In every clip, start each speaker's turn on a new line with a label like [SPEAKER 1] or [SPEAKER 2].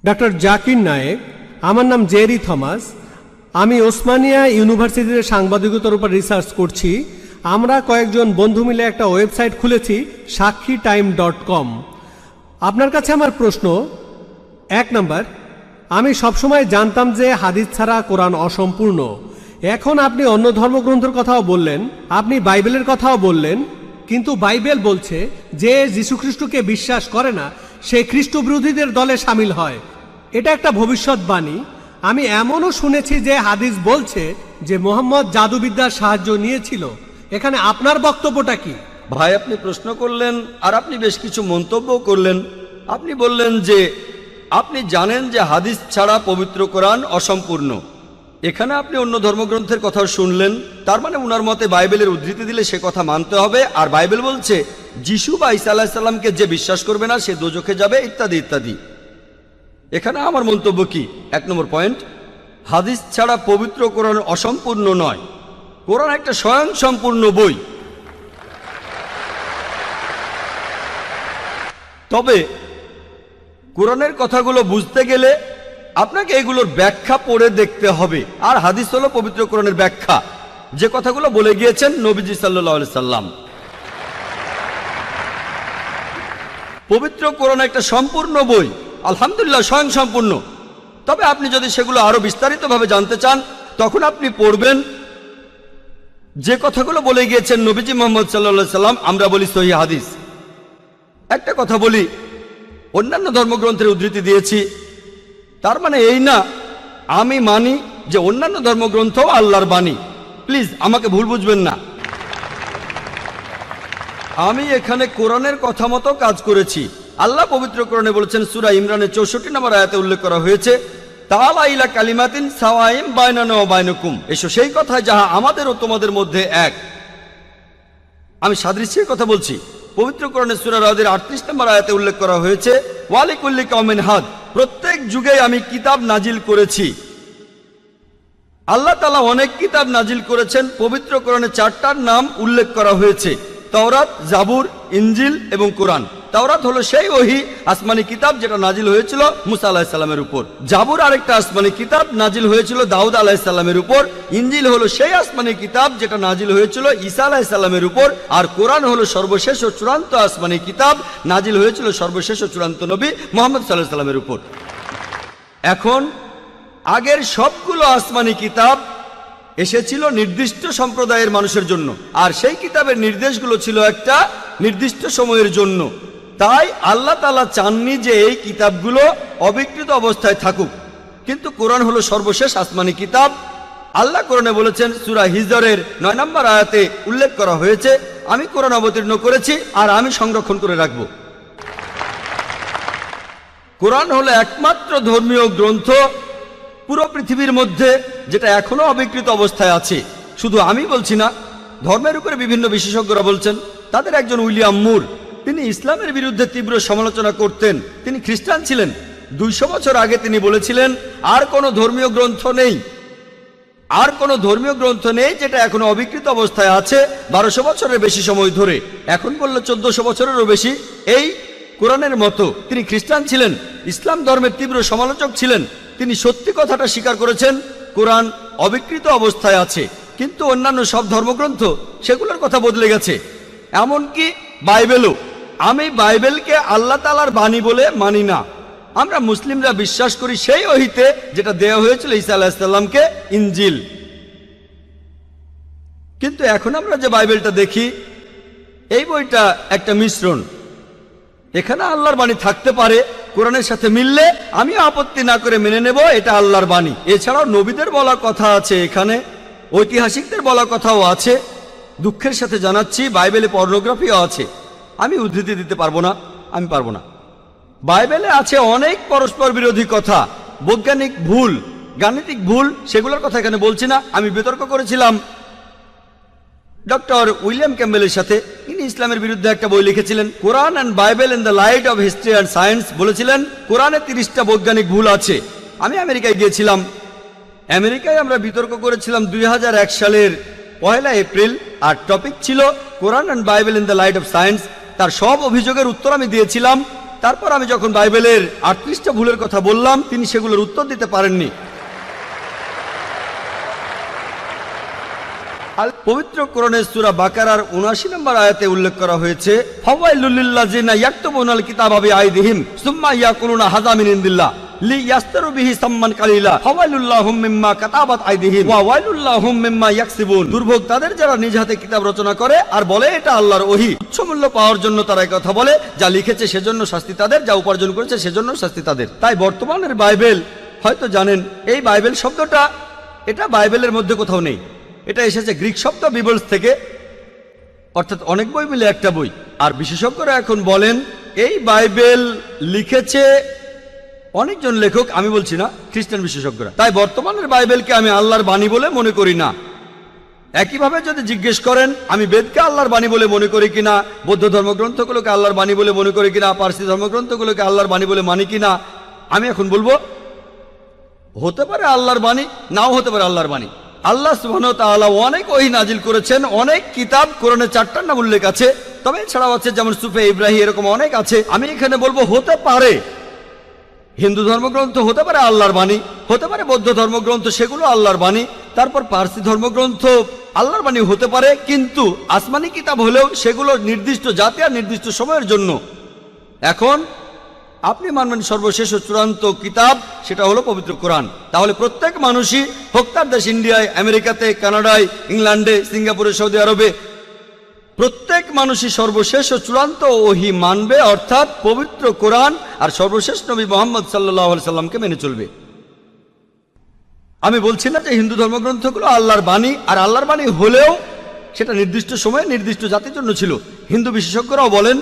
[SPEAKER 1] Doctor Zakir Naik, আমার নাম Jerry Thomas. আমি ওসমানিয়া ইউনিভার্সিটিতে সাংবাদিকতার উপর রিসার্চ করছি। আমরা কয়েকজন বন্ধু মিলে একটা ওয়েবসাইট খুলেছি, sakhiTime.com। আপনার কাছে আমার প্রশ্ন, 1 নাম্বার, আমি সবসময় জানতাম যে হাদিস ছাড়া কোরআন অসম্পূর্ণ। এখন আপনি অন্য ধর্মগ্রন্থের কথাও বললেন, আপনি বাইবেলের কথাও বললেন, কিন্তু বাইবেল বলছে যে যীশুখ্রিস্টকে বিশ্বাস করে না সে খ্রিস্ট বিরোধীদের দলে সামিল হয়। এটা একটা ভবিষ্যৎবাণী। আমি এমনও শুনেছি যে হাদিস বলছে যে মুহাম্মদ জাদুবিদ্যার সাহায্য নিয়েছিল। এখানে আপনার বক্তব্যটা কি?
[SPEAKER 2] ভাই, আপনি প্রশ্ন করলেন আর আপনি বেশ কিছু মন্তব্য করলেন। আপনি বললেন যে আপনি জানেন যে হাদিস ছাড়া পবিত্র কোরআন অসম্পূর্ণ। এখানে আপনি অন্য ধর্মগ্রন্থের কথাও শুনলেন। তার মানে উনার মতে বাইবেলের উদ্ধৃতি দিলে সে কথা মানতে হবে। আর বাইবেল বলছে যিশু বা ঈসা আলাইহিস সালামকে যে বিশ্বাস করবে না সে দোজখে যাবে, ইত্যাদি ইত্যাদি। এখানে আমার মন্তব্য কি? 1 নম্বর পয়েন্ট, হাদিস ছাড়া পবিত্র কোরআন অসম্পূর্ণ নয়। কোরআন একটা স্বয়ং সম্পূর্ণ বই। তবে কোরআনের কথাগুলো বুঝতে গেলে আপনাকে এগুলোর ব্যাখ্যা পড়ে দেখতে হবে। আর হাদিস হলো পবিত্র কোরআনের ব্যাখ্যা, যে কথাগুলো বলে গিয়েছেন নবীজি সাল্লাল্লাহু আলাইহি সাল্লাম। পবিত্র কোরআন একটা সম্পূর্ণ বই, আলহামদুলিল্লাহ স্বয়ং সম্পূর্ণ। তবে আপনি যদি সেগুলো আরো বিস্তারিতভাবে জানতে চান, তখন আপনি পড়বেন যে কথাগুলো বলে গিয়েছেন নবীজি মুহাম্মদ সাল্লাল্লাহু আলাইহি সাল্লাম। আমরা বলি সহিহ হাদিস। একটা কথা বলি, অন্যান্য ধর্মগ্রন্থের উদ্ধৃতি দিয়েছি, তার মানে এই না আমি মানি যে অন্যান্য ধর্মগ্রন্থ আল্লাহর বাণী। প্লিজ আমাকে ভুল বুঝবেন না। আমি এখানে কোরআনের কথা মতো কাজ করেছি। আল্লাহ পবিত্র কোরআনে বলেছেন, সূরা ইমরানের 64 নম্বর আয়াতে উল্লেখ করা হয়েছে, তাআলা ইলা কালিমাতিন সাওয়াইম বাইনানা ওয়া বাইনাকুম, এসো সেই কথায় যাহা আমাদের ও তোমাদের মধ্যে এক। আমি সাদৃশ্যের কথা বলছি। পবিত্র কোরআনে সূরা রাদের 38 নম্বর আয়াতে উল্লেখ করা হয়েছে, ওয়ালিকুল্লি কওমিন হাদ, প্রত্যেক যুগে আমি কিতাব নাজিল করেছি। আল্লাহ তাআলা অনেক কিতাব নাজিল করেছেন। পবিত্র কোরআনে 4টার নাম উল্লেখ করা হয়েছে, তাওরাত, জাবুর, ইনজিল এবং কোরআন। তাওরাত হলো সেই ওহী আসমানি কিতাব যেটা নাজিল হয়েছিল মুসা আলাইহিস সালামের উপর। জাবুর আরেকটা আসমানি কিতাব নাজিল হয়েছিল দাউদ আলাইহিস সালামের উপর। ইনজিল হলো সেই আসমানি কিতাব যেটা নাজিল হয়েছিল ঈসা আলাইহিস সালামের উপর। আর কোরআন হলো সর্বশেষ ও চূড়ান্ত আসমানি কিতাব, নাজিল হয়েছিল সর্বশেষ ও চূড়ান্ত নবী মুহাম্মদ সাল্লাল্লাহু আলাইহি সাল্লামের উপর। এখন আগের সবগুলো আসমানি কিতাব এসেছিল নির্দিষ্ট সম্প্রদায়ের মানুষের জন্য, আর সেই কিতাবের নির্দেশগুলো ছিল একটা নির্দিষ্ট সময়ের জন্য। তাই আল্লাহ তাআলা চাননি যে এই কিতাবগুলো অবিকৃত অবস্থায় থাকুক। কিন্তু কোরআন হলো সর্বশেষ আসমানি কিতাব। আল্লাহ কোরআনে বলেছেন, সূরা হিজরের 9 নম্বর আয়াতে উল্লেখ করা হয়েছে, আমি কোরআন অবতীর্ণ করেছি আর আমি সংরক্ষণ করে রাখব। কোরআন হলো একমাত্র ধর্মীয় গ্রন্থ পুরো পৃথিবীর মধ্যে যেটা এখনো অবিকৃত অবস্থায় আছে। শুধু আমি বলছি না, ধর্মের উপরে বিভিন্ন বিশেষজ্ঞরা বলছেন। তাদের একজন উইলিয়াম মুর, তিনি ইসলামের বিরুদ্ধে তীব্র সমালোচনা করতেন। তিনি খ্রিস্টান ছিলেন। 200 বছর আগে তিনি বলেছিলেন, আর কোনো ধর্মীয় গ্রন্থ নেই, আর কোনো ধর্মীয় গ্রন্থ নেই যেটা এখনো অবিকৃত অবস্থায় আছে 1200 বছরের বেশি সময় ধরে। এখন বললে 1400 বছরেরও বেশি। এই কোরআনের মতো তিনি খ্রিস্টান ছিলেন, ইসলাম ধর্মের তীব্র সমালোচক ছিলেন। তিনি সত্যি কথাটা স্বীকার করেছেন, কোরআন অবিকৃত অবস্থায় আছে। কিন্তু অন্যান্য সব ধর্মগ্রন্থ সেগুলোর কথা বদলে গেছে, এমনকি বাইবেলও। আমি বাইবেলকে আল্লাহ তাআলার বাণী বলে মানি না। আমরা মুসলিমরা বিশ্বাস করি সেই ওহীতে যেটা দেওয়া হয়েছিল ঈসা আলাইহিস সালামকে, ইনজিল। কিন্তু এখন আমরা যে বাইবেলটা দেখি, এই বইটা একটা মিশ্রণ। এখানে আল্লাহর বাণী থাকতে পারে, কোরআনের সাথে মিললে আমিও আপত্তি না করে মেনে নেব এটা আল্লাহর বাণী। এছাড়াও নবীদের বলা কথা আছে, এখানে ঐতিহাসিকদের বলা কথাও আছে। দুঃখের সাথে জানাচ্ছি, বাইবেলে পর্নোগ্রাফিও আছে। আমি উদ্ধৃতি দিতে পারবো না, আমি পারবো না। বাইবেলে আছে অনেক পরস্পর বিরোধী কথা, বৈজ্ঞানিক ভুল, গাণিতিক ভুল, সেগুলোর কথা এখানে বলছি না। আমি বিতর্ক করেছিলাম ডক্টর উইলিয়াম ক্যাম্বেলের সাথে। তিনি ইসলামের বিরুদ্ধে একটা বই লিখেছিলেন, Quran and Bible in the light of history and science. বলেছিলেন কোরআনে 30টা বৈজ্ঞানিক ভুল আছে। আমি আমেরিকায় গিয়েছিলাম। আমেরিকায় আমরা বিতর্ক করেছিলাম 2001 সালের 1 এপ্রিল আর টপিক ছিল Quran and Bible in the light of science. তার সব অভিযোগের উত্তর আমি দিয়েছিলাম। তারপর আমি যখন বাইবেলের 38টা ভুলের কথা বললাম, তিনি সেগুলোর উত্তর দিতে পারেননি। পবিত্র কোরআনের সূরা বাকারার ৭৯ নম্বর আয়াতে উল্লেখ করা হয়েছে, ফাওয়াইলুল লিল্লাযিনা ইয়াকতুবুনাল কিতাবা বিআইদিহিম সুম্মা ইয়াকুলুনা হাযা মিন ইনদিল্লাহ লিয়াশতারু বিহি সামমান কালিলা ফাওয়াইলুল লাহুম মিম্মা কাতাবাত আইদিহিম ওয়া ওয়াইলুল লাহুম মিম্মা ইয়াকসিবুন। দুর্ভোগ তাদের যারা নিজ হাতে কিতাব রচনা করে আর বলে এটা আল্লাহর ওহী। উচ্চ মূল্য পাওয়ার জন্য তারা এই কথা বলে, যা লিখেছে সেজন্য শাস্তি তাদের, যা উপার্জন করেছে সেজন্য শাস্তি তাদের। তাই বর্তমানের বাইবেল, হয়তো জানেন এই বাইবেল শব্দটা এটা বাইবেলের মধ্যে কোথাও নেই। এটা এসেছে গ্রিক শব্দ বিবলস থেকে, অর্থাৎ অনেক বই মিলে একটা বই। আর বিশেষজ্ঞরা এখন বলেন এই বাইবেল লিখেছে অনেকজন লেখক, আমি বলছি না, খ্রিস্টান বিশেষজ্ঞরা। তাই বর্তমানের বাইবেলকে আমি আল্লাহর বাণী বলে মনে করি না। একইভাবে যদি জিজ্ঞেস করেন আমি বেদকে আল্লাহর বাণী বলে মনে করি কিনা, বৌদ্ধ ধর্মগ্রন্থগুলোকে আল্লাহর বাণী বলে মনে করি কিনা, পার্সি ধর্মগ্রন্থগুলোকে আল্লাহর বাণী বলে মানি কিনা, আমি এখন বলবো হতে পারে আল্লাহর বাণী, নাও হতে পারে আল্লাহর বাণী। আল্লাহ সুবহানাহু ওয়া তাআলা অনেক ওহী নাজিল করেছেন, অনেক কিতাব, কোরআনে 4টার নাম উল্লেখ আছে, তবে এছাড়াও আছে যেমন সুফে ইব্রাহিম, এরকম অনেক আছে। আমি এখানে বলবো হতে পারে হিন্দু ধর্মগ্রন্থ হতে পারে আল্লাহর বাণী, হতে পারে বৌদ্ধ ধর্মগ্রন্থ, সেগুলো আল্লাহর বাণী। তারপর পার্সি ধর্মগ্রন্থ আল্লাহর বাণী হতে পারে, কিন্তু আসমানি কিতাব হলেও সেগুলো নির্দিষ্ট জাতি আর নির্দিষ্ট সময়ের জন্য। এখন আপনি মানবেন সর্বশেষ ও চূড়ান্ত কিতাব, সেটা হলো পবিত্র কোরআন। তাহলে প্রত্যেক মানুষই, হোক তার দেশ ইন্ডিয়ায়, আমেরিকাতে, কানাডায়, ইংল্যান্ডে, সিঙ্গাপুরে, সৌদি আরবে, প্রত্যেক মানুষই সর্বশেষ ও চূড়ান্ত ওহী মানবে, অর্থাৎ পবিত্র কোরআন আর সর্বশেষ নবী মুহাম্মদ সাল্লাল্লাহু আলাইহি সাল্লামকে মেনে চলবে। আমি বলছি না যে হিন্দু ধর্মগ্রন্থগুলো আল্লাহর বাণী, আর আল্লাহর বাণী হলেও সেটা নির্দিষ্ট সময়ে নির্দিষ্ট জাতির জন্য ছিল। হিন্দু বিশেষজ্ঞরাও বলেন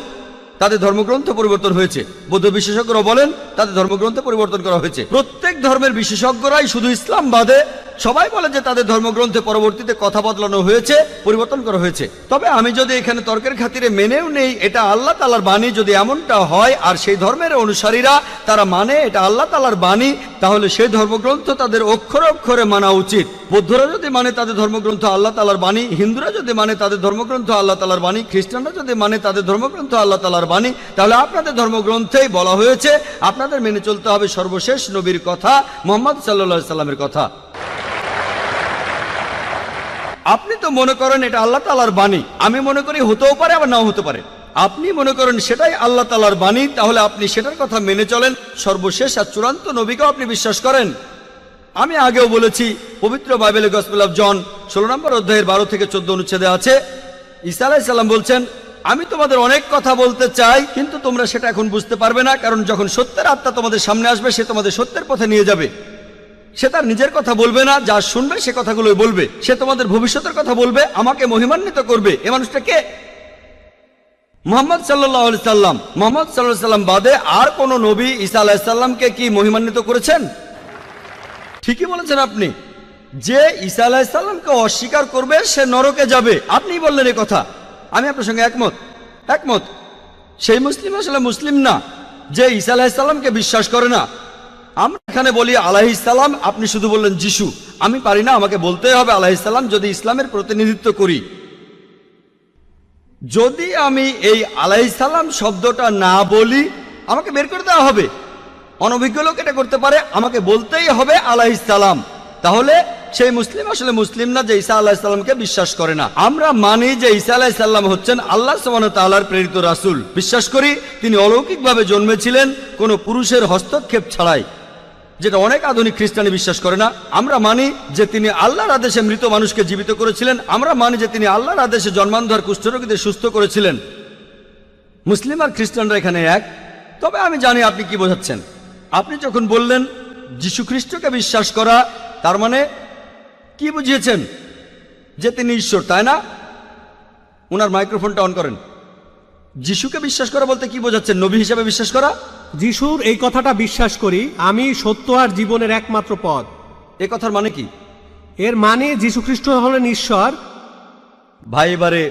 [SPEAKER 2] তাদের ধর্মগ্রন্থ পরিবর্তন হয়েছে, বৌদ্ধ বিশেষজ্ঞরাও বলেন তাদের ধর্মগ্রন্থ পরিবর্তন করা হয়েছে। প্রত্যেক ধর্মের বিশেষজ্ঞরাই, শুধু ইসলাম বাদে সবাই বলে যে তাদের ধর্মগ্রন্থে পরবর্তীতে কথা বদলানো হয়েছে, পরিবর্তন করা হয়েছে। তবে আমি যদি এখানে তর্কের খাতিরে মেনেও নেই এটা আল্লাহ তাআলার বাণী, যদি এমনটা হয় আর সেই ধর্মের অনুসারীরা তারা মানে এটা আল্লাহ তাআলার বাণী, তাহলে সেই ধর্মগ্রন্থ তাদের অক্ষরে অক্ষরে মানা উচিত। বৌদ্ধরা যদি মানে তাদের ধর্মগ্রন্থ আল্লাহ তাআলার বাণী, হিন্দুরা যদি মানে তাদের ধর্মগ্রন্থ আল্লাহ তাআলার বাণী, খ্রিস্টানরা যদি মানে তাদের ধর্মগ্রন্থ আল্লাহ তাআলার বাণী, তাহলে আপনাদের ধর্মগ্রন্থেই বলা হয়েছে আপনাদের মেনে চলতে হবে সর্বশেষ নবীর কথা, মুহাম্মদ সাল্লাল্লাহু আলাইহি সাল্লামের কথা। আপনি তো মনে করেন এটা আল্লাহ তাআলার বাণী, আমি মনে করি হতেও পারে আবার নাও হতে পারে। আপনি মনে করেন সেটাই আল্লাহ তাআলার বাণী, তাহলে আপনি সেটার কথা মেনে চলেন। সর্বশেষ আর চূড়ান্ত নবীকেও আপনি বিশ্বাস করেন। আমি আগেও বলেছি, পবিত্র বাইবেলে গসপেল অফ জন 16 নম্বর অধ্যায়ের 12 থেকে 14 অনুচ্ছেদে আছে, ঈসা আলাইহিস সালাম বলছেন, আমি তোমাদের অনেক কথা বলতে চাই, কিন্তু তোমরা সেটা এখন বুঝতে পারবে না, কারণ যখন সত্যের আত্মা তোমাদের সামনে আসবে সে তোমাদের সত্যের পথে নিয়ে যাবে। সে তার নিজের কথা বলবে না, যা শুনবে সে কথাগুলোই বলবে। সে তোমাদের ভবিষ্যতের কথা বলবে, আমাকে মহিমান্বিত করবে। এ মানুষটা কে? মুহাম্মদ সাল্লাল্লাহু আলাইহি সাল্লাম। মুহাম্মদ সাল্লাল্লাহু আলাইহি সাল্লাম বাদে আর কোন নবী ঈসা আলাইহিস সালামকে কি মহিমান্বিত করেছেন? ঠিকই বলেছেন আপনি, যে ঈসা আলাইহিস সালামকে অস্বীকার করবে সে নরকে যাবে। আপনি বললেন এই কথা, আমি আপনার সঙ্গে একমত। সেই মুসলিম আসলে মুসলিম না যে ঈসা আলাইহিস সালামকে বিশ্বাস করে না। আমরা এখানে বলি আলাইহিস সালাম, আপনি শুধু বললেন যিশু। আমি পারি না, আমাকে বলতে হবে আলাইহিস সালাম যদি ইসলামের প্রতিনিধিত্ব করি। যদি আমি এই আলাইহিস সালাম শব্দটা না বলি আমাকে বের করে দেওয়া হবে। অনভিজ্ঞ লোক এটা করতে পারে, আমাকে বলতেই হবে আলাইহিস সালাম। তাহলে সেই মুসলিম আসলে মুসলিম না যে ঈসা আলাইহিস সালামকে বিশ্বাস করে না। আমরা মানি যে ঈসা আলাইহিস সালাম হচ্ছেন আল্লাহ সুবহানাহু ওয়া তাআলার প্রেরিত রাসূল। বিশ্বাস করি তিনি অলৌকিকভাবে জন্মেছিলেন, কোনো পুরুষের হস্তক্ষেপ ছাড়াই, যেটা অনেক আধুনিক খ্রিস্টানি বিশ্বাস করে না। আমরা মানি যে তিনি আল্লাহর আদেশে মৃত মানুষকে জীবিত করেছিলেন। আমরা মানি যে তিনি আল্লাহর আদেশে জন্মান্ধ আর কুষ্ঠরোগীদের সুস্থ করেছিলেন। মুসলিম আর খ্রিস্টানরা এখানে এক। তবে আমি জানি আপনি কি বোঝাচ্ছেন। আপনি যখন বললেন যীশু খ্রিস্টকে বিশ্বাস করা, তার মানে কি বুঝিয়েছেন? যে তিনি ঈশ্বর, তাই না? ওনার মাইক্রোফোনটা অন করেন। যিশুকে বিশ্বাস করা বলতে কি বোঝাচ্ছেন? নবী হিসাবে বিশ্বাস করা?
[SPEAKER 1] যিশুর এই কথাটা বিশ্বাস করি, আমি সত্য আর জীবনের একমাত্র পথ।
[SPEAKER 2] এ কথার মানে কি?
[SPEAKER 1] এর মানে যীশু খ্রিস্ট হলেন ঈশ্বর।
[SPEAKER 2] ভাই এবারে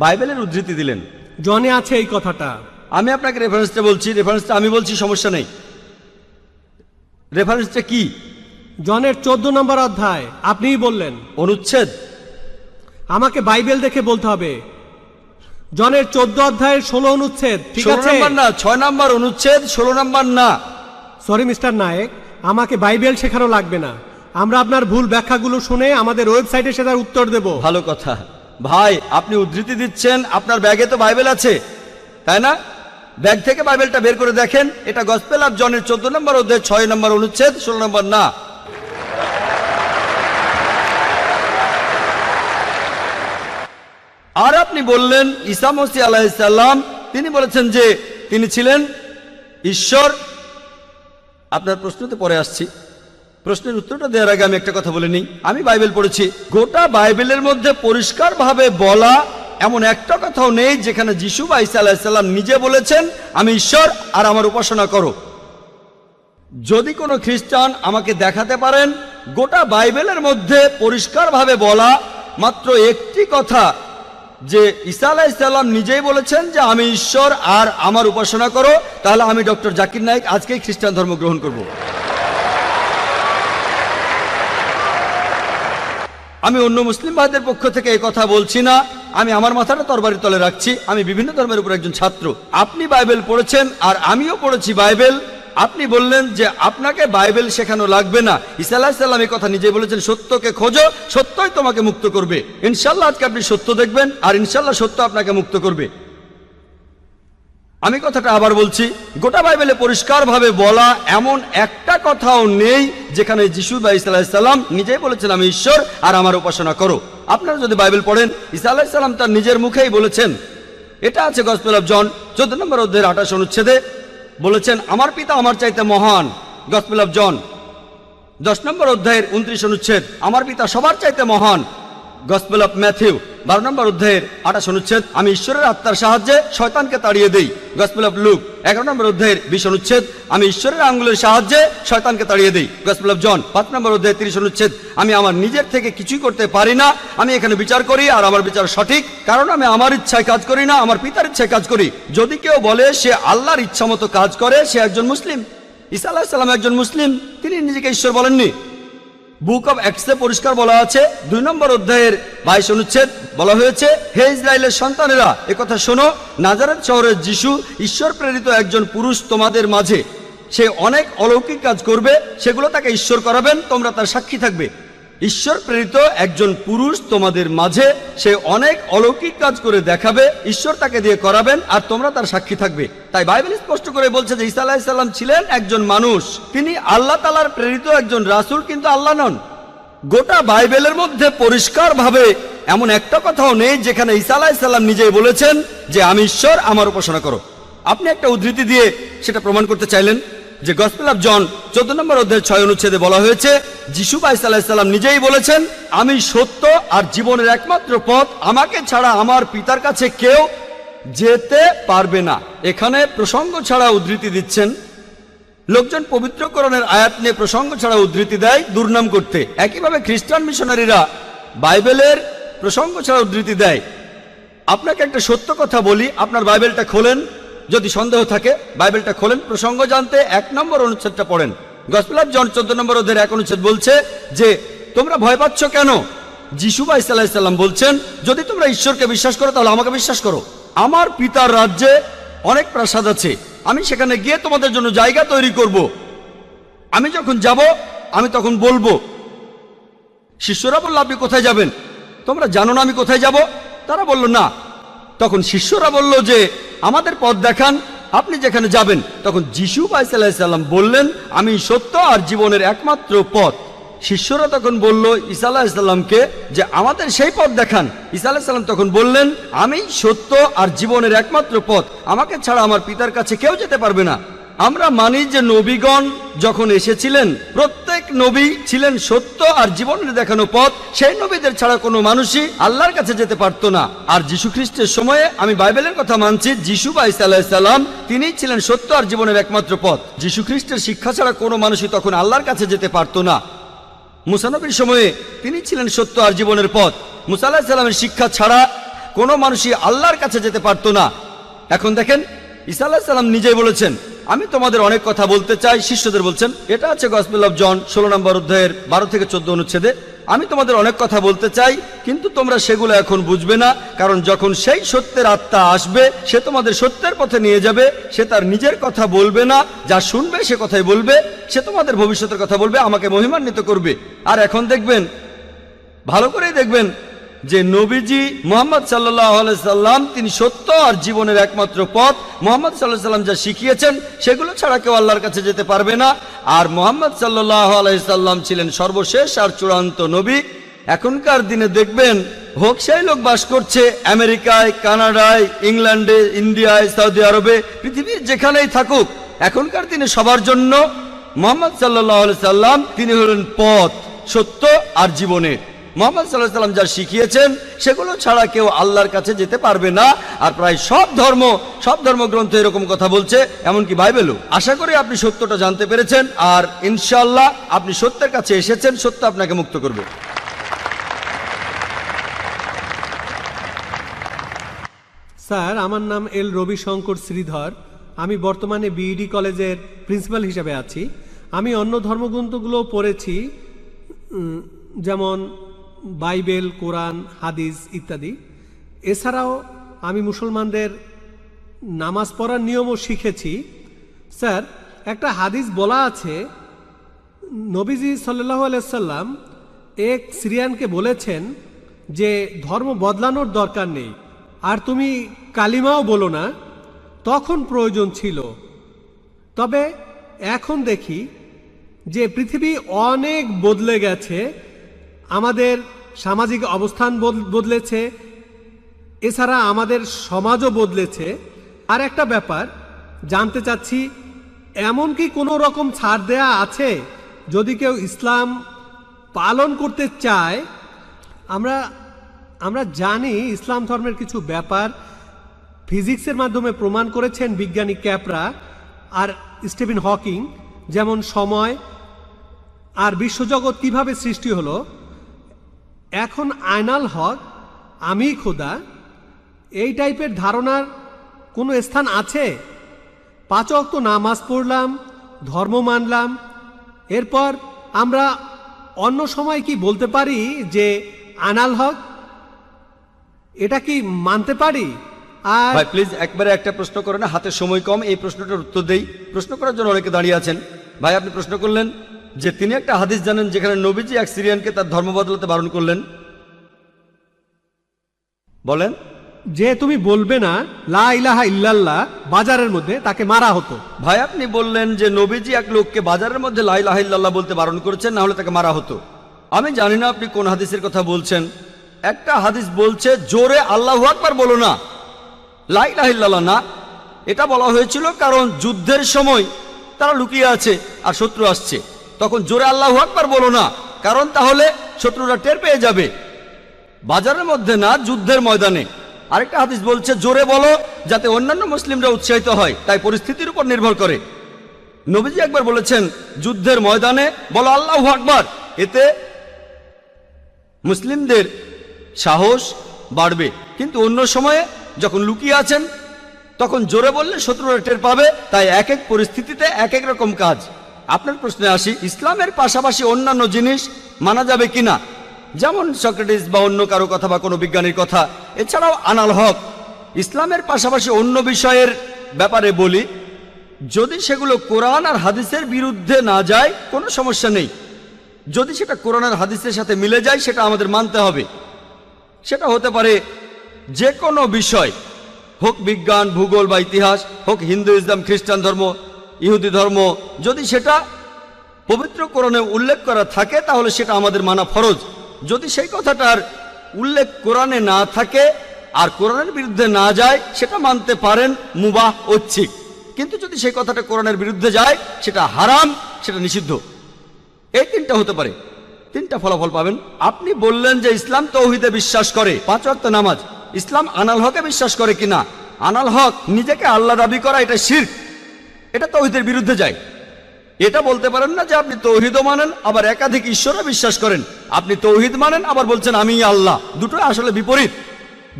[SPEAKER 2] বাইবেলের উদ্ধৃতি দিলেন,
[SPEAKER 1] জনে আছে এই কথাটা।
[SPEAKER 2] আমি আপনাকে রেফারেন্সটা বলছি, রেফারেন্সটা আমি বলছি, সমস্যা নেই। রেফারেন্সটা কি?
[SPEAKER 1] জনের 14 নম্বর অধ্যায়, আপনিই বললেন।
[SPEAKER 2] অনুচ্ছেদ?
[SPEAKER 1] আমাকে বাইবেল দেখে বলতে হবে। জনের 14 অধ্যায়ের 16 অনুচ্ছেদ, ঠিক
[SPEAKER 2] 16
[SPEAKER 1] আছে?
[SPEAKER 2] নম্বর না, 6 নম্বর অনুচ্ছেদ, 16 নম্বর না।
[SPEAKER 1] সরি মিস্টার নায়েক, আমাকে বাইবেল শেখানো লাগবে না। আমরা আপনার ভুল ব্যাখ্যাগুলো শুনে আমাদের ওয়েবসাইটে সেটার উত্তর দেব।
[SPEAKER 2] ভালো কথা ভাই, আপনি উদ্ধৃতি দিচ্ছেন, আপনার ব্যাগে তো বাইবেল আছে তাই না? ব্যাগ থেকে বাইবেলটা বের করে দেখেন, এটা গসপেল অফ জনের 14 নম্বর অধ্যায় 6 নম্বর অনুচ্ছেদ, 16 নম্বর না। আর আপনি বললেন ঈসা মসীহ আলাইহিস সালাম তিনি বলেছেন যে তিনি ছিলেন ঈশ্বর। আপনার প্রশ্নতে পরে আসছি, প্রশ্নের উত্তরটা দেওয়ার আগে আমি একটা কথা বলে নিই। আমি বাইবেল পড়েছি, গোটা বাইবেলের মধ্যে পরিষ্কারভাবে বলা এমন একটা কথাও নেই যেখানে যিশু বা ঈসা আলাইহিস সালাম নিজে বলেছেন আমি ঈশ্বর আর আমার উপাসনা করো। যদি কোনো খ্রিস্টান আমাকে দেখাতে পারেন গোটা বাইবেলের মধ্যে পরিষ্কারভাবে বলা মাত্র একটি কথা যে ঈসা আলাইহিস সালাম নিজেই বলেছেন যে আমি ঈশ্বর আর আমার উপাসনা করো, তাহলে আমি ডক্টর জাকির নায়েক আজকেই খ্রিস্টান ধর্ম গ্রহণ করব। আমি অন্য মুসলিম ভাইদের পক্ষ থেকে এই কথা বলছি না, আমি আমার মাথাটা তরবারির তলে রাখছি। আমি বিভিন্ন ধর্মের উপর একজন ছাত্র। আপনি বাইবেল পড়েছেন আর আমিও পড়েছি বাইবেল। আপনি বললেন যে আপনাকে বাইবেল শেখানো লাগবে না। ঈসা আলাইহিস সালাম এই কথা নিজে বলেছেন, সত্যকে খোঁজো, সত্যই তোমাকে মুক্ত করবে। ইনশাল্লাহ আজকে আপনি সত্য দেখবেন আর ইনশাল্লাহ সত্য আপনাকে মুক্ত করবে। আমি কথাটা আবার বলছি, গোটা বাইবেলে পরিষ্কারভাবে বলা এমন একটা কথাও নেই যেখানে যিশু বা ঈসা আলাইহিস সালাম নিজেই বলেছেন আমি ঈশ্বর আর আমার উপাসনা করো। আপনারা যদি বাইবেল পড়েন, ঈসা আলাইহিস সালাম তার নিজের মুখেই বলেছেন, এটা আছে গসপেল অফ জন 14 নম্বর অধ্যায়ের 28 অনুচ্ছেদে, বলেছেন আমার পিতা আমার চাইতে মহান। গসপেল অফ জন 10 নম্বর অধ্যায়ের 29 অনুচ্ছেদ, আমার পিতা সবার চাইতে মহান। গসপেল অফ ম্যাথিউ 12 নম্বর অধ্যায়ের 28 অনুচ্ছেদ, আমি ঈশ্বরের আত্মার সাহায্যে শয়তানকে তাড়িয়ে দেই। গসপেল অফ লুক 11 নম্বর অধ্যায়ের 20 অনুচ্ছেদ, আমি ঈশ্বরের আঙ্গুলের সাহায্যে শয়তানকে তাড়িয়ে দেই। গসপেল অফ জন 5 নম্বর অধ্যায়ের 30 অনুচ্ছেদ, আমি আমার নিজের থেকে কিছুই করতে পারি না, আমি এখানে বিচার করি আর আমার বিচার সঠিক, কারণ আমি আমার ইচ্ছায় কাজ করি না, আমার পিতার ইচ্ছায় কাজ করি। যদি কেউ বলে সে আল্লাহর ইচ্ছা মতো কাজ করে, সে একজন মুসলিম। ঈসা আলাইহিস সালাম একজন মুসলিম, তিনি নিজেকে ঈশ্বর বলেননি। বুক অব অ্যাক্টসে পরিষ্কার বলা আছে 2 নম্বর অধ্যায়ের 22 অনুচ্ছেদ, বলা হয়েছে হে ইসরায়েলের সন্তানেরা একথা শোনো, নাজারেত শহরের যিশু ঈশ্বর প্রেরিত একজন পুরুষ তোমাদের মাঝে, সে অনেক অলৌকিক কাজ করবে, সেগুলো তাকে ঈশ্বর করাবেন, তোমরা তার সাক্ষী থাকবে। ঈশ্বর প্রেরিত একজন পুরুষ তোমাদের মাঝে, সে অনেক অলৌকিক কাজ করে দেখাবে, ঈশ্বর তাকে দিয়ে করাবেন আর তোমরা তার সাক্ষী থাকবে। তাই বাইবেল স্পষ্ট করে বলছে যে ঈসা আলাইহিস সালাম ছিলেন একজন মানুষ, তিনি আল্লাহ তাআলার প্রেরিত একজন রাসূল, কিন্তু আল্লাহ নন। গোটা বাইবেলের মধ্যে পরিষ্কারভাবে এমন একটা কথাও নেই যেখানে ঈসা আলাইহিস সালাম নিজেই বলেছেন যে আমি ঈশ্বর, আমার উপাসনা করো। আপনি একটা উদ্ধৃতি দিয়ে সেটা প্রমাণ করতে চাইলেন যে গসপেল অফ জন 14 নম্বর অধ্যায়ের 6 অনুচ্ছেদে বলা হয়েছে যিশু বা ঈসা আলাইহিস সালাম নিজেই বলেছেন আমি সত্য আর জীবনের একমাত্র পথ, আমাকে ছাড়া আমার পিতার কাছে কেউ যেতে পারবে না। এখানে প্রসঙ্গ ছাড়া উদ্ধৃতি দিচ্ছেন। লোকজন পবিত্র কোরআনের আয়াত নিয়ে প্রসঙ্গ ছাড়া উদ্ধৃতি দেয় দুর্নাম করতে। একইভাবে খ্রিস্টান মিশনারিরা বাইবেলের প্রসঙ্গ ছাড়া উদ্ধৃতি দেয়। আপনাকে একটা সত্য কথা বলি, আপনার বাইবেলটা খোলেন, যদি সন্দেহ থাকে বাইবেলটা খোলেন, প্রসঙ্গ জানতে 1 নম্বর অনুচ্ছেদটা পড়েন। গসপেল অফ জন 14 নম্বর অধ্যায়ের 1 অনুচ্ছেদ বলছে যে তোমরা ভয় পাচ্ছ কেন? যিশু বা ঈসা আলাইহিস সালাম বলছেন যদি তোমরা ঈশ্বরকে বিশ্বাস করো তাহলে আমাকে বিশ্বাস করো। আমার পিতার রাজ্যে অনেক প্রাসাদ আছে, আমি সেখানে গিয়ে তোমাদের জন্য জায়গা তৈরি করব। আমি যখন যাব আমি তখন বলবো। শিষ্যরা বলল আপনি কোথায় যাবেন? তোমরা জানো না আমি কোথায় যাব? তারা বলল না। তখন শিষ্যরা বলল যে আমাদের পথ দেখান, আপনি যেখানে যাবেন। তখন যিশু বা ঈসা আলাইহিস সালাম বললেন আমি সত্য আর জীবনের একমাত্র পথ। শিষ্যরা তখন বলল ঈসা আলাইহিস সালামকে যে আমাদের সেই পথ দেখান। ঈসা আলাইহিস সালাম তখন বললেন আমি সত্য আর জীবনের একমাত্র পথ, আমাকে ছাড়া আমার পিতার কাছে কেউ যেতে পারবে না। আমরা মানি যে নবীগণ যখন এসেছিলেন প্রত্যেক নবী ছিলেন সত্য আর জীবনের দেখানো পথ, সেই নবীদের ছাড়া কোনো মানুষই আল্লাহর কাছে যেতে পারতো না। আর যীশু খ্রিস্টের সময়ে আমি বাইবেলের কথা মানছি, যিশু বা ঈসা আলাইহিস সালাম তিনিই ছিলেন সত্য আর জীবনের একমাত্র পথ। যীশু খ্রিস্টের শিক্ষা ছাড়া কোনো মানুষই তখন আল্লাহর কাছে যেতে পারতো না। মুসা নবীর সময়ে তিনি ছিলেন সত্য আর জীবনের পথ। মুসা আলাইহিস সালামের শিক্ষা ছাড়া কোনো মানুষই আল্লাহর কাছে যেতে পারতো না। এখন দেখেন ঈসা আলাইহিস সালাম নিজেই বলেছেন আমি তোমাদের অনেক কথা বলতে চাই। শিষ্যদের বলছেন, এটা আছে গসপেল অফ জন 16 নম্বর অধ্যায়ের 12 থেকে 14 অনুচ্ছেদে। আমি তোমাদের অনেক কথা বলতে চাই, কিন্তু তোমরা সেগুলো এখন বুঝবে না, কারণ যখন সেই সত্যের আত্মা আসবে সে তোমাদের সত্যের পথে নিয়ে যাবে। সে তার নিজের কথা বলবে না, যা শুনবে সে কথাই বলবে। সে তোমাদের ভবিষ্যতের কথা বলবে, আমাকে মহিমান্বিত করবে। আর এখন দেখবেন, ভালো করেই দেখবেন যে নবীজি মুহাম্মদ সাল্লাল্লাহু আলাইহি সাল্লাম তিনি সত্য আর জীবনের একমাত্র পথ। মুহাম্মদ সাল্লাল্লাহু আলাইহি সাল্লাম যা শিখিয়েছেন সেগুলো ছাড়া কেউ আল্লাহর কাছে যেতে পারবে না। আর মুহাম্মদ সাল্লাল্লাহু আলাইহি সাল্লাম ছিলেন সর্বশেষ আর চূড়ান্ত নবী। এখনকার দিনে দেখবেন, হোক সেই লোক বাস করছে আমেরিকায়, কানাডায়, ইংল্যান্ডে, ইন্ডিয়ায়, সৌদি আরবে, পৃথিবীর যেখানেই থাকুক, এখনকার দিনে সবার জন্য মুহাম্মদ সাল্লাল্লাহু আলাইহি সাল্লাম তিনি হলেন পথ, সত্য আর জীবনের। মুহাম্মদ সাল্লাল্লাহু আলাইহি সাল্লাম যা শিখিয়েছেন সেগুলো ছাড়া কেউ আল্লাহর কাছে যেতে পারবে না। আর প্রায় সব ধর্মগ্রন্থ এরকম কথা বলছে, এমনকি বাইবেলও। আশা করি আপনি সত্যটা জানতে পেরেছেন, আর ইনশাআল্লাহ আপনি সত্যের কাছে এসেছেন। সত্য আপনাকে মুক্ত করবে।
[SPEAKER 1] স্যার, আমার নাম এল রবিশঙ্কর শ্রীধর। আমি বর্তমানে বিইডি কলেজের প্রিন্সিপাল হিসেবে আছি। আমি অন্য ধর্মগ্রন্থগুলো পড়েছি, যেমন বাইবেল, কোরআন, হাদিস ইত্যাদি। এছাড়াও আমি মুসলমানদের নামাজ পড়ার নিয়মও শিখেছি। স্যার, একটা হাদিস বলা আছে, নবীজি সাল্লাল্লাহু আলাইহি সাল্লাম এক সিরিয়ানকে বলেছেন যে ধর্ম বদলানোর দরকার নেই, আর তুমি কালিমাও বলো না, তখন প্রয়োজন ছিল। তবে এখন দেখি যে পৃথিবী অনেক বদলে গেছে, আমাদের সামাজিক অবস্থান বদলেছে, এছাড়া আমাদের সমাজও বদলেছে। আর একটা ব্যাপার জানতে চাচ্ছি, এমন কি কোনো রকম ছাড় দেয়া আছে যদি কেউ ইসলাম পালন করতে চায়? আমরা জানি ইসলাম ধর্মের কিছু ব্যাপার ফিজিক্সের মাধ্যমে প্রমাণ করেছেন বিজ্ঞানী ক্যাপরা আর স্টিফেন হকিং, যেমন সময় আর বিশ্বজগৎ কিভাবে সৃষ্টি হলো। এখন আয়নাল হক, আমি খোদা, এই টাইপের ধারণার কোনো স্থান আছে? 5 ওয়াক্ত নামাজ পড়লাম, ধর্ম মানলাম, এরপর আমরা অন্য সময় কি বলতে পারি যে আয়নাল হক? এটা কি মানতে পারি? আর
[SPEAKER 2] ভাই প্লিজ একবারে একটা প্রশ্ন করেন, হাতে সময় কম, এই প্রশ্নটার উত্তর দেই। প্রশ্ন করার জন্য অনেকে দাঁড়িয়ে আছেন। ভাই আপনি প্রশ্ন করলেন যে তিনি একটা হাদিস জানেন যেখানে নবীজি এক সিরিয়ানকে তার ধর্ম বদলাতে বারণ করলেন। বলেন।
[SPEAKER 1] যে তুমি বলবে না লা ইলাহা ইল্লাল্লাহ, বাজারের মধ্যে তাকে মারা হতো।
[SPEAKER 2] ভাই আপনি বললেন যে নবীজি এক লোককে বাজারের মধ্যে লা ইলাহা ইল্লাল্লাহ বলতে বারণ করেছেন, না হলে তাকে মারা হতো। আমি জানি না আপনি কোন হাদিসের কথা বলছেন। একটা হাদিস বলছে জোরে আল্লাহু আকবার বলো না, লা ইলাহা ইল্লাল্লাহ না। এটা বলা হয়েছিল কারণ যুদ্ধের সময় তারা লুকিয়ে আছে আর শত্রু আসছে, তখন জোরে আল্লাহু আকবার বলো না, কারণ তাহলে শত্রুরা টের পেয়ে যাবে। বাজারের মধ্যে না, যুদ্ধের ময়দানে। আরেকটা হাদিস বলছে জোরে বলো যাতে অন্যান্য মুসলিমরা উৎসাহিত হয়, তাই পরিস্থিতির উপর নির্ভর করে। নবীজি একবার বলেছেন যুদ্ধের ময়দানে বলো আল্লাহু আকবার, এতে মুসলিমদের সাহস বাড়বে। কিন্তু অন্য সময়ে যখন লুকিয়ে আছেন তখন জোরে বললে শত্রুরা টের পাবে। তাই এক এক পরিস্থিতিতে এক এক রকম কাজ। আপনার প্রশ্নে আসি, ইসলামের পাশাপাশি অন্যান্য জিনিস মানা যাবে কিনা, যেমন সক্রেটিস বা অন্য কারো কথা বা কোনো বিজ্ঞানীর কথা। এছাড়াও আনাল হক, ইসলামের পাশাপাশি অন্য বিষয়ের ব্যাপারে বলি, যদি সেগুলো কোরআন আর হাদিসের বিরুদ্ধে না যায় কোনো সমস্যা নেই। যদি সেটা কোরআন আর হাদিসের সাথে মিলে যায় সেটা আমাদের মানতে হবে। সেটা হতে পারে যে কোনো বিষয়, হোক বিজ্ঞান, ভূগোল বা ইতিহাস, হোক হিন্দু, ইসলাম, খ্রিস্টান ধর্ম, ইহুদি ধর্ম। যদি সেটা পবিত্র কোরআনে উল্লেখ করা থাকে তাহলে সেটা আমাদের মানা ফরজ। যদি সেই কথাটার উল্লেখ কোরআনে না থাকে আর কোরআনের বিরুদ্ধে না যায় সেটা মানতে পারেন, মুবাহ, ঐচ্ছিক। কিন্তু যদি সেই কথাটা কোরআনের বিরুদ্ধে যায় সেটা হারাম, সেটা নিষিদ্ধ। এই তিনটা হতে পারে, তিনটা ফলাফল পাবেন। আপনি বললেন যে ইসলাম তৌহিদে বিশ্বাস করে, 5 ওয়াক্ত নামাজ। ইসলাম আনাল হকে বিশ্বাস করে কিনা? আনাল হক নিজেকে আল্লাহ দাবি করা, এটা শিরক, এটা তৌহিদের বিরুদ্ধে যায়। এটা বলতে পারেন না যে আপনি তৌহিদও মানেন আবার একাধিক ঈশ্বরও বিশ্বাস করেন। আপনি তৌহিদ মানেন আবার বলছেন আমি আল্লাহ, দুটোই আসলে বিপরীত।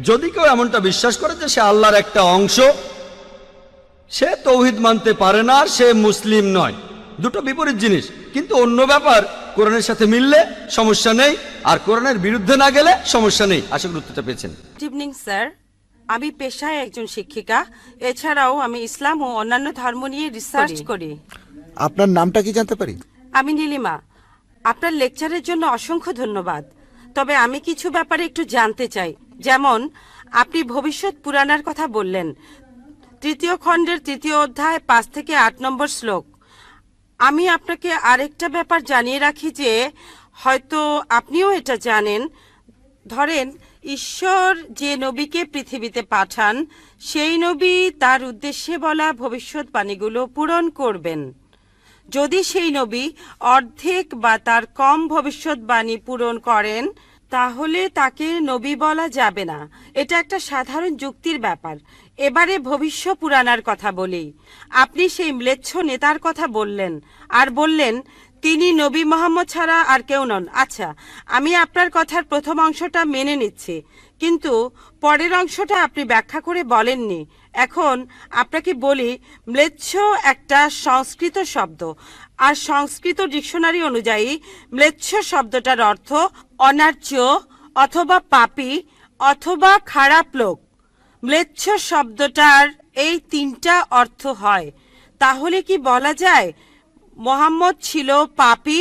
[SPEAKER 2] যদি কেউ এমনটা বিশ্বাস করে যে সে আল্লাহর একটা অংশ, সে তৌহিদ মানতে পারে না, সে মুসলিম নয়। দুটো বিপরীত জিনিস, কিন্তু অন্য ব্যাপার কোরআনের সাথে মিললে সমস্যা নেই, আর কোরআনের বিরুদ্ধে না গেলে সমস্যা নেই। আশা করি উত্তরটা পেয়েছেন।
[SPEAKER 3] গুড ইভিনিং স্যার, আমি পেশায় একজন শিক্ষিকা। এছাড়াও আমি ইসলাম ও অন্যান্য ধর্ম নিয়ে রিসার্চ করি।
[SPEAKER 4] আপনার নামটা কি জানতে পারি?
[SPEAKER 3] আমি নীলিমা। আপনার লেকচারের জন্য অসংখ্য ধন্যবাদ। তবে আমি কিছু ব্যাপারে একটু জানতে চাই। যেমন আপনি ভবিষ্যৎ পুরাণের কথা বললেন, 3য় খণ্ডের 3য় অধ্যায় 5 থেকে 8 নম্বর শ্লোক। আমি আপনাকে আরেকটা ব্যাপার জানিয়ে রাখি যে হয়তো আপনিও এটা জানেন। ধরেন ঈশ্বর যে নবীকে পৃথিবীতে পাঠান, সেই নবী তার উদ্দেশ্যে বলা ভবিষ্যৎবাণীগুলো পূরণ করবেন। যদি সেই নবী অর্ধেক বা তার কম ভবিষ্যৎবাণী পূরণ করেন, তাহলে তাকে নবী বলা যাবে না। এটা একটা সাধারণ যুক্তির ব্যাপার। এবারে ভবিষ্য পুরাণার কথা বলি। আপনি সেই ম্লেচ্ছ নেতার কথা বললেন, আর বললেন তিনি নবী মোহাম্মদ ছাড়া আর কেউ নন। আচ্ছা, আমি আপনার কথার প্রথম অংশটা মেনে নিচ্ছি, কিন্তু পরের অংশটা আপনি ব্যাখ্যা করে বলেননি। এখন আপনাকে বলি, ম্লেচ্ছ একটা সংস্কৃত শব্দ, আর সংস্কৃত ডিকশনারি অনুযায়ী ম্লেচ্ছ শব্দটার অর্থ অনার্য অথবা পাপী অথবা খারাপ লোক। ম্লেচ্ছ শব্দটার এই 3টা অর্থ হয়। তাহলে কি বলা যায় মোহাম্মদ ছিল পাপী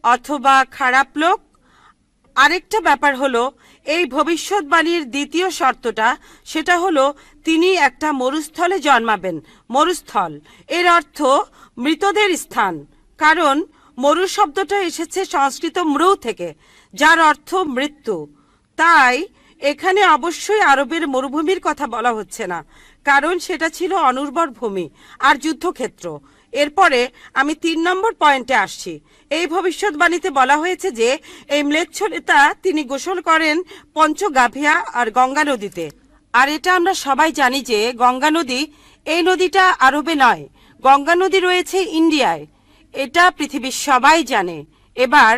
[SPEAKER 3] অথবা খারাপ লোক? আরেকটা ব্যাপার হলো, এই ভবিষ্যৎবাণীর দ্বিতীয় শর্তটা, সেটা হলো তিনি একটা মরুস্থলে জন্মাবেন। মরুস্থল এর অর্থ মৃতদের স্থান, কারণ মরু শব্দটা এসেছে সংস্কৃত মৃ থেকে, যার অর্থ মৃত্যু। তাই এখানে অবশ্যই আরবের মরুভূমির কথা বলা হচ্ছে না, কারণ সেটা ছিল অনুর্বর ভূমি আর যুদ্ধক্ষেত্র। এরপরে আমি 3 নম্বর পয়েন্টে আসছি। এই ভবিষ্যৎবাণীতে বলা হয়েছে যে এই ম্লেচ্ছ নেতা তিনি গোসল করেন পঞ্চগাভিয়া আর গঙ্গা নদীতে। আর এটা আমরা সবাই জানি যে গঙ্গা নদী, এই নদীটা আরবে নয়, গঙ্গা নদী রয়েছে ইন্ডিয়ায়। এটা পৃথিবীর সবাই জানে। এবার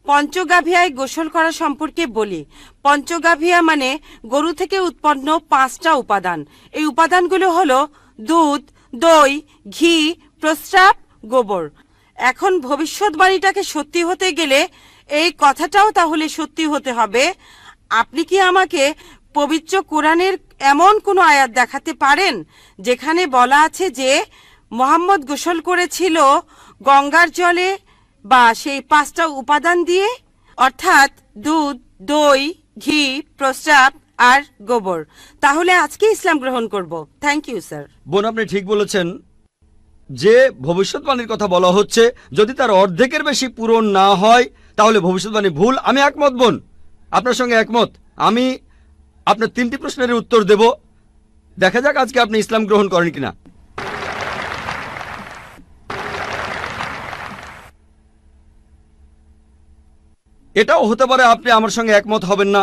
[SPEAKER 3] পঞ্চগাভিয়ায় গোসল করা সম্পর্কে বলি। পঞ্চগাভিয়া মানে গরু থেকে উৎপন্ন 5টা উপাদান। এই উপাদানগুলো হলো দুধ, দই, ঘি, প্রস্রাব, গোবর। এখন ভবিষ্যৎবাণীটাকে সত্যি হতে গেলে এই কথাটাও তাহলে সত্যি হতে হবে। আপনি কি আমাকে পবিত্র কোরআনের এমন কোনো আয়াত দেখাতে পারেন যেখানে বলা আছে যে মোহাম্মদ গোসল করেছিল গঙ্গার জলে বা সেই 5টা উপাদান দিয়ে, অর্থাৎ দুধ, দই, ঘি, প্রস্রাব আর গোবর? তাহলে আজকে ইসলাম গ্রহণ করব। Thank you sir.
[SPEAKER 2] বোন, আপনি ঠিক বলেছেন যে ভবিষ্যৎবাণীর কথা বলা হচ্ছে, যদি তার অর্ধেকের বেশি পূরণ না হয় তাহলে ভবিষ্যৎবাণী ভুল। আমি একমত বোন, আপনার সঙ্গে একমত। আমি আপনার 3টি প্রশ্নের উত্তর দেব। দেখা যাক আজকে আপনি ইসলাম গ্রহণ করেন কিনা। এটাও হতে পারে আপনি আমার সঙ্গে একমত হবেন না।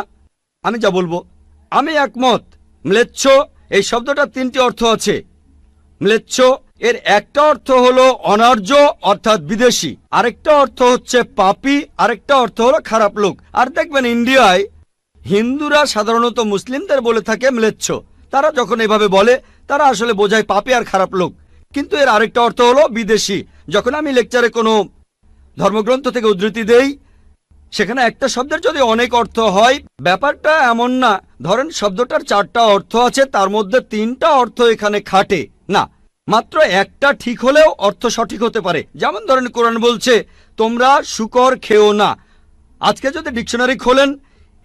[SPEAKER 2] আমি যা বলবো, আমি একমত। ম্লেচ্ছ এই শব্দটার 3টি অর্থ আছে। ম্লেচ্ছ এর একটা অর্থ হলো অনার্য অর্থাৎ বিদেশি, আরেকটা অর্থ হচ্ছে পাপী, আরেকটা অর্থ হলো খারাপ লোক। আর দেখবেন ইন্ডিয়ায় হিন্দুরা সাধারণত মুসলিমদের বলে থাকে ম্লেচ্ছ। তারা যখন এভাবে বলে তারা আসলে বোঝায় পাপী আর খারাপ লোক, কিন্তু এর আরেকটা অর্থ হলো বিদেশি। যখন আমি লেকচারে কোনো ধর্মগ্রন্থ থেকে উদ্ধৃতি দেই, সেখানে একটা শব্দের যদি অনেক অর্থ হয়, ব্যাপারটা এমন না ধরেন শব্দটার 4টা অর্থ আছে, তার মধ্যে 3টা অর্থ এখানে খাটে না, মাত্র একটা ঠিক হলেও অর্থ সঠিক হতে পারে। যেমন ধরেন কোরআন বলছে তোমরা শূকর খেও না। আজকে যদি ডিকশনারি খোলেন,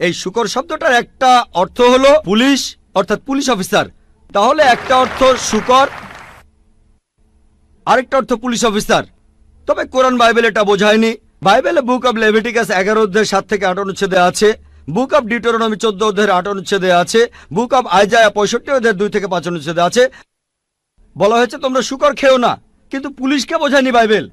[SPEAKER 2] এই শূকর শব্দটার একটা অর্থ হলো পুলিশ অর্থাৎ পুলিশ অফিসার, তাহলে একটা অর্থ শূকর, আরেকটা অর্থ পুলিশ অফিসার। তবে কোরআন বাইবেল এটা বোঝায়নি। বাইবেলে বুক অব লেভিটিকাস 11 অধ্যায় 7 থেকে 8 অনুচ্ছেদে আছে, বুক অব ডিউটেরোনমি 14 অধ্যায়ের 8 অনুচ্ছেদে আছে, বুক অব আইজায়া 65 অধ্যায়ের 2 থেকে 5 অনুচ্ছেদে আছে। বলা হয়েছে তোমরা শূকর খেও না, কিন্তু পুলিশকে বোঝায়নি বাইবেল।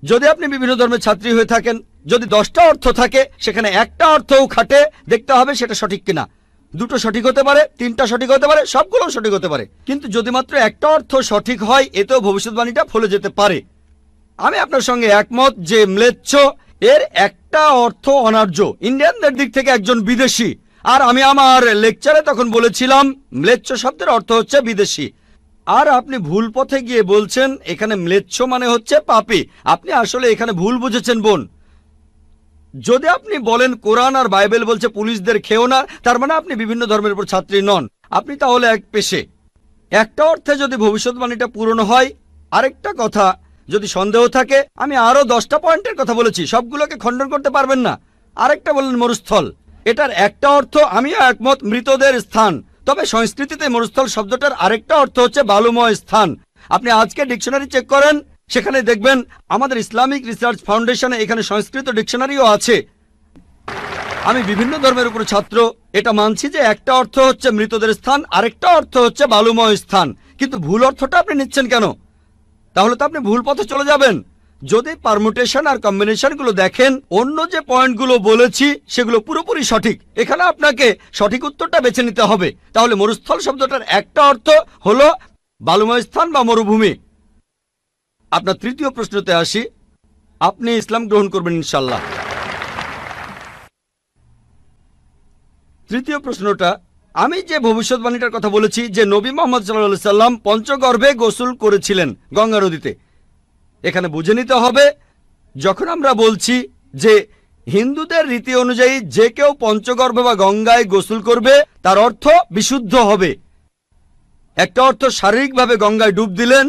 [SPEAKER 2] যদি আপনি বিভিন্ন ধর্মের ছাত্রী হয়ে থাকেন, যদি 10টা অর্থ থাকে সেখানে একটা অর্থও খাটে, দেখতে হবে সেটা সঠিক কিনা। 2টো সঠিক হতে পারে, 3টা সঠিক হতে পারে, সবগুলো সঠিক হতে পারে, কিন্তু যদি মাত্র একটা অর্থ সঠিক হয় এতেও ভবিষ্যৎবাণীটা ফলে যেতে পারে। আমি আপনার সঙ্গে একমত যে ম্লেচ্ছ এর একটা অর্থ অনার্য, ইন্ডিয়ানদের দিক থেকে একজন বিদেশি। আর আমি আমার লেকচারে তখন বলেছিলাম ম্লেচ্ছ শব্দের অর্থ হচ্ছে বিদেশি। আর আপনি ভুল পথে গিয়ে বলছেন এখানে ম্লেচ্ছ মানে হচ্ছে পাপী। আপনি আসলে এখানে ভুল বুঝেছেন বোন। যদি আপনি বলেন কোরআন আর বাইবেল বলছে পুলিশদের খেও না, তার মানে আপনি বিভিন্ন ধর্মের উপর ছাত্রী নন, আপনি তাহলে এক পেশে। একটা অর্থে যদি ভবিষ্যৎবাণীটা পূরণ হয়। আরেকটা কথা, যদি সন্দেহ থাকে, আমি আরো 10টা পয়েন্টের কথা বলেছি, সবগুলোকে খণ্ডন করতে পারবেন না। আরেকটা বললেন মরুস্থল, এটার একটা অর্থ আমিও একমত, মৃতদের স্থান। তবে সংস্কৃতিতে মরুস্থল শব্দটার আরেকটা অর্থ হচ্ছে বালুময় স্থান। আপনি আজকে ডিকশনারি চেক করেন, সেখানে দেখবেন আমাদের ইসলামিক রিসার্চ ফাউন্ডেশনে এখানে সংস্কৃত ডিকশনারিও আছে। আমি বিভিন্ন ধর্মের উপর ছাত্র, এটা মানছি যে একটা অর্থ হচ্ছে মৃতদের স্থান, আরেকটা অর্থ হচ্ছে বালুময় স্থান। কিন্তু ভুল অর্থটা আপনি নিচ্ছেন কেন? তাহলে তো আপনি ভুল পথে চলে যাবেন। যদি পারমুটেশন আর কম্বিনেশন গুলো দেখেন, অন্য যে পয়েন্টগুলো বলেছি সেগুলো পুরোপুরি সঠিক। এখানে আপনাকে সঠিক উত্তরটা বেছে নিতে হবে। তাহলে মরুস্থল শব্দটার একটা অর্থ হলো বালুময় স্থান বা মরুভূমি। আপনার তৃতীয় প্রশ্নতে আসি, আপনি ইসলাম গ্রহণ করবেন ইনশাল্লাহ। তৃতীয় প্রশ্নটা, আমি যে ভবিষ্যৎবাণীটার কথা বলেছি যে নবী মোহাম্মদ সাল্লাল্লাহু আলাইহি সাল্লাম পঞ্চগর্ভে গোসল করেছিলেন গঙ্গা নদীতে, এখানে বুঝে নিতে হবে যখন আমরা বলছি যে হিন্দুদের রীতি অনুযায়ী যে কেউ পঞ্চগর্ভে বা গঙ্গায় গোসল করবে তার অর্থ বিশুদ্ধ হবে। একটা অর্থ শারীরিকভাবে গঙ্গায় ডুব দিলেন,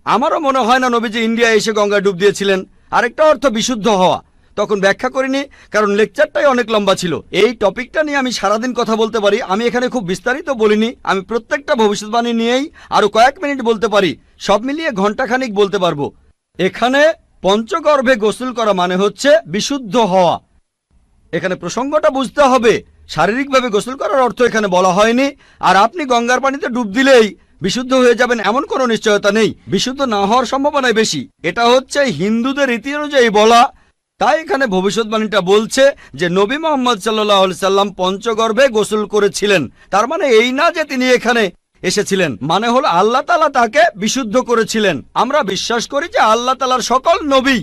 [SPEAKER 2] আমারও মনে হয় না নবীজি ইন্ডিয়া এসে গঙ্গায় ডুব দিয়েছিলেন। আরেকটা অর্থ বিশুদ্ধ হওয়া, তখন ব্যাখ্যা করিনি কারণ লেকচারটাই অনেক লম্বা ছিল। এই টপিকটা নিয়ে আমি সারাদিন কথা বলতে পারি, আমি এখানে খুব বিস্তারিত বলিনি। আমি প্রত্যেকটা ভবিষ্যৎবাণী নিয়েই আরো কয়েক মিনিট বলতে পারি, সব মিলিয়ে ঘন্টাখানিক বলতে পারবো। এখানে পঞ্চগর্ভে গোসল করা মানে হচ্ছে বিশুদ্ধ হওয়া। এখানে প্রসঙ্গটা বুঝতে হবে, শারীরিকভাবে গোসল করার অর্থ এখানে বলা হয়নি। আর আপনি গঙ্গার পানিতে ডুব দিলেই বিশুদ্ধ হয়ে যাবেন এমন কোনো নিশ্চয়তা নেই, বিশুদ্ধ না হওয়ার সম্ভাবনাই বেশি। এটা হচ্ছে হিন্দুদের রীতি অনুযায়ী বলা। তাই এখানে ভবিষ্যৎবাণীটা বলছে যে নবী মোহাম্মদ সাল্লাল্লাহু আলাইহি সাল্লাম পঞ্চগর্ভে গোসল করেছিলেন। তার মানে এই না যে তিনি এখানে এসেছিলেন, মানে হলো আল্লাহ তাআলা তাকে বিশুদ্ধ করেছিলেন। আমরা বিশ্বাস করি যে আল্লাহ তাআলার সকল নবী,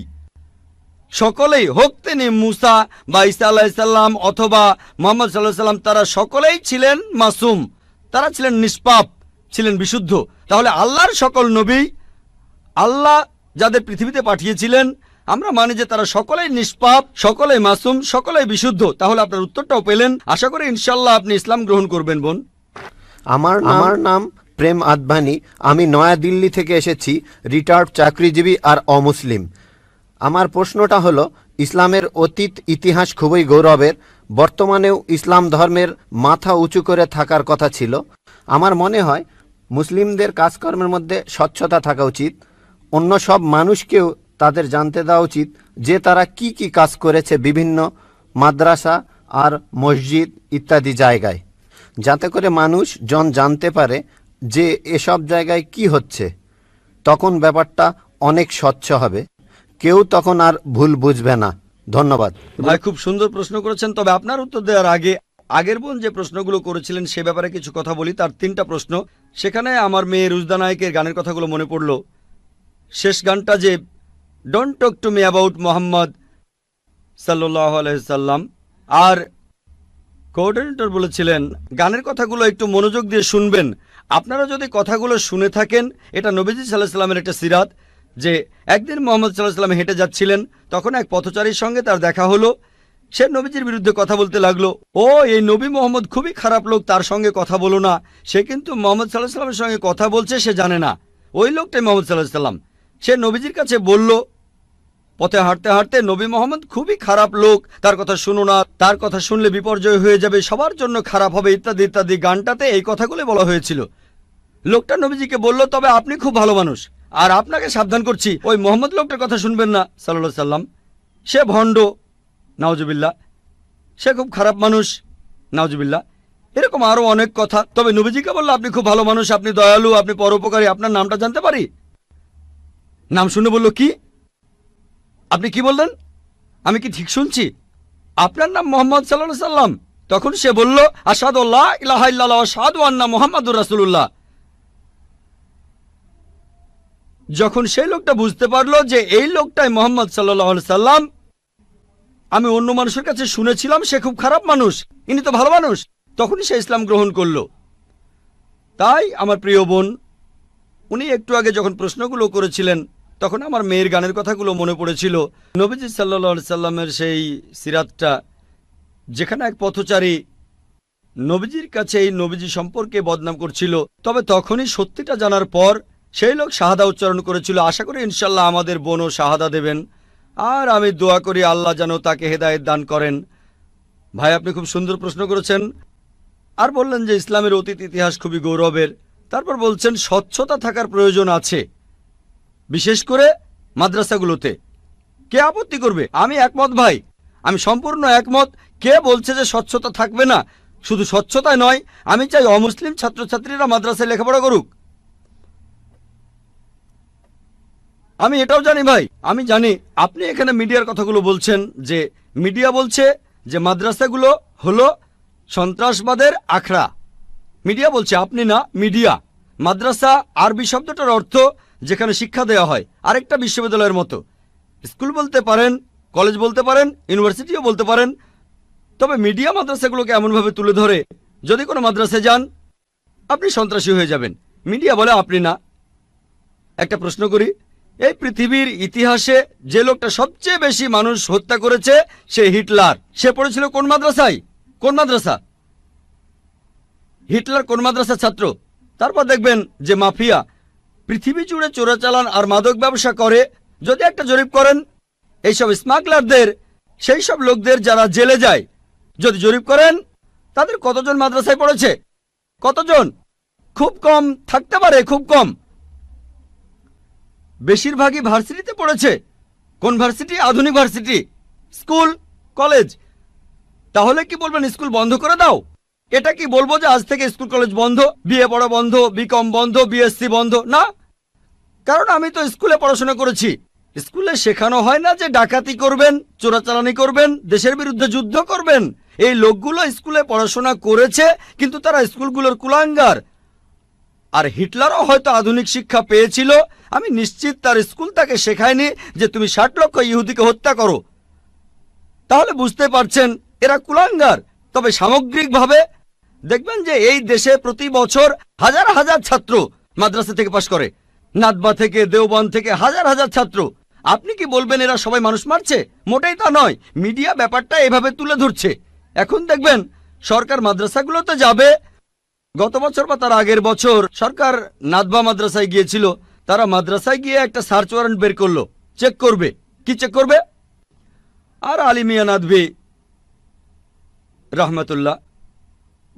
[SPEAKER 2] সকলেই হোক তিনি মুসা বা ঈসা আলাইহিস সালাম অথবা মুহাম্মদ সাল্লাল্লাহু আলাইহি সাল্লাম, তারা সকলেই ছিলেন মাসুম, তারা ছিলেন নিষ্পাপ, ছিলেন বিশুদ্ধ। তাহলে আল্লাহর সকল নবী, আল্লাহ যাদের পৃথিবীতে পাঠিয়েছিলেন, আমরা মানি যে তারা সকলেই নিষ্পাপ, সকলেই মাসুম, সকলেই বিশুদ্ধ। তাহলে আপনার উত্তরটাও পেলেন। আশা করি ইনশাল্লাহ আপনি ইসলাম গ্রহণ করবেন বোন।
[SPEAKER 5] আমার নাম প্রেম আদভানি। আমি নয়াদিল্লি থেকে এসেছি, রিটায়ার্ড চাকরিজীবী আর অমুসলিম। আমার প্রশ্নটা হলো, ইসলামের অতীত ইতিহাস খুবই গৌরবের, বর্তমানেও ইসলাম ধর্মের মাথা উঁচু করে থাকার কথা ছিল। আমার মনে হয় মুসলিমদের কাজকর্মের মধ্যে স্বচ্ছতা থাকা উচিত। অন্য সব মানুষকেও তাদের জানতে দেওয়া উচিত যে তারা কি কি কাজ করেছে বিভিন্ন মাদ্রাসা আর মসজিদ ইত্যাদি জায়গায়, যাতে করে মানুষজন জানতে পারে যে এসব জায়গায় কি হচ্ছে। তখন ব্যাপারটা অনেক স্বচ্ছ হবে, কেউ তখন আর ভুল বুঝবে না। ধন্যবাদ
[SPEAKER 2] ভাই, খুব সুন্দর প্রশ্ন করেছেন। তবে আপনার উত্তর দেওয়ার আগে আগের বোন যে প্রশ্নগুলো করেছিলেন সে ব্যাপারে কিছু কথা বলি। তার 3টা প্রশ্ন, সেখানে আমার মেয়ে রুজদা নায়েকের গানের কথাগুলো মনে পড়ল। শেষ গানটা যে don't talk to me about Mohammad সাল্লাল্লাহু আলাইহি সাল্লাম, আর কোঅর্ডিনেটর বলেছিলেন গানের কথাগুলো একটু মনোযোগ দিয়ে শুনবেন। আপনারা যদি কথাগুলো শুনে থাকেন, এটা নবীজি সাল্লাল্লাহু আলাইহি সাল্লামের একটা সিরাত যে একদিন মোহাম্মদ সাল্লাল্লাহু আলাইহি সাল্লাম হেঁটে যাচ্ছিলেন, তখন এক পথচারীর সঙ্গে তার দেখা হলো। সে নবীজির বিরুদ্ধে কথা বলতে লাগলো, ও এই নবী মোহাম্মদ খুবই খারাপ লোক, তার সঙ্গে কথা বলো না। সে কিন্তু মোহাম্মদ সাল্লাল্লাহু আলাইহি সাল্লামের সঙ্গে কথা বলছে, সে জানে না। ওই লোকটাই মোহাম্মদ সাল্লাল্লাহু আলাইহি সাল্লাম। সে নবীজির কাছে বলল, পথে হাঁটতে হাঁটতে, নবী মোহাম্মদ খুবই খারাপ লোক, তার কথা শুনো না, তার কথা শুনলে বিপর্যয় হয়ে যাবে, সবার জন্য খারাপ হবে, ইত্যাদি ইত্যাদি। গানটাতে এই কথাগুলো বলা হয়েছিল। লোকটা নবীজিকে বলল, তবে আপনি খুব ভালো মানুষ, আর আপনাকে সাবধান করছি ওই মোহাম্মদ লোকটার কথা শুনবেন না সাল্লাল্লাহু আলাইহি সাল্লাম। সে ভণ্ড, নাউজুবিল্লাহ, সে খুব খারাপ মানুষ, নাউজুবিল্লাহ। এরকম আরো অনেক কথা। তবে নবীজিকে বলল, আপনি খুব ভালো মানুষ, আপনি দয়ালু, আপনি পরোপকারী, আপনার নামটা জানতে পারি? নাম শুনে বলল, কি? আপনি কি বললেন? আমি কি ঠিক শুনছি? আপনার নাম মোহাম্মদ সাল্লাল্লাহু আলাইহি সাল্লাম? তখন সে বলল, আশহাদু আল্লা ইলাহা ইল্লাল্লাহ ওয়া আশহাদু আন্না মুহাম্মাদুর রাসূলুল্লাহ। যখন সেই লোকটা বুঝতে পারলো যে এই লোকটাই মোহাম্মদ সাল্লাল্লাহু আলাইহি সাল্লাম, আমি অন্য মানুষের কাছে শুনেছিলাম সে খুব খারাপ মানুষ, ইনি তো ভালো মানুষ, তখনই সে ইসলাম গ্রহণ করলো। তাই আমার প্রিয় বোন, উনি একটু আগে যখন প্রশ্নগুলো করেছিলেন তখন আমার মেয়ের গানের কথাগুলো মনে পড়েছিল। নবীজি সাল্লাল্লাহু সাল্লামের সেই সিরাতটা, যেখানে এক পথচারী নবীজির কাছে এই নবীজি সম্পর্কে বদনাম করছিল, তবে তখনই সত্যিটা জানার পর সেই লোক শাহাদা উচ্চারণ করেছিল। আশা করি ইনশাল্লাহ আমাদের বোনও শাহাদা দেবেন, আর আমি দোয়া করি আল্লাহ যেন তাকে হেদায়েত দান করেন। ভাই, আপনি খুব সুন্দর প্রশ্ন করেছেন। আর বললেন যে ইসলামের অতীত ইতিহাস খুবই গৌরবের। তারপর বলছেন স্বচ্ছতা থাকার প্রয়োজন আছে, বিশেষ করে মাদ্রাসাগুলোতে। কে আপত্তি করবে? আমি একমত ভাই, আমি সম্পূর্ণ একমত। কে বলছে যে স্বচ্ছতা থাকবে না? শুধু স্বচ্ছতাই নয়, আমি চাই অমুসলিম ছাত্রছাত্রীরা মাদ্রাসায় লেখাপড়া করুক। আমি এটাও জানি ভাই, আমি জানি আপনি এখানে মিডিয়ার কথাগুলো বলছেন, যে মিডিয়া বলছে যে মাদ্রাসাগুলো হলো সন্ত্রাসবাদের আখড়া। মিডিয়া বলছে, আপনি না, মিডিয়া। মাদ্রাসা আরবি শব্দটার অর্থ যেখানে শিক্ষা দেওয়া হয়, আরেকটা বিশ্ববিদ্যালয়ের মতো। স্কুল বলতে পারেন, কলেজ বলতে পারেন, ইউনিভার্সিটিও বলতে পারেন। তবে মিডিয়া মাদ্রাসাগুলোকে এমনভাবে তুলে ধরে, যদি কোনো মাদ্রাসায় যান আপনি সন্ত্রাসী হয়ে যাবেন। মিডিয়া বলে আপনি না। একটা প্রশ্ন করি, এই পৃথিবীর ইতিহাসে যে লোকটা সবচেয়ে বেশি মানুষ হত্যা করেছে সে হিটলার। সে পড়েছিল কোন মাদ্রাসায়? কোন মাদ্রাসা? হিটলার কোন মাদ্রাসার ছাত্র? তারপর দেখবেন যে মাফিয়া পৃথিবী জুড়ে চোরাচালান আর মাদক ব্যবসা করে। যদি একটা জরিপ করেন এইসব স্মাগলারদের, সেই সব লোকদের যারা জেলে যায়, যদি জরিপ করেন তাদের কতজন মাদ্রাসায় পড়েছে? কতজন? খুব কম থাকতে পারে, খুব কম। বেশিরভাগই ভার্সিটিতে পড়েছে। কোন ভার্সিটি? আধুনিক ভার্সিটি, স্কুল, কলেজ। তাহলে কি বলবেন স্কুল বন্ধ করে দাও? এটা কি বলবো যে আজ থেকে স্কুল কলেজ বন্ধ, বিএ পড়া বন্ধ, বিকম বন্ধ, বিএসসি বন্ধ? না, কারণ আমি তো স্কুলে পড়াশোনা করেছি। স্কুলে শেখানো হয় না যে ডাকাতি করবেন, চোরাচালানি করবেন, দেশের বিরুদ্ধে যুদ্ধ করবেন। এই লোকগুলো স্কুলে পড়াশোনা করেছে, কিন্তু তারা স্কুলগুলোর কুলাঙ্গার। আর হিটলারও হয়তো আধুনিক শিক্ষা পেয়েছিল। আমি নিশ্চিত তার স্কুল তাকে শেখায়নি যে তুমি 60 লক্ষ ইহুদিকে হত্যা করো। তাহলে বুঝতে পারছেন এরা কুলাঙ্গার। তবে সামগ্রিকভাবে দেখবেন যে এই দেশে প্রতি বছর হাজার হাজার ছাত্র মাদ্রাসা থেকে পাশ করে, নাদবা থেকে, দেওবন্দ থেকে হাজার হাজার ছাত্র। আপনি কি বলবেন এরা সবাই মানুষ মারছে? মোটেই তা নয়। মিডিয়া ব্যাপারটা এভাবে তুলে ধরছে। এখন দেখবেন সরকার মাদ্রাসাগুলোতে যাবে। গত বছর বা তার আগের বছর সরকার নাদবা মাদ্রাসায় গিয়েছিল। তারা মাদ্রাসায় গিয়ে একটা সার্চ ওয়ারেন্ট বের করলো, চেক করবে। কি চেক করবে? আর আলী মিয়া নাদভি রহমতুল্লাহ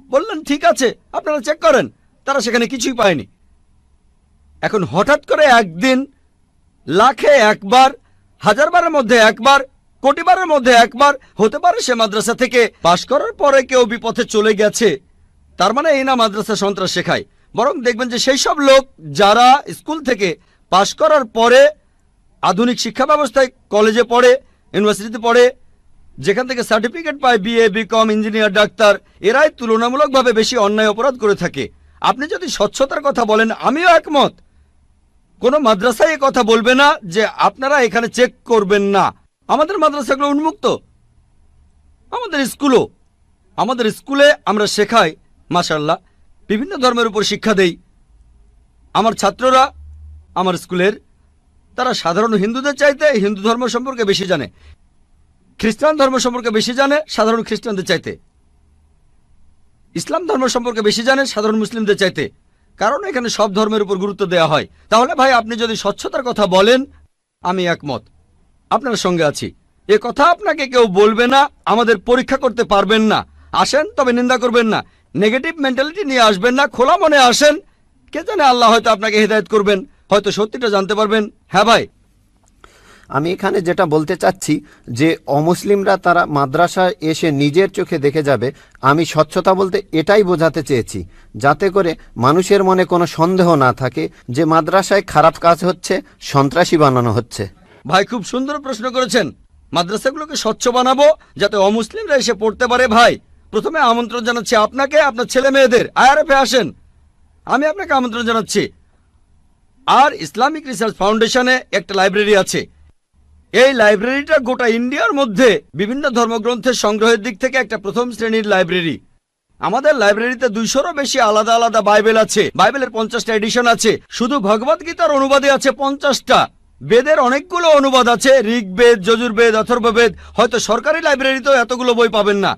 [SPEAKER 2] বললেন ঠিক আছে আপনারা চেক করেন। তারা সেখানে কিছুই পায়নি। এখন হঠাৎ করে একদিন লাখে একবার, হাজারবারের মধ্যে একবার, কোটিবারের মধ্যে একবার হতে পারে সে মাদ্রাসা থেকে পাশ করার পরে কেউ বিপথে চলে গেছে। তার মানে এই না মাদ্রাসা সন্ত্রাস শেখায়। বরং দেখবেন যে সেই সব লোক যারা স্কুল থেকে পাশ করার পরে আধুনিক শিক্ষা ব্যবস্থায় কলেজে পড়ে, ইউনিভার্সিটিতে পড়ে, যেখান থেকে সার্টিফিকেট পায় বিএ, বিকম, ইঞ্জিনিয়ার, ডাক্তার, এরাই তুলনামূলকভাবে বেশি অন্যায় অপরাধ করে থাকে। আপনি যদি স্বচ্ছতার কথা বলেন, আমিও একমত। কোনো মাদ্রাসায় এই কথা বলবে না যে আপনারা এখানে চেক করবেন না। আমাদের মাদ্রাসাগুলো উন্মুক্ত, আমাদের স্কুলে আমরা শেখাই মাশাআল্লাহ, বিভিন্ন ধর্মের উপর শিক্ষা দেই। আমার ছাত্ররা আমার স্কুলের, তারা সাধারণ হিন্দুদের চাইতে হিন্দু ধর্ম সম্পর্কে বেশি জানে, খ্রিস্টান ধর্ম সম্পর্কে বেশি জানে সাধারণ খ্রিস্টানদের চাইতে, ইসলাম ধর্ম সম্পর্কে বেশি জানে সাধারণ মুসলিমদের চাইতে। কারণ এখানে সব ধর্মের উপর গুরুত্ব দেওয়া হয়। তাহলে ভাই আপনি যদি স্বচ্ছতার কথা বলেন, আমি একমত, আপনার সঙ্গে আছি। এ কথা আপনাকে কেউ বলবে না, আমাদের পরীক্ষা করতে পারবেন না। আসেন, তবে নিন্দা করবেন না, নেগেটিভ মেন্টালিটি নিয়ে আসবেন না, খোলা মনে আসেন। কে জানে আল্লাহ হয়তো আপনাকে হেদায়েত করবেন, হয়তো সত্যিটা জানতে পারবেন। হ্যাঁ ভাই,
[SPEAKER 5] আমি এখানে যেটা বলতে চাচ্ছি যে অমুসলিমরা তারা মাদ্রাসায় এসে নিজের চোখে দেখে যাবে। আমি স্বচ্ছতা বলতে এটাই বোঝাতে চেয়েছি, যাতে করে মানুষের মনে কোনো সন্দেহ না থাকে যে মাদ্রাসায় খারাপ কাজ হচ্ছে, সন্ত্রাসী বানানো হচ্ছে।
[SPEAKER 2] ভাই খুব সুন্দর প্রশ্ন করেছেন। মাদ্রাসাগুলোকে স্বচ্ছ বানাবো যাতে অমুসলিমরা এসে পড়তে পারে। ভাই প্রথমে আমন্ত্রণ জানাচ্ছি আপনাকে, আপনার ছেলে মেয়েদের আইআরএফে আসেন, আমি আপনাকে আমন্ত্রণ জানাচ্ছি। আর ইসলামিক রিসার্চ ফাউন্ডেশনে একটা লাইব্রেরি আছে। এই লাইব্রেরিটা গোটা ইন্ডিয়ার মধ্যে বিভিন্ন ধর্মগ্রন্থের সংগ্রহের দিক থেকে একটা প্রথম শ্রেণীর লাইব্রেরি। আমাদের লাইব্রেরিতে 200-রও বেশি আলাদা আলাদা বাইবেল আছে। বাইবেলের 50টা এডিশন আছে। শুধু ভগবদ গীতার অনুবাদে আছে 50টা। বেদের অনেকগুলো অনুবাদ আছে, ঋগ্বেদ, যজুর্বেদ, অথর্ববেদ। হয়তো সরকারি লাইব্রেরিতেও এতগুলো বই পাবেন না,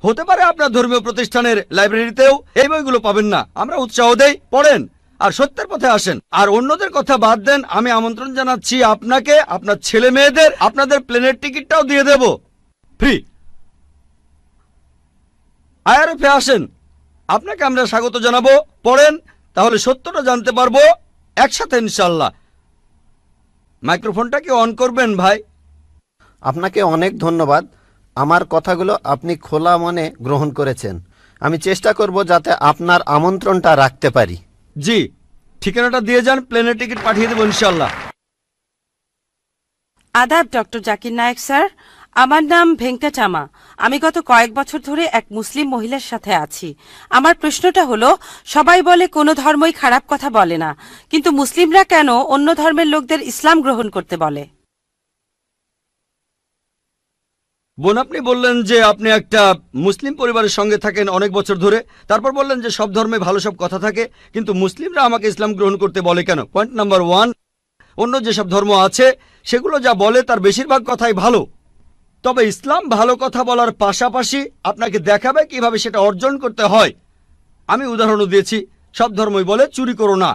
[SPEAKER 2] হতে পারে আপনার ধর্মীয় প্রতিষ্ঠানের লাইব্রেরিতেও এই বইগুলো পাবেন না। আমরা উৎসাহ দেই, পড়েন আর সত্যের পথে আসেন। আর অন্যদের কথা বাদ দেন, আমি আমন্ত্রণ জানাচ্ছি আপনাকে, আপনার ছেলে মেয়েদের, আপনাদের প্লেনের টিকিটটাও দিয়ে দেব ফ্রি। আইআরএফে আসেন, আপনাকে আমরা স্বাগত জানাবো। পড়েন, তাহলে সত্যটা জানতে পারবো একসাথে ইনশাল্লাহ। মাইক্রোফোনটা কি অন করবেন ভাই?
[SPEAKER 5] আপনাকে অনেক ধন্যবাদ। আমার কথাগুলো আপনি খোলা মনে গ্রহণ করেছেন। আমি চেষ্টা করব যাতে আপনার আমন্ত্রণটা রাখতে পারি।
[SPEAKER 2] জি, ঠিকানাটা দিয়ে যান, প্লেনের টিকিট পাঠিয়ে দেবো ইনশাল্লাহ।
[SPEAKER 3] আদাব ডক্টর জাকির নায়েক স্যার, আমার নাম ভেঙ্কটাচামা। আমি গত কয়েক বছর ধরে এক মুসলিম মহিলার সাথে আছি। আমার প্রশ্নটা হলো, সবাই বলে কোনো ধর্মই খারাপ কথা বলে না, কিন্তু মুসলিমরা কেন অন্য ধর্মের লোকদের ইসলাম গ্রহণ করতে বলে?
[SPEAKER 2] বোন, আপনি বললেন যে আপনি একটা মুসলিম পরিবারের সঙ্গে থাকেন অনেক বছর ধরে, তারপর বললেন যে সব ধর্মে ভালো সব কথা থাকে, কিন্তু মুসলিমরা আমাকে ইসলাম গ্রহণ করতে বলে কেন? পয়েন্ট নাম্বার 1, অন্য যেসব ধর্ম আছে সেগুলো যা বলে তার বেশিরভাগ কথাই ভালো, তবে ইসলাম ভালো কথা বলার পাশাপাশি আপনাকে দেখাবে কিভাবে সেটা অর্জন করতে হয়। আমি উদাহরণও দিয়েছি। সব ধর্মই বলে চুরি করো না,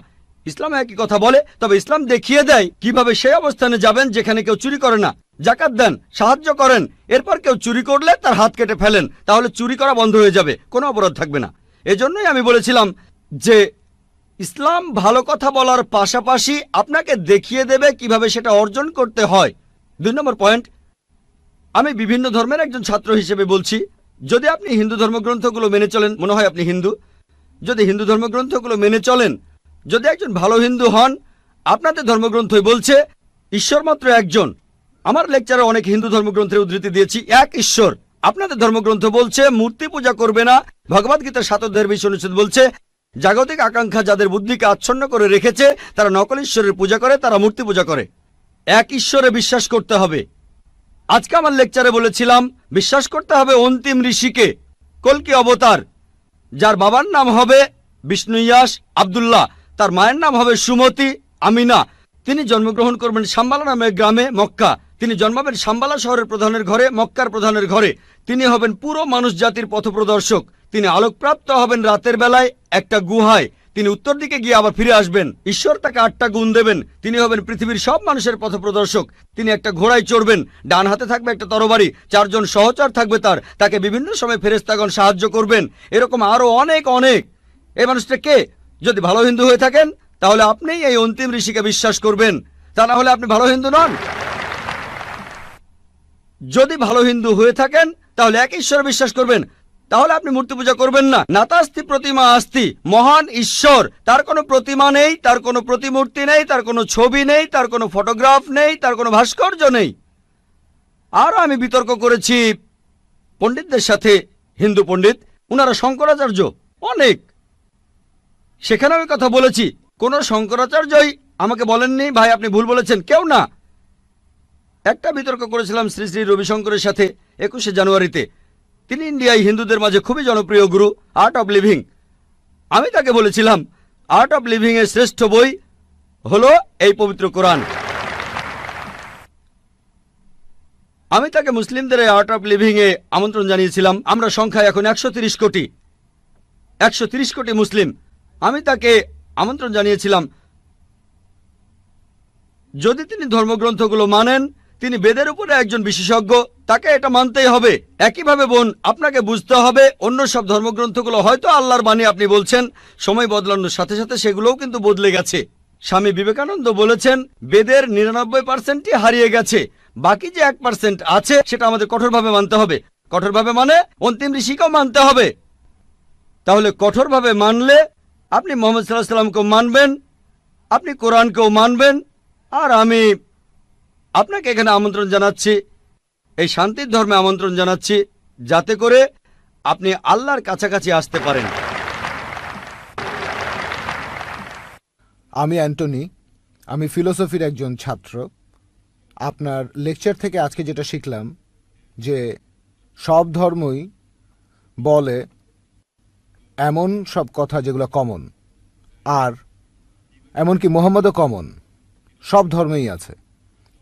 [SPEAKER 2] ইসলাম একই কথা বলে, তবে ইসলাম দেখিয়ে দেয় কিভাবে সেই অবস্থানে যাবেন যেখানে কেউ চুরি করে না। জাকাত দেন, সাহায্য করেন, এরপর কেউ চুরি করলে তার হাত কেটে ফেলেন, তাহলে চুরি করা বন্ধ হয়ে যাবে, কোনো অপরাধ থাকবে না। এজন্যই আমি বলেছিলাম যে ইসলাম ভালো কথা বলার পাশাপাশি আপনাকে দেখিয়ে দেবে কিভাবে সেটা অর্জন করতে হয়। 2 নম্বর পয়েন্ট, আমি বিভিন্ন ধর্মের একজন ছাত্র হিসেবে বলছি, যদি আপনি হিন্দু ধর্মগ্রন্থগুলো মেনে চলেন, মনে হয় আপনি হিন্দু, যদি হিন্দু ধর্মগ্রন্থগুলো মেনে চলেন, যদি একজন ভালো হিন্দু হন, আপনাদের ধর্মগ্রন্থই বলছে ঈশ্বর মাত্র একজন। আমার লেকচারে অনেক হিন্দু ধর্মগ্রন্থের উদ্ধৃতি দিয়েছি, এক ঈশ্বর। আপনাদের ধর্মগ্রন্থ বলছে মূর্তি পূজা করবে না। ভগবদ গীতার 7 অধ্যায়ের 20 অনুচ্ছেদ বলছে জাগতিক আকাঙ্ক্ষা যাদের বুদ্ধিকে আচ্ছন্ন করে রেখেছে তারা নকল ঈশ্বরের পূজা করে, তারা মূর্তি পূজা করে। এক ঈশ্বরে বিশ্বাস করতে হবে। আজকে আমার লেকচারে বলেছিলাম বিশ্বাস করতে হবে অন্তিম ঋষিকে, কল্কি অবতার, যার বাবার নাম হবে বিষ্ণু ইয়াস আব্দুল্লাহ, তার মায়ের নাম হবে সুমতি আমিনা। তিনি জন্মগ্রহণ করবেন শাম্বালা নামের গ্রামে মক্কা। তিনি জন্মাবেন শাম্বালা শহরের প্রধানের ঘরে, মক্কার প্রধানের ঘরে। তিনি হবেন পুরো মানুষ জাতির পথপ্রদর্শক। তিনি আলোকপ্রাপ্ত হবেন রাতের বেলায় একটা গুহায়। তিনি উত্তর দিকে গিয়ে আবার ফিরে আসবেন। ঈশ্বর তাকে 8টা গুণ দেবেন। তিনি হবেন পৃথিবীর সব মানুষের পথপ্রদর্শক। তিনি একটা ঘোড়ায় চড়বেন, ডান হাতে থাকবে একটা তরবারি, 4 জন সহচর থাকবে তাকে বিভিন্ন সময় ফেরেশতাগণ সাহায্য করবেন। এরকম আরো অনেক অনেক। এই মানুষটা কে? যদি ভালো হিন্দু হয়ে থাকেন তাহলে আপনিই এই অন্তিম ঋষিকে বিশ্বাস করবেন, তা না হলে আপনি ভালো হিন্দু নন। যদি ভালো হিন্দু হয়ে থাকেন তাহলে এক ঈশ্বরে বিশ্বাস করবেন, তাহলে আপনি মূর্তি পূজা করবেন না। নাতাস্তি প্রতিমা আস্তি, মহান ঈশ্বর, তার কোনো প্রতিমা নেই, তার কোনো প্রতিমূর্তি নেই, তার কোনো ছবি নেই, তার কোনো ফটোগ্রাফ নেই, তার কোনো ভাস্কর্য নেই। আর আমি বিতর্ক করেছি পণ্ডিতদের সাথে, হিন্দু পণ্ডিত, ওনারা শঙ্করাচার্য অনেক, সেখানে আমি কথা বলেছি। কোন শঙ্করাচার্যই আমাকে বলেননি ভাই আপনি ভুল বলেছেন, কেউ না। একটা বিতর্ক করেছিলাম শ্রী শ্রী রবিশঙ্করের সাথে 21শে জানুয়ারিতে। তিনি ইন্ডিয়ায় হিন্দুদের মাঝে খুবই জনপ্রিয় গুরু, আর্ট অব লিভিং। আমি তাকে বলেছিলাম আর্ট অব লিভিং এর শ্রেষ্ঠ বই হলো এই পবিত্র কোরআন। আমি তাকে মুসলিমদের এই আর্ট অব লিভিং এ আমন্ত্রণ জানিয়েছিলাম। আমরা সংখ্যায় এখন 130 কোটি, 130 কোটি মুসলিম। আমি তাকে আমন্ত্রণ জানিয়েছিলাম যদি তিনি ধর্মগ্রন্থগুলো মানেন, তিনি বেদের উপরে একজন বিশেষজ্ঞ, তাকে এটা মানতেই হবে। একইভাবে বোন, আপনাকে বুঝতে হবে অন্য সব ধর্মগ্রন্থগুলো হয়তো আল্লাহর বাণী আপনি বলছেন, সময় বদলানোর সাথে সাথে সেগুলোও কিন্তু বদলে গেছে। স্বামী বিবেকানন্দ বলেছেন বেদের 99%ই হারিয়ে গেছে, বাকি যে 1% আছে সেটা আমাদের কঠোরভাবে মানতে হবে। কঠোরভাবে মানে অন্তিম ঋষিকেও মানতে হবে। তাহলে কঠোরভাবে মানলে আপনি মোহাম্মদ সাল্লাল্লাহু আলাইহি ওয়াসাল্লামকেও মানবেন, আপনি কোরআনকেও মানবেন। আর আমি আপনাকে এখানে আমন্ত্রণ জানাচ্ছি, এই শান্তির ধর্মে আমন্ত্রণ জানাচ্ছি, যাতে করে আপনি আল্লাহর কাছাকাছি আসতে পারেন।
[SPEAKER 4] আমি অ্যান্টনি, আমি ফিলোসফির একজন ছাত্র। আপনার লেকচার থেকে আজকে যেটা শিখলাম যে সব ধর্মই বলে এমন সব কথা যেগুলো কমন, আর এমনকি মোহাম্মদও কমন, সব ধর্মেই আছে।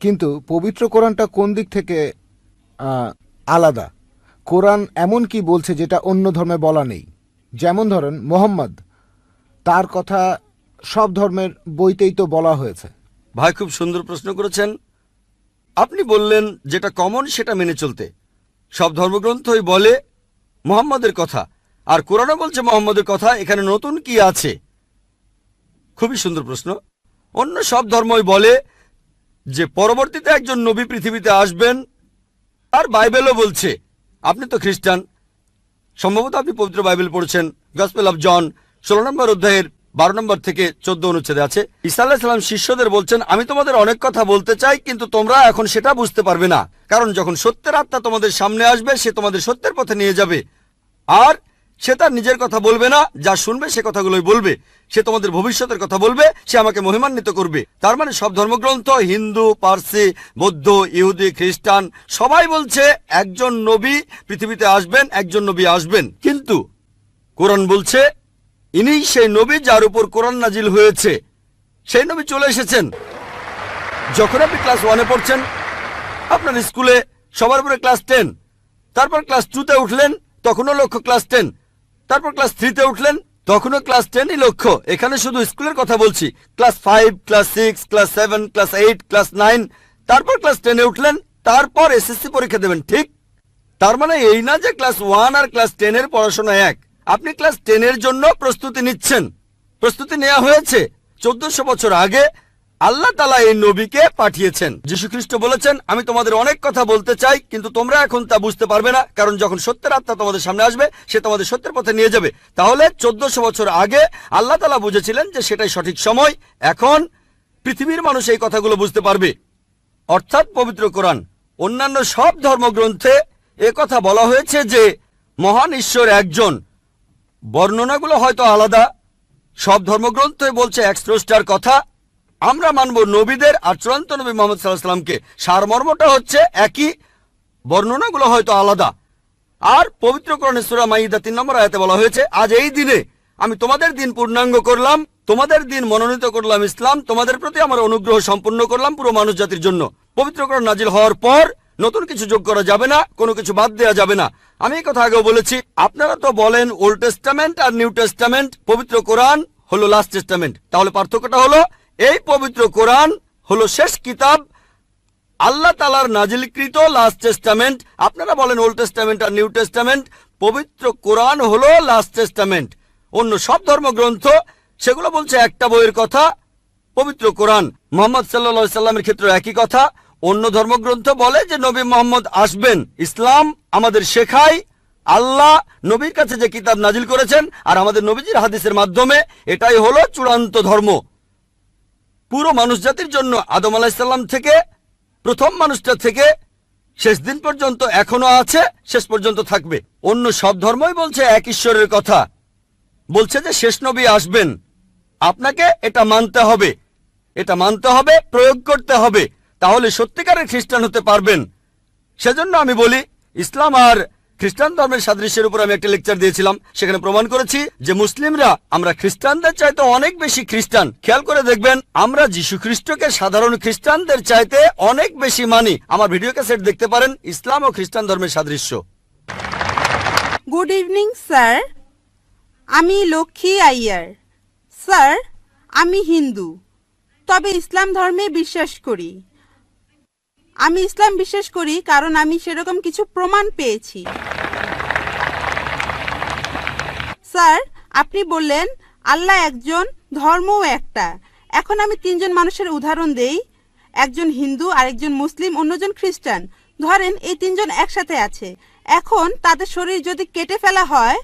[SPEAKER 4] কিন্তু পবিত্র কোরআনটা কোন দিক থেকে আলাদা? কোরআন এমন কি বলছে যেটা অন্য ধর্মে বলা নেই? যেমন ধরেন মোহাম্মদ, তার কথা সব ধর্মের বইতেই তো বলা হয়েছে।
[SPEAKER 2] ভাই খুব সুন্দর প্রশ্ন করেছেন। আপনি বললেন যেটা কমন সেটা মেনে চলতে। সব ধর্মগ্রন্থই বলে মুহাম্মদের কথা, আর কোরআনও বলছে মুহাম্মদের কথা। এখানে নতুন কি আছে? খুবই সুন্দর প্রশ্ন। অন্য সব ধর্মই বলে যে পরবর্তীতে একজন নবী পৃথিবীতে আসবেন, আর বাইবেলও বলছে। আপনি তো খ্রিস্টান, সম্ভবত আপনি পবিত্র বাইবেল পড়েছেন। গসপেল অফ জন 16 নম্বর অধ্যায়ের 12 নম্বর থেকে 14 অনুচ্ছেদে আছে, ঈসা আলাইহিস সালাম শিষ্যদের বলছেন, আমি তোমাদের অনেক কথা বলতে চাই, কিন্তু তোমরা এখন সেটা বুঝতে পারবে না, কারণ যখন সত্যের আত্মা তোমাদের সামনে আসবে সে তোমাদের সত্যের পথে নিয়ে যাবে। আর সে তার নিজের কথা বলবে না, যা শুনবে সে কথাগুলোই বলবে। সে তোমাদের ভবিষ্যতের কথা বলবে, সে আমাকে মহিমান্বিত করবে। তার মানে সব ধর্মগ্রন্থ, হিন্দু, পার্সি, বৌদ্ধ, ইহুদি, খ্রিস্টান সবাই বলছে একজন নবী পৃথিবীতে আসবেন, একজন নবী আসবেন। কিন্তু কোরআন বলছে ইনিই সেই নবী যার উপর কোরআন নাজিল হয়েছে। সেই নবী চলে এসেছেন। যখন আপনি ক্লাস 1-এ পড়ছেন, আপনার স্কুলে সবার উপরে ক্লাস 10, তারপর ক্লাস 2-তে উঠলেন, তখনও লক্ষ্য ক্লাস 10, তারপর ক্লাস 3-তে উঠলেন, তখনও ক্লাস 10ই লক্ষ্য। এখানে শুধু স্কুলের কথা বলছি। Class 5, class 6, class 7, class 8, class 9, তারপর ক্লাস 10-এ উঠলেন, তারপর এসএসসি পরীক্ষা দেবেন, ঠিক? তার মানে এই না যে ক্লাস 1 আর ক্লাস 10-এর পড়াশোনা এক। আপনি ক্লাস 10-এর জন্য প্রস্তুতি নিচ্ছেন। প্রস্তুতি নেওয়া হয়েছে 1400 বছর আগে। আল্লাহ তাআলা এই নবীকে পাঠিয়েছেন। যীশু খ্রিস্ট বলেছেন, আমি তোমাদের অনেক কথা বলতে চাই, কিন্তু তোমরা এখন তা বুঝতে পারবে না, কারণ যখন সত্যের আত্মা তোমাদের সামনে আসবে সে তোমাদের সত্যের পথে নিয়ে যাবে। তাহলে 1400 বছর আগে আল্লাহ তাআলা বুঝেছিলেন যে সেটাই সঠিক সময়। এখন পৃথিবীর মানুষ এই কথাগুলো বুঝতে পারবে, অর্থাৎ পবিত্র কোরআন। অন্যান্য সব ধর্মগ্রন্থে কথা বলা হয়েছে যে মহান ঈশ্বর একজন। বর্ণনাগুলো হয়তো আলাদা। সব ধর্মগ্রন্থই বলছে এক স্রষ্টার কথা। আমরা মানব নবীদের আর চূড়ান্ত নবী মুহাম্মদ সাল্লাল্লাহু আলাইহি ওয়াসাল্লামকে। সারমর্মটা হচ্ছে একই, বর্ণনাগুলো হয়তো আলাদা। আর পবিত্র কোরআনে সূরা মাইদা 3 নম্বর আয়াতে বলা হয়েছে, আজ এই দিনে আমি তোমাদের দিন পূর্ণাঙ্গ করলাম, তোমাদের দিন মনোনীত করলাম ইসলাম, তোমাদের প্রতি আমার অনুগ্রহ সম্পূর্ণ করলাম পুরো মানুষ জাতির জন্য। পবিত্র কোরআন নাজিল হওয়ার পর নতুন কিছু যোগ করা যাবে না, কোনো কিছু বাদ দেওয়া যাবে না। আমি এই কথা আগেও বলেছি। আপনারা তো বলেন ওল্ড টেস্টামেন্ট আর নিউ টেস্টামেন্ট, পবিত্র কোরআন হলো লাস্ট টেস্টামেন্ট। তাহলে পার্থক্যটা হলো এই পবিত্র কোরআন হলো শেষ কিতাব, আল্লাহ তাআলার নাজিলকৃত লাস্ট টেস্টামেন্ট। আপনারা বলেন ওল্ড টেস্টামেন্ট আর নিউ টেস্টামেন্ট, পবিত্র কোরআন হলো লাস্ট টেস্টামেন্ট। অন্য সব ধর্মগ্রন্থ সেগুলো বলছে একটা বইয়ের কথা, পবিত্র কোরআন। মুহাম্মদ সাল্লাল্লাহু আলাইহি সাল্লামের ক্ষেত্রে একই কথা। অন্য ধর্মগ্রন্থ বলে যে নবী মুহাম্মদ আসবেন। ইসলাম আমাদের শেখায় আল্লাহ নবীর কাছে যে কিতাব নাজিল করেছেন, আর আমাদের নবীজির হাদিসের মাধ্যমে, এটাই হলো চূড়ান্ত ধর্ম পুরো মানুষ জাতির জন্য। আদম আলাইহিস সালাম থেকে, প্রথম মানুষটা থেকে শেষ দিন পর্যন্ত এখনো আছে, শেষ পর্যন্ত থাকবে। অন্য সব ধর্মই বলছে এক ঈশ্বরের কথা, বলছে যে শেষ নবী আসবেন। আপনাকে এটা মানতে হবে, এটা মানতে হবে, প্রয়োগ করতে হবে, তাহলে সত্যিকারের খ্রিস্টান হতে পারবেন। সেজন্য আমি বলি, ইসলাম আর খ্রিস্টান ধর্মের সাদৃশ্যের উপর আমি একটা লেকচার দিয়েছিলাম। সেখানে প্রমাণ করেছি যে মুসলিমরা আমরা খ্রিস্টানদের চাইতে অনেক বেশি খ্রিস্টান। খেয়াল করে দেখবেন, আমরা যীশু খ্রিস্টকে সাধারণ খ্রিস্টানদের চাইতে অনেক বেশি মানি। আমার ভিডিও ক্যাসেট দেখতে পারেন, ইসলাম ও খ্রিস্টান ধর্মের সাদৃশ্য।
[SPEAKER 6] গুড ইভিনিং স্যার, আমি লক্ষ্মী আইয়ার। স্যার, আমি হিন্দু, তবে ইসলাম ধর্মে বিশ্বাস করি। আমি ইসলাম বিশ্বাস করি কারণ আমি সেরকম কিছু প্রমাণ পেয়েছি। স্যার, আপনি বললেন আল্লাহ একজন, ধর্মও একটা। এখন আমি 3 জন মানুষের উদাহরণ দেই। একজন হিন্দু, আরেকজন মুসলিম, অন্যজন খ্রিস্টান। ধরেন এই 3 জন একসাথে আছে। এখন তাদের শরীর যদি কেটে ফেলা হয়,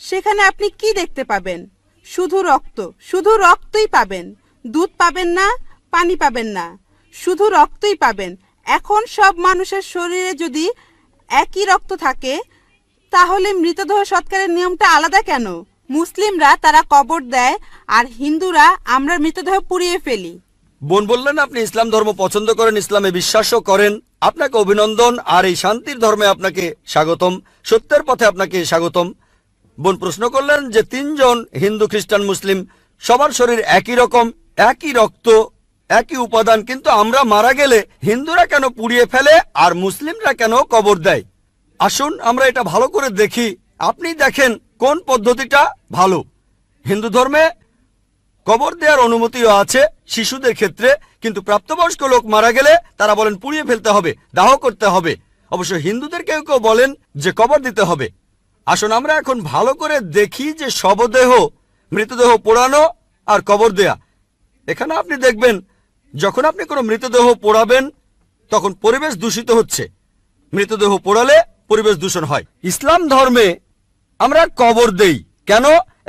[SPEAKER 6] সেখানে আপনি কি দেখতে পাবেন? শুধু রক্ত, শুধু রক্তই পাবেন। দুধ পাবেন না, পানি পাবেন না, শুধু রক্তই পাবেন। এখন সব মানুষের শরীরে যদি একই রক্ত থাকে, তাহলে মৃতদেহ সৎকারের নিয়মটা আলাদা কেন? মুসলিমরা তারা কবর দেয়, আর হিন্দুরা আমরা মৃতদেহ পুড়িয়ে ফেলি।
[SPEAKER 2] বোন বললেন আপনি ইসলাম ধর্ম পছন্দ করেন, ইসলামে বিশ্বাসও করেন। আপনাকে অভিনন্দন, আর এই শান্তির ধর্মে আপনাকে স্বাগতম, সত্যের পথে আপনাকে স্বাগতম। বোন প্রশ্ন করলেন যে 3 জন হিন্দু খ্রিস্টান মুসলিম সবার শরীর একই রকম, একই রক্ত, একই উপাদান, কিন্তু আমরা মারা গেলে হিন্দুরা কেন পুড়িয়ে ফেলে আর মুসলিমরা কেন কবর দেয়? আসুন আমরা এটা ভালো করে দেখি। আপনি দেখেন কোন পদ্ধতিটা ভালো। হিন্দু ধর্মে কবর দেওয়ার অনুমতিও আছে শিশুদের ক্ষেত্রে, কিন্তু প্রাপ্তবয়স্ক লোক মারা গেলে তারা বলেন পুড়িয়ে ফেলতে হবে, দাহ করতে হবে। অবশ্য হিন্দুদের কেউ কেউ বলেন যে কবর দিতে হবে। আসুন আমরা এখন ভালো করে দেখি যে শবদেহ, মৃতদেহ পোড়ানো আর কবর দেয়া। এখানে আপনি দেখবেন যখন আপনি কোনো মৃতদেহ পোড়াবেন তখন পরিবেশ দূষিত হচ্ছে। মৃতদেহ পোড়ালে পরিবেশ দূষণ হয়। ইসলাম ধর্মে আমরা কবর দেই কেন?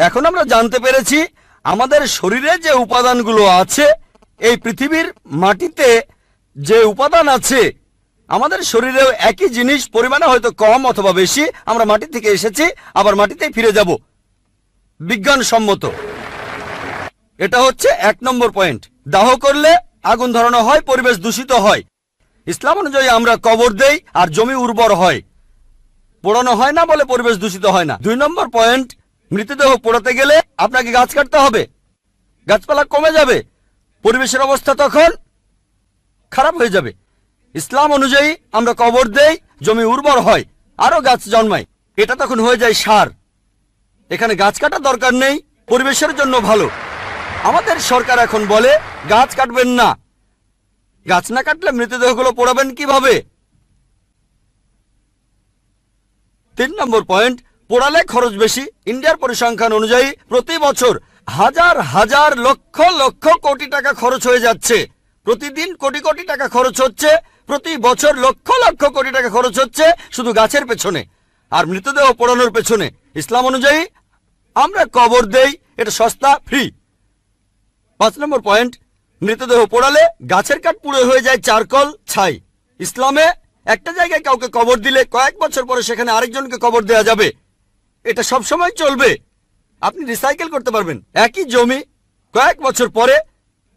[SPEAKER 2] এখন আমরা জানতে পেরেছি আমাদের শরীরে যে উপাদানগুলো আছে, এই পৃথিবীর মাটিতে যে উপাদান আছে, আমাদের শরীরেও একই জিনিস পরিমাণে হয়তো কম অথবা বেশি। আমরা মাটি থেকে এসেছি, আবার মাটিতেই ফিরে যাব, বিজ্ঞানসম্মত। এটা হচ্ছে 1 নম্বর পয়েন্ট। দাহ করলে আগুন ধরানো হয়, পরিবেশ দূষিত হয়। ইসলাম অনুযায়ী আমরা কবর দেই আর জমি উর্বর হয়, পোড়ানো হয় না বলে পরিবেশ দূষিত হয় না। 2 নম্বর পয়েন্ট, মৃতদেহ পোড়াতে গেলে আপনাকে গাছ কাটতে হবে, গাছপালা কমে যাবে, পরিবেশের অবস্থা তখন খারাপ হয়ে যাবে। ইসলাম অনুযায়ী আমরা কবর দেই, জমি উর্বর হয়, আরো গাছ জন্মায়, এটা তখন হয়ে যায় সার। এখানে গাছ কাটা দরকার নেই, পরিবেশের জন্য ভালো। আমাদের সরকার এখন বলে গাছ কাটবেন না। গাছ না কাটলে মৃতদেহগুলো পোড়াবেন কিভাবে? 3 নম্বর পয়েন্ট, পোড়ালে খরচ বেশি। ইন্ডিয়ার পরিসংখ্যান অনুযায়ী প্রতি বছর হাজার হাজার লক্ষ লক্ষ কোটি টাকা খরচ হয়ে যাচ্ছে। প্রতিদিন কোটি কোটি টাকা খরচ হচ্ছে, প্রতি বছর লক্ষ লক্ষ কোটি টাকা খরচ হচ্ছে শুধু গাছের পেছনে আর মৃতদেহ পোড়ানোর পেছনে। ইসলাম অনুযায়ী আমরা কবর দেই, এটা সস্তা, ফ্রি। 5 নম্বর পয়েন্ট, মৃতদেহ পোড়ালে গাছের কাঠ পুড়ে হয়ে যায় চারকল, ছাই। ইসলামে একটা জায়গায় কাউকে কবর দিলে কয়েক বছর পরে সেখানে আরেকজনকে কবর দেওয়া যাবে, এটা সব সময় চলবে। আপনি রিসাইকেল করতে পারবেন। একই জমি কয়েক বছর পরে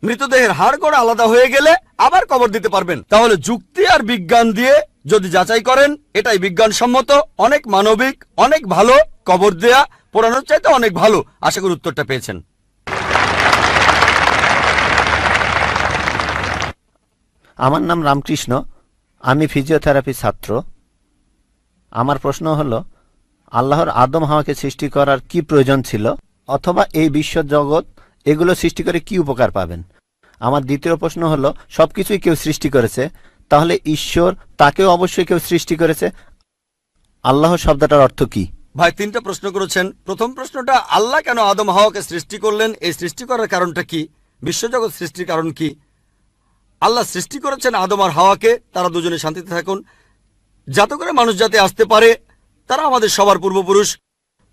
[SPEAKER 2] মৃতদেহের হাড়গোড় আলাদা হয়ে গেলে আবার কবর দিতে পারবেন। তাহলে যুক্তি আর বিজ্ঞান দিয়ে যদি যাচাই করেন, এটাই বিজ্ঞানসম্মত, অনেক মানবিক, অনেক ভালো। কবর দেয়া পোড়ানোর চাইতে অনেক ভালো। আশা করি উত্তরটা পেয়েছেন।
[SPEAKER 5] আমার নাম রামকৃষ্ণ, আমি ফিজিওথেরাপি ছাত্র। আমার প্রশ্ন হলো, আল্লাহর আদম হাওয়াকে সৃষ্টি করার কি প্রয়োজন ছিল, অথবা এই বিশ্ব জগৎ এগুলো সৃষ্টি করে কি উপকার পাবেন? আমার দ্বিতীয় প্রশ্ন হলো, সবকিছুই কেউ সৃষ্টি করেছে, তাহলে ঈশ্বর তাকেও অবশ্যই কেউ সৃষ্টি করেছে। আল্লাহ শব্দটার অর্থ কি?
[SPEAKER 2] ভাই 3টা প্রশ্ন করেছেন। প্রথম প্রশ্নটা, আল্লাহ কেন আদম হাওয়াকে সৃষ্টি করলেন, এই সৃষ্টি করার কারণটা কি, বিশ্বজগৎ সৃষ্টির কারণ কি? আল্লাহ সৃষ্টি করেছেন আদম আর হাওয়াকে, তারা দুজনে শান্তিতে থাকুন, যাতে করে মানুষ যাতে আসতে পারে। তারা আমাদের সবার পূর্বপুরুষ।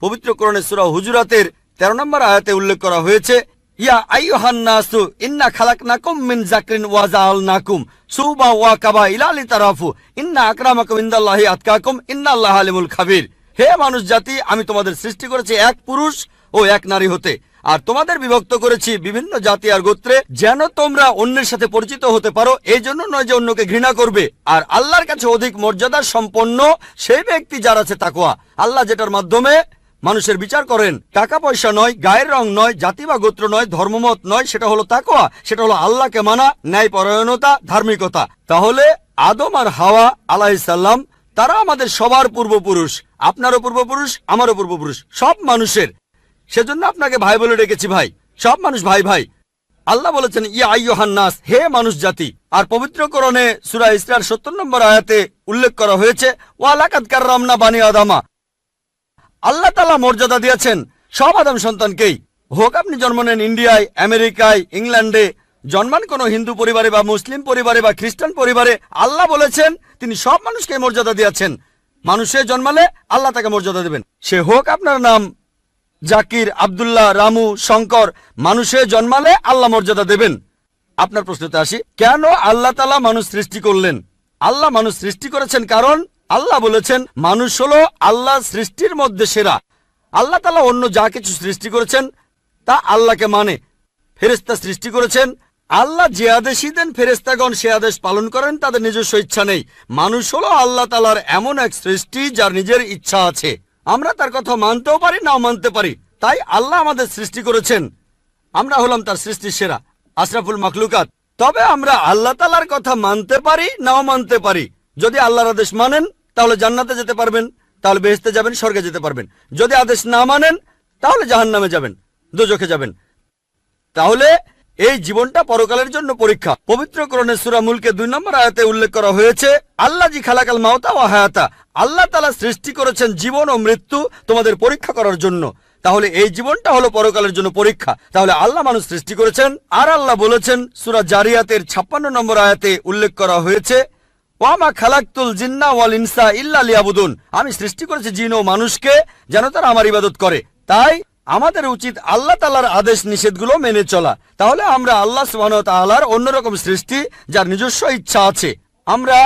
[SPEAKER 2] পবিত্র কোরআনে সূরা হুজুরাতের 13 নম্বর আয়াতে উল্লেখ করা হয়েছে, ইয়া আইয়ুহান নাসু ইন্না খালাকনাকুম মিন যাকরিন ওয়া জাআলনাকুম শুবা ওয়া কাবাইলা লিতারাফু ইন্না আকরামাকুম ইনদাল্লাহি আতকাকুম ইন্নাল্লাহা আলিমুল খাবীর। হে মানুষ জাতি, আমি তোমাদের সৃষ্টি করেছি এক পুরুষ ও এক নারী হতে, আর তোমাদের বিভক্ত করেছি বিভিন্ন জাতি আর গোত্রে, যেন তোমরা অন্যের সাথে পরিচিত হতে পারো। এই জন্য নয় যে অন্যকে ঘৃণা করবে। আর আল্লাহর কাছে অধিক মর্যাদা সম্পন্ন সেই ব্যক্তি যার আছে তাকওয়া। আল্লাহ যেটার মাধ্যমে মানুষের বিচার করেন, টাকা পয়সা নয়, গায়ের রং নয়, জাতি বা গোত্র নয়, ধর্মমত নয়, সেটা হলো তাকওয়া। সেটা হলো আল্লাহকে মানা, ন্যায়পরায়ণতা, ধার্মিকতা। তাহলে আদম আর হাওয়া আলাইহিস সালাম তারা আমাদের সবার পূর্বপুরুষ, আপনারও পূর্বপুরুষ, আমারও পূর্বপুরুষ, সব মানুষের। সেজন্য আপনাকে ভাই বলে ডেকেছি। ভাই, সব মানুষ ভাই ভাই। আল্লাহ বলেছেন ইয়া আইয়ুহান নাস, হে মানুষ জাতি। আর পবিত্র কোরআনে সূরা ইসরার 70 নম্বর আয়াতে উল্লেখ করা হয়েছে, ওয়া লাকাদ কাররামনা বানি আদামা। আল্লাহ তাআলা মর্যাদা দিয়েছেন সব আদম সন্তানকেই। হোক আপনি জন্ম নেন ইন্ডিয়ায়, আমেরিকায়, ইংল্যান্ডে, জন্মান কোনো হিন্দু পরিবারে বা মুসলিম পরিবারে বা খ্রিস্টান পরিবারে, আল্লাহ বলেছেন তিনি সব মানুষকে মর্যাদা দিয়েছেন। মানুষে জন্মালে আল্লাহ তাকে মর্যাদা দেবেন। সে হোক আপনার নাম জাকির, আব্দুল্লাহ, রামু, শঙ্কর, মানুষে জন্মালে আল্লাহ মর্যাদা দেবেন। আপনার প্রশ্নতে আসি, কেন আল্লাহ তাআলা মানুষ সৃষ্টি করলেন? আল্লাহ মানুষ সৃষ্টি করেছেন কারণ আল্লাহ বলেছেন মানুষ হলো আল্লাহ সৃষ্টির মধ্যে সেরা। আল্লাহ তাআলা অন্য যা কিছু সৃষ্টি করেছেন তা আল্লাহকে মানে। ফেরেশতা সৃষ্টি করেছেন, আল্লাহ যে আদেশই দেন ফেরেশতাগণ সে আদেশ পালন করেন, তাদের নিজস্ব ইচ্ছা নেই। মানুষ হলো আল্লাহ তাআলার এমন এক সৃষ্টি যার নিজের ইচ্ছা আছে। আমরা তার কথা মানতেও পারি নাও মানতে পারি। তাই আল্লাহ আমাদের সৃষ্টি করেছেন, আমরা হলাম তার সৃষ্টির সেরা, আশরাফুল মাখলুকাত। তবে আমরা আল্লাহ তাআলার কথা মানতে পারি নাও মানতে পারি। যদি আল্লাহর আদেশ মানেন তাহলে জান্নাতে যেতে পারবেন, তাহলে বেহেশতে যাবেন, স্বর্গে যেতে পারবেন। যদি আদেশ না মানেন তাহলে জাহান্নামে যাবেন, দোজখে যাবেন। তাহলে এই জীবনটা পরকালের জন্য পরীক্ষা। পবিত্র কোরআনের সূরা মুলকে 2 নম্বর আয়াতে উল্লেখ করা হয়েছে, আল্লাহ জি খালাকাল মাউতা ওয়া হায়াতা, আল্লাহ তাআলা সৃষ্টি করেছেন জীবন ও মৃত্যু তোমাদের পরীক্ষা করার জন্য। তাহলে এই জীবনটা হলো পরকালের জন্য পরীক্ষা। তাহলে আল্লাহ মানুষ সৃষ্টি করেছেন। আর আল্লাহ বলেছেন সূরা জারিয়াতের 56 নম্বর আয়াতে উল্লেখ করা হয়েছে, ওয়ামা খালাকতুল জিন্না ওয়াল ইনসা ইল্লা লিয়াবুদুন, আমি সৃষ্টি করেছি জিন ও মানুষকে যেন তারা আমার ইবাদত করে। তাই আমাদের উচিত আল্লাহ তাআলার আদেশ নিষেধগুলো মেনে চলা। তাহলে আমরা আল্লাহ সুবহানাহু ওয়া তাআলার অন্যরকম সৃষ্টি যার নিজস্ব ইচ্ছা আছে, আমরা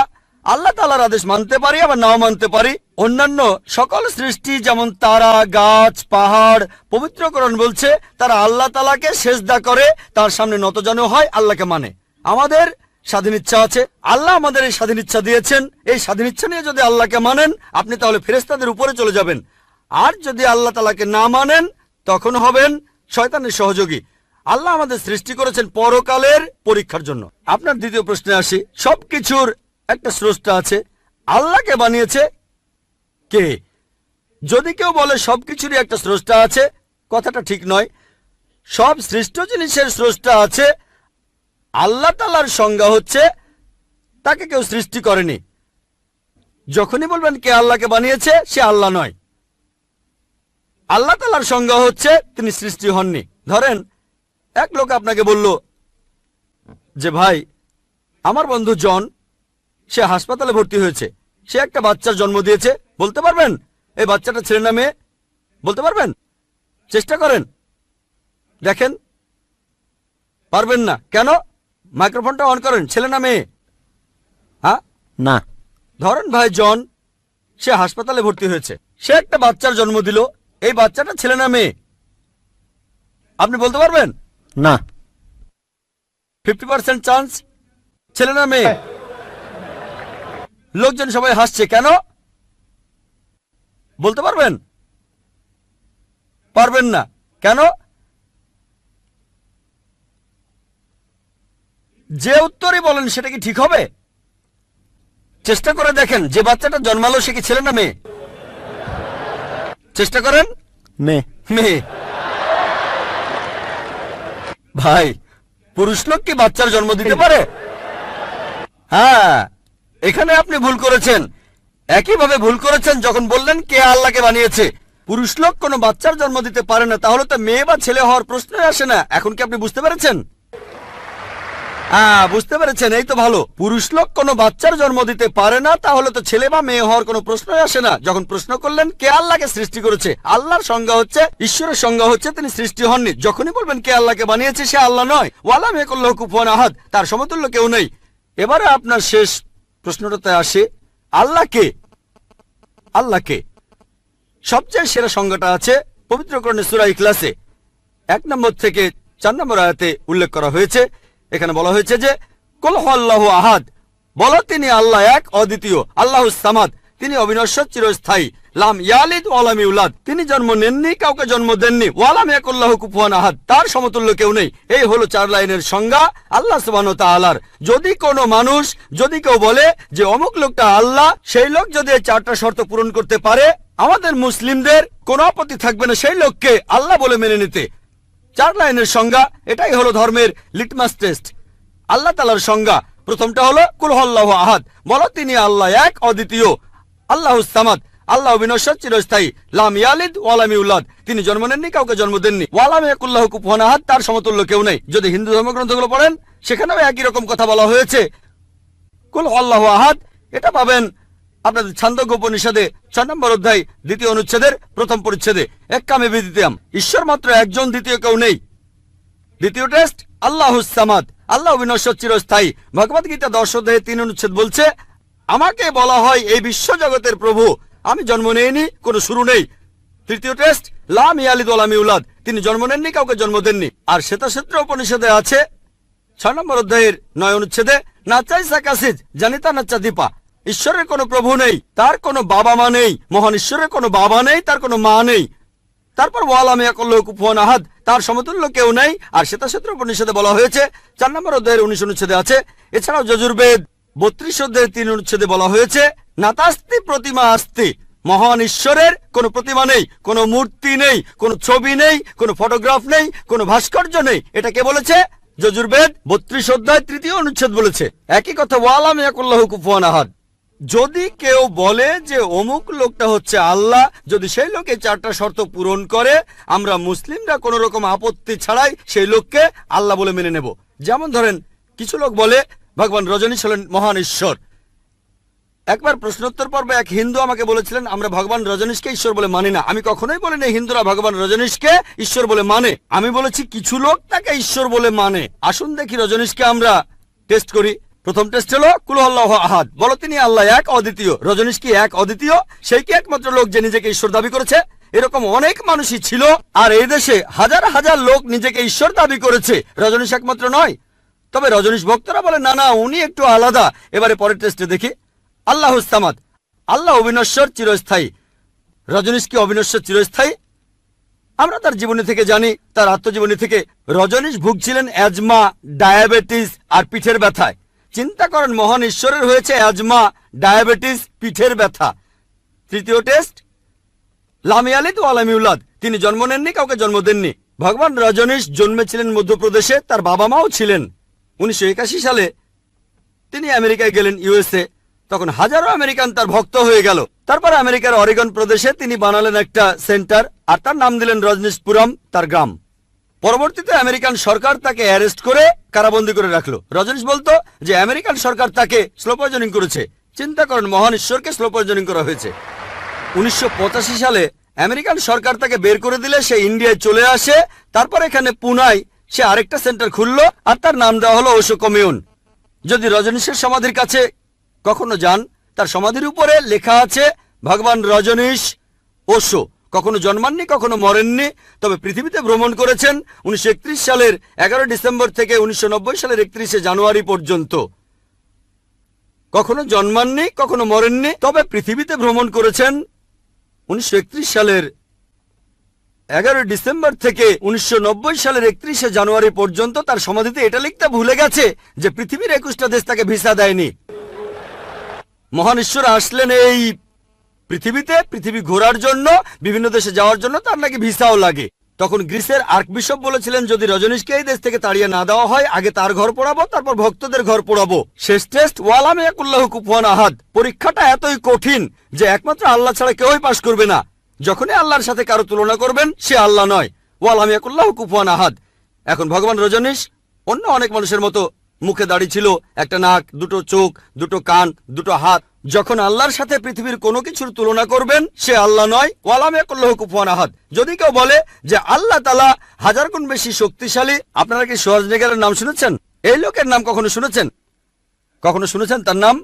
[SPEAKER 2] আল্লাহ তাআলার আদেশ মানতে পারি আবার নাও মানতে পারি। অন্যান্য সকল সৃষ্টি যেমন তারা, গাছ, পাহাড়, পবিত্র কোরআন বলছে তারা আল্লাহ তাআলাকে সেজদা করে, তার সামনে নতজানু হয়, আল্লাহকে মানে। আমাদের স্বাধীন ইচ্ছা আছে, আল্লাহ আমাদের এই স্বাধীন ইচ্ছা দিয়েছেন। এই স্বাধীন ইচ্ছা নিয়ে যদি আল্লাহকে মানেন আপনি তাহলে ফেরেশতাদের উপরে চলে যাবেন। আর যদি আল্লাহ তাআলাকে না মানেন তখন হবেন শয়তানের সহযোগী। আল্লাহ আমাদের সৃষ্টি করেছেন পরকালের পরীক্ষার জন্য। আপনার দ্বিতীয় প্রশ্নে আসি, সবকিছুর একটা স্রষ্টা আছে, আল্লাহকে বানিয়েছে কে? যদি কেউ বলে সবকিছুরই একটা স্রষ্টা আছে, কথাটা ঠিক নয়। সব সৃষ্ট জিনিসের স্রষ্টা আছে। আল্লাহ তাআলার সংজ্ঞা হচ্ছে তাকে কেউ সৃষ্টি করেনি। যখনই বলবেন কে আল্লাহকে বানিয়েছে, সে আল্লাহ নয়। আল্লাহ তাআলার সংজ্ঞা হচ্ছে তিনি সৃষ্টি হননি। ধরেন এক লোক আপনাকে বলল যে ভাই আমার বন্ধু জন, সে হাসপাতালে ভর্তি হয়েছে, সে একটা বাচ্চার জন্ম দিয়েছে, বলতে পারবেন এই বাচ্চাটা ছেলে না মেয়ে? বলতে পারবেন? চেষ্টা করেন, দেখেন। পারবেন না কেন? মাইক্রোফোনটা অন করেন, ছেলে না মেয়ে? হ্যাঁ
[SPEAKER 5] না।
[SPEAKER 2] ধরেন ভাই জন, সে হাসপাতালে ভর্তি হয়েছে, সে একটা বাচ্চার জন্ম দিল, এই বাচ্চাটা ছেলে না মেয়ে? আপনি বলতে পারবেন?
[SPEAKER 5] না।
[SPEAKER 2] 50% চান্স ছেলে না মেয়ে। লোকজন সবাই হাসছে কেন? বলতে পারবেন? পারবেন না কেন? যে উত্তরই বলেন সেটা কি ঠিক হবে? চেষ্টা করে দেখেন, যে বাচ্চাটা জন্মালো সে কি ছেলে না মেয়ে? চেষ্টা করেন।
[SPEAKER 5] মেয়ে।
[SPEAKER 2] মেয়ে। ভাই পুরুষ লোক কি বাচ্চার জন্ম দিতে পারে? হ্যাঁ, এখানে আপনি ভুল করেছেন। একইভাবে ভুল করেছেন যখন বললেন কে আল্লাহকে বানিয়েছে। পুরুষ লোক কোনো বাচ্চার জন্ম দিতে পারে না, তাহলে তো মেয়ে বা ছেলে হওয়ার প্রশ্নই আসে না। এখন কি আপনি বুঝতে পেরেছেন? বুঝতে পেরেছেন, এই তো ভালো। পুরুষ লোক কোনো বাচ্চার জন্ম দিতে পারে না, তাহলে তো ছেলে বা মেয়ে হওয়ার কোনো প্রশ্নই আসে না। যখন প্রশ্ন করলেন কে আল্লাহকে সৃষ্টি করেছে, আল্লাহর সংজ্ঞা হচ্ছে, ঈশ্বরের সংজ্ঞা হচ্ছে তিনি সৃষ্টি হননি। যখনই বলবেন কে আল্লাহকে বানিয়েছে, সে আল্লাহ নয়। ওয়ালাম ইয়াকুল্লাহু কুফুয়ান আহাদ, তার সমতুল্য কেউ নেই। এবারে আপনার শেষ প্রশ্নটাতে আসে, আল্লাহ কে? আল্লাহ কে? সবচেয়ে সেরা সংজ্ঞাটা আছে পবিত্র কোরআনের সূরা ইখলাসে 1 নম্বর থেকে 4 নম্বর আয়াতে উল্লেখ করা হয়েছে। এখানে বলা হয়েছে যে কুল হুয়াল্লাহু আহাদ, বলো তিনি আল্লাহ এক, অদ্বিতীয়। আল্লাহুস সামাদ, তিনি অবিনশ্বর, চিরস্থায়ী। লাম ইয়ালিদ ওয়া লাম ইউলাদ, তিনি জন্ম নেননি, কাউকে জন্ম দেননি। ওয়া লাম ইয়াকুল্লাহু কুফুয়ান আহাদ, তার সমতুল্য কেউ নেই। এই হলো 4 লাইনের সংজ্ঞা আল্লাহ সুবহানাহু ওয়া তাআলার। যদি কোনো মানুষ, যদি কেউ বলে যে অমুক লোকটা আল্লাহ, সেই লোক যদি এই 4টা শর্ত পূরণ করতে পারে, আমাদের মুসলিমদের কোনো আপত্তি থাকবে না সেই লোককে আল্লাহ বলে মেনে নিতে। 4 লাইনের সংজ্ঞা, এটাই হলো ধর্মের লিটমাস টেস্ট। আল্লাহ তাআলার সংজ্ঞা প্রথমটা হলো কুল হুয়াল্লাহু আহাদ, বলো তিনি আল্লাহ এক, অদ্বিতীয়। আল্লাহুস সামাদ, আল্লাহ অবিনশ্বর, চিরস্থায়ী। লাম ইয়ালিদ ওয়া লাম ইউলাদ, তিনি জন্ম নেননি, কাউকে জন্ম দেননি। ওয়া লাম ইয়াকুল্লাহু কুফুয়ান আহাদ, তার সমতুল্য কেউ নেই। যদি হিন্দু ধর্মগ্রন্থগুলো পড়েন সেখানেও একই রকম কথা বলা হয়েছে। কুল হুয়াল্লাহু আহাদ এটা পাবেন আপনাদের ছান্দোগ্য উপনিষদে 6 নম্বর অধ্যায় 2য় অনুচ্ছেদের 1ম পরিচ্ছেদে। এক্কামে বিদিতাম, ঈশ্বর মাত্র একজন, দ্বিতীয় কেউ নেই। দ্বিতীয় টেস্ট আল্লাহুস সামাদ, আল্লাহ অবিনশ্বর, চিরস্থায়ী। ভগবদ গীতা 10 অধ্যায়ে 3 অনুচ্ছেদ বলছে, আমাকে বলা হয় এই বিশ্ব জগতের প্রভু, আমি জন্ম নেইনি, কোনো শুরু নেই। তৃতীয় টেস্ট লাম ইয়ালিদ ওয়া লাম ইউলাদ, তিনি জন্ম নেননি, কাউকে জন্ম দেননি। আর শ্বেতাক্ষেত্র উপনিষদে আছে 6 নম্বর অধ্যায়ের 9 অনুচ্ছেদে, নাচাই সাকাসিজ জানিতা নাচা দীপা, ঈশ্বরের কোনো প্রভু নেই, তার কোনো বাবা মা নেই, মহান ঈশ্বরের কোনো বাবা নেই, তার কোনো মা নেই। তারপর ওয়ালাম ইয়াকুল্লাহু কুফুয়ান আহাদ, তার সমতুল্য কেউ নেই। আর শ্বেতাক্ষেত্র উপনিষদে বলা হয়েছে 4 নম্বর অধ্যায়ের 19 অনুচ্ছেদে আছে। এছাড়াও যজুর্বেদ 32 অধ্যায়ের 3 অনুচ্ছেদে বলা হয়েছে নাতাস্তি প্রতিমা আস্তি, মহান ঈশ্বরের কোনো প্রতিমা নেই, কোনো মূর্তি নেই, কোনো ছবি নেই, কোনো ফটোগ্রাফ নেই, কোনো ভাস্কর্য নেই। এটা কে বলেছে? যজুর্বেদ 32 অধ্যায় 3 অনুচ্ছেদ বলেছে একই কথা, ওয়ালাম ইয়াকুল্লাহু কুফুয়ান আহাদ। যদি কেউ বলে যে অমুক লোকটা হচ্ছে আল্লাহ, যদি সেই লোক এই 4টা শর্ত পূরণ করে, আমরা মুসলিমরা কোনো রকম আপত্তি ছাড়াই সেই লোককে আল্লাহ বলে মেনে নেব। যেমন ধরেন, কিছু লোক বলে ভগবান রজনীশ হলেন মহান ঈশ্বর। একবার প্রশ্নোত্তর পর্বে এক হিন্দু আমাকে বলেছিলেন আমরা ভগবান রজনীশকে ঈশ্বর বলে মানি না। আমি কখনোই বলিনি হিন্দুরা ভগবান রজনীশকে ঈশ্বর বলে মানে, আমি বলেছি কিছু লোক তাকে ঈশ্বর বলে মানে। আসুন দেখি রজনীশকে আমরা টেস্ট করি। প্রথম টেস্ট হলো কুল আল্লাহু আহাদ, বলো তিনি আল্লাহ এক অদ্বিতীয়। রজনীশ কি এক অদ্বিতীয়? সেই কি একমাত্র লোক যে নিজেকে ঈশ্বর দাবি করেছে? এরকম অনেক মানুষই ছিল, আর এই দেশে হাজার হাজার লোক নিজেকে ঈশ্বর দাবি করেছে, রজনীশ একমাত্র নয়। তবে রজনীশ ভক্তরা বলে না না, উনি একটু আলাদা। এবারে পরের টেস্টে দেখি। আল্লাহুস সামাদ, আল্লাহ অবিনশ্বর চিরস্থায়ী। রজনীশ কি অবিনশ্বর চিরস্থায়ী? আমরা তার জীবনী থেকে জানি, তার আত্মজীবনী থেকে। রজনীশ ভুগছিলেন অ্যাজমা, ডায়াবেটিস আর পিঠের ব্যথায়। চিন্তা করেন, মহান ঈশ্বরের হয়েছে অ্যাজমা, ডায়াবেটিস, পিঠের ব্যথা। তৃতীয় টেস্ট, লাম ইয়ালিদ ওয়া লাম ইউলাদ, তিনি জন্ম নেননি, কাউকে জন্ম দেননি। ভগবান রজনীশ জন্মেছিলেন মধ্যপ্রদেশে, তার বাবা মাও ছিলেন। 1981 সালে তিনি আমেরিকায় গেলেন, ইউএসএ। তখন হাজারো আমেরিকান তার ভক্ত হয়ে গেল। তারপর আমেরিকার অরিগন প্রদেশে তিনি বানালেন একটা সেন্টার, আর তার নাম দিলেন রজনীশপুরম, তার গ্রাম। পরবর্তীতে আমেরিকান সরকার তাকে অ্যারেস্ট করে কারাবন্দী করে রাখলো। রজনীশ বলতো যে আমেরিকান সরকার তাকে স্লো পয়জনিং করেছে। চিন্তা করেন, মহান ঈশ্বরকে স্লো পয়জনিং করা হয়েছে। 1985 সালে আমেরিকান সরকার তাকে বের করে দিলে সে ইন্ডিয়ায় চলে আসে। তারপর এখানে পুনায় সে আরেকটা সেন্টার খুললো, আর তার নাম দেওয়া হলো ওশো কমিউন। যদি রজনীশের সমাধির কাছে কখনো যান, তার সমাধির উপরে লেখা আছে ভগবান রজনীশ ওশো। কখনো জন্মাননি, কখনো মরেননি, তবে পৃথিবীতে ভ্রমণ করেছেন 1931 সালের 11 ডিসেম্বর থেকে 1990 সালের 31 জানুয়ারি পর্যন্ত। কখনো জন্মাননি, কখনো মরেননি, তবে পৃথিবীতে ভ্রমণ করেছেন 1931 সালের 11 ডিসেম্বর থেকে 1990 সালের 31 জানুয়ারি পর্যন্ত। তার সমাধিতে এটা লিখতে ভুলে গেছে যে পৃথিবীর 21টা দেশ তাকে ভিসা দেয়নি। মহান ঈশ্বর আসলেন এই পৃথিবীতে, পৃথিবী ঘোরার জন্য, বিভিন্ন দেশে যাওয়ার জন্য তার নাকি ভিসাও লাগে। তখন গ্রিসের আর্কবিশপ বলেছিলেন যদি রজনীশকে এই দেশ থেকে তাড়িয়ে না দেওয়া হয়, আগে তার ঘর পোড়াবো, তারপর ভক্তদের ঘর পোড়াবো। শেষ টেস্ট, ওয়ালাম ইয়াকুল্লাহু কুফুয়ান আহাদ। পরীক্ষাটা এতই কঠিন যে একমাত্র আল্লাহ ছাড়া কেউই পাশ করবে না। যখনই আল্লাহর সাথে কারো তুলনা করবেন, সে আল্লাহ নয়। ওয়ালাম ইয়াকুল্লাহু কুফুয়ান আহাদ। এখন ভগবান রজনীশ অন্য অনেক মানুষের মতো মুখে দাড়ি ছিল, একটা নাক, দুটো চোখ, দুটো কান, দুটো হাত। যখন আল্লাহর সাথে পৃথিবীর কোনো কিছুর তুলনা করবেন, সে আল্লাহ নয়। ওয়ালাম ইয়াকুল্লাহু কুফুয়ান আহাদ। যদি কেউ বলে যে আল্লাহ তাআলা 1000 গুণ বেশি শক্তিশালী, আপনারা কি শোয়ার্জনেগারের নাম শুনেছেন? এই লোকের নাম কখনো শুনেছেন? কখনো শুনেছেন তার নাম?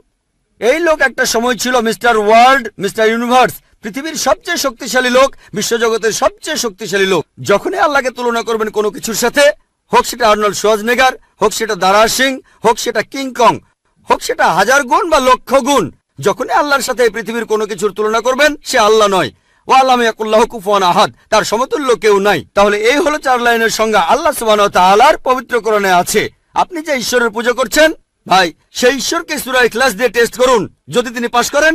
[SPEAKER 2] এই লোক একটা সময় ছিল মিস্টার ওয়ার্ল্ড, মিস্টার ইউনিভার্স, পৃথিবীর সবচেয়ে শক্তিশালী লোক, বিশ্বজগতের সবচেয়ে শক্তিশালী লোক। যখনই আল্লাহকে তুলনা করবেন কোনো কিছুর সাথে, হোক সেটা আর্নল্ড শোয়ার্জনেগার, হোক সেটা দারা সিং, হোক সেটা কিং কং, হোক সেটা 1000 গুণ বা লক্ষ গুণ, যখনই আল্লাহর সাথে পৃথিবীর কোনো কিছুর তুলনা করবেন, সে আল্লাহ নয়। ওয়ালাম ইয়াকুল্লাহু কুফুয়ান আহাদ, তার সমতুল্য কেউ নাই। তাহলে এই হলো 4 লাইনের সংজ্ঞা আল্লাহ সুবহানাহু ওয়া তাআলার পবিত্র কোরআনে আছে। আপনি যে ঈশ্বরের পূজা করছেন, ভাই, সেই ঈশ্বরকে সূরা ইখলাস দিয়ে টেস্ট করুন। যদি তিনি পাশ করেন,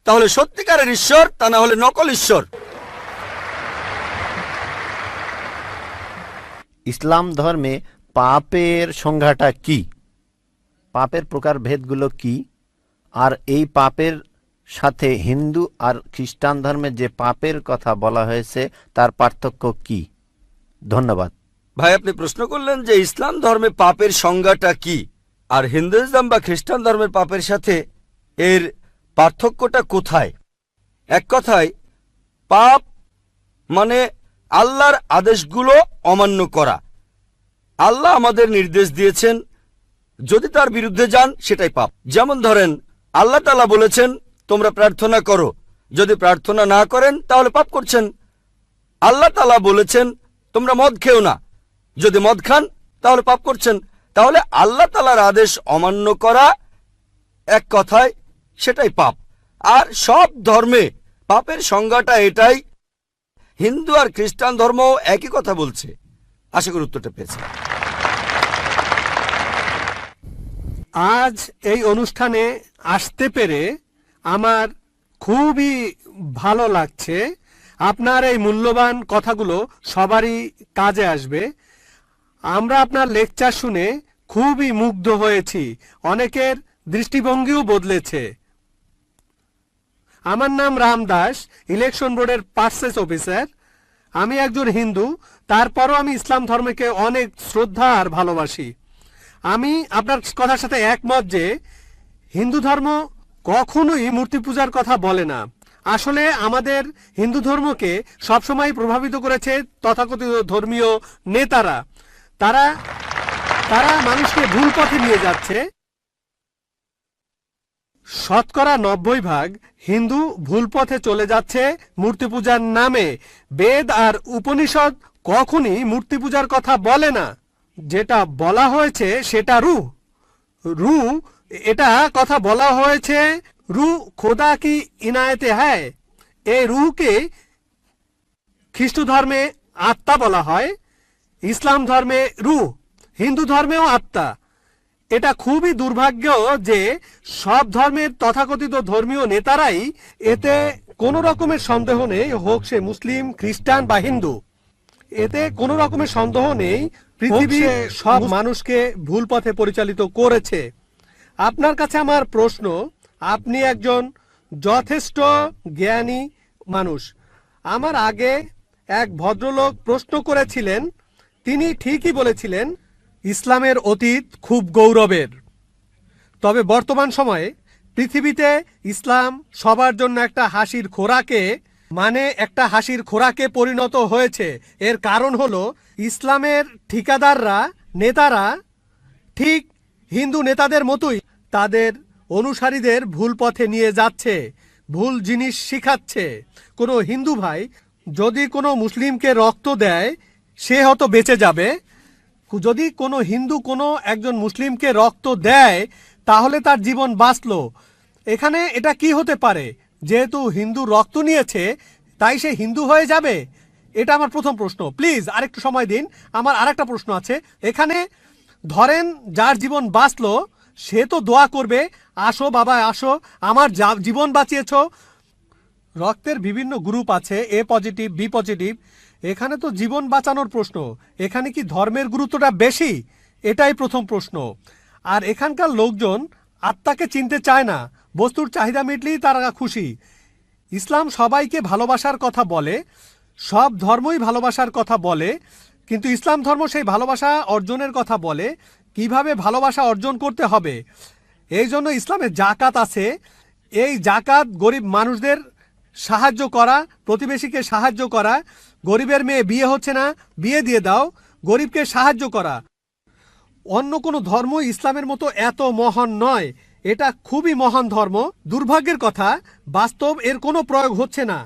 [SPEAKER 2] তাহলে সত্যিকারের ঈশ্বর, তা না হলে নকল ঈশ্বর।
[SPEAKER 5] ইসলাম ধর্মে পাপের সংজ্ঞাটা কি? পাপের প্রকারভেদগুলো কি? আর এই পাপের সাথে হিন্দু আর খ্রিস্টান ধর্মে যে পাপের কথা বলা হয়েছে তার পার্থক্য কি? ধন্যবাদ
[SPEAKER 2] ভাই। আপনি প্রশ্ন করলেন যে ইসলাম ধর্মে পাপের সংজ্ঞাটা কি, আর হিন্দুইজম বা খ্রিস্টান ধর্মের পাপের সাথে এর পার্থক্যটা কোথায়? এক কথায়, পাপ মানে আল্লাহর আদেশগুলো অমান্য করা। আল্লাহ আমাদের নির্দেশ দিয়েছেন, যদি তার বিরুদ্ধে যান সেটাই পাপ। যেমন ধরেন, আল্লাহ তাআলা বলেছেন তোমরা প্রার্থনা করো, যদি প্রার্থনা না করেন তাহলে পাপ করছেন। আল্লাহ তাআলা বলেছেন তোমরা মদ খেও না, যদি মদ খান তাহলে পাপ করছেন। তাহলে আল্লাহ তাআলার আদেশ অমান্য করা, এক কথায় সেটাই পাপ। আর সব ধর্মে পাপের সংজ্ঞাটা এটাই। হিন্দু আর খ্রিস্টান ধর্ম একই কথা বলছে। আশা করি উত্তরটা পেয়েছে।
[SPEAKER 1] আজ এই অনুষ্ঠানে আসতে পেরে আমার খুবই ভালো লাগছে। আপনার এই মূল্যবান কথাগুলো সবারই কাজে আসবে। আমরা আপনার লেকচার শুনে খুবই মুগ্ধ হয়েছি, অনেকের দৃষ্টিভঙ্গিও বদলেছে। আমার নাম রাম দাস, ইলেকশন বোর্ডের পার্সেস অফিসার। আমি একজন হিন্দু, তারপরও আমি ইসলাম ধর্মকে অনেক শ্রদ্ধা আর ভালোবাসি। আমি আপনার কথার সাথে একমত যে হিন্দু ধর্ম কখনোই মূর্তি পূজার কথা বলে না। আসলে আমাদের হিন্দু ধর্মকে সবসময় প্রভাবিত করেছে তথাকথিত ধর্মীয় নেতারা। তারা তারা মানুষকে ভুল পথে নিয়ে যাচ্ছে। শতকরা 90% হিন্দু ভুল পথে চলে যাচ্ছে মূর্তি পূজার নামে। বেদ আর উপনিষদ কখনই মূর্তি পূজার কথা বলে না। যেটা বলা হয়েছে সেটা রু এটা কথা বলা হয়েছে রু খোদা কি ইনায়েতে হ্যায়। এই রুহকে খ্রিস্ট ধর্মে আত্মা বলা হয়, ইসলাম ধর্মে রুহ, হিন্দু ধর্মেও আত্মা। এটা খুবই দুর্ভাগ্য যে সব ধর্মের তথাকথিত ধর্মীয় নেতারাই এতে কোনো রকমের সন্দেহ নেই, হোক সে মুসলিম, খ্রিস্টান বা হিন্দু, এতে কোনো রকমের সন্দেহ নেই পৃথিবীর সব মানুষকে ভুল পথে পরিচালিত করেছে। আপনার কাছে আমার প্রশ্ন, আপনি একজন যথেষ্ট জ্ঞানী মানুষ। আমার আগে এক ভদ্রলোক প্রশ্ন করেছিলেন, তিনি ঠিকই বলেছিলেন ইসলামের অতীত খুব গৌরবের। তবে বর্তমান সময়ে পৃথিবীতে ইসলাম সবার জন্য একটা হাসির খোরাকে পরিণত হয়েছে। এর কারণ হলো ইসলামের ঠিকাদাররা, নেতারা ঠিক হিন্দু নেতাদের মতোই তাদের অনুসারীদের ভুল পথে নিয়ে যাচ্ছে, ভুল জিনিস শিখাচ্ছে। কোনো হিন্দু ভাই যদি কোনো মুসলিমকে রক্ত দেয় সে হয়তো বেঁচে যাবে, যদি কোনো হিন্দু কোনো একজন মুসলিমকে রক্ত দেয় তাহলে তার জীবন বাঁচল। এখানে এটা কি হতে পারে? যেহেতু হিন্দু রক্ত নিয়েছে তাই সে হিন্দু হয়ে যাবে? এটা আমার প্রথম প্রশ্ন। প্লিজ আরেকটু সময় দিন, আমার আরেকটা প্রশ্ন আছে। এখানে ধরেন যার জীবন বাঁচলো সে তো দোয়া করবে, আসো বাবা আসো, আমার জীবন বাঁচিয়েছ। রক্তের বিভিন্ন গ্রুপ আছে, এ পজিটিভ, বি পজিটিভ। এখানে তো জীবন বাঁচানোর প্রশ্ন, এখানে কি ধর্মের গুরুত্বটা বেশি? এটাই প্রথম প্রশ্ন। আর এখানকার লোকজন আত্মাকে চিনতে চায় না, বস্তুর চাহিদা মিটলেই তারা খুশি। ইসলাম সবাইকে ভালোবাসার কথা বলে, সব ধর্মই ভালোবাসার কথা বলে, কিন্তু ইসলাম ধর্ম সেই ভালোবাসা অর্জনের কথা বলে, কিভাবে ভালোবাসা অর্জন করতে হবে। এই জন্য ইসলামে জাকাত আছে। এই জাকাত গরিব মানুষদের সাহায্য করা, প্রতিবেশীকে সাহায্য করা, গরিবের মেয়ে বিয়ে হচ্ছে না বিয়ে দিয়ে দাও, গরিবকে সাহায্য করা। অন্য কোনো ধর্ম ইসলামের মতো এত মহান নয়। এটা খুবই মহান ধর্ম। দুর্ভাগ্যের কথা বাস্তব এর কোনো প্রয়োগ হচ্ছে না।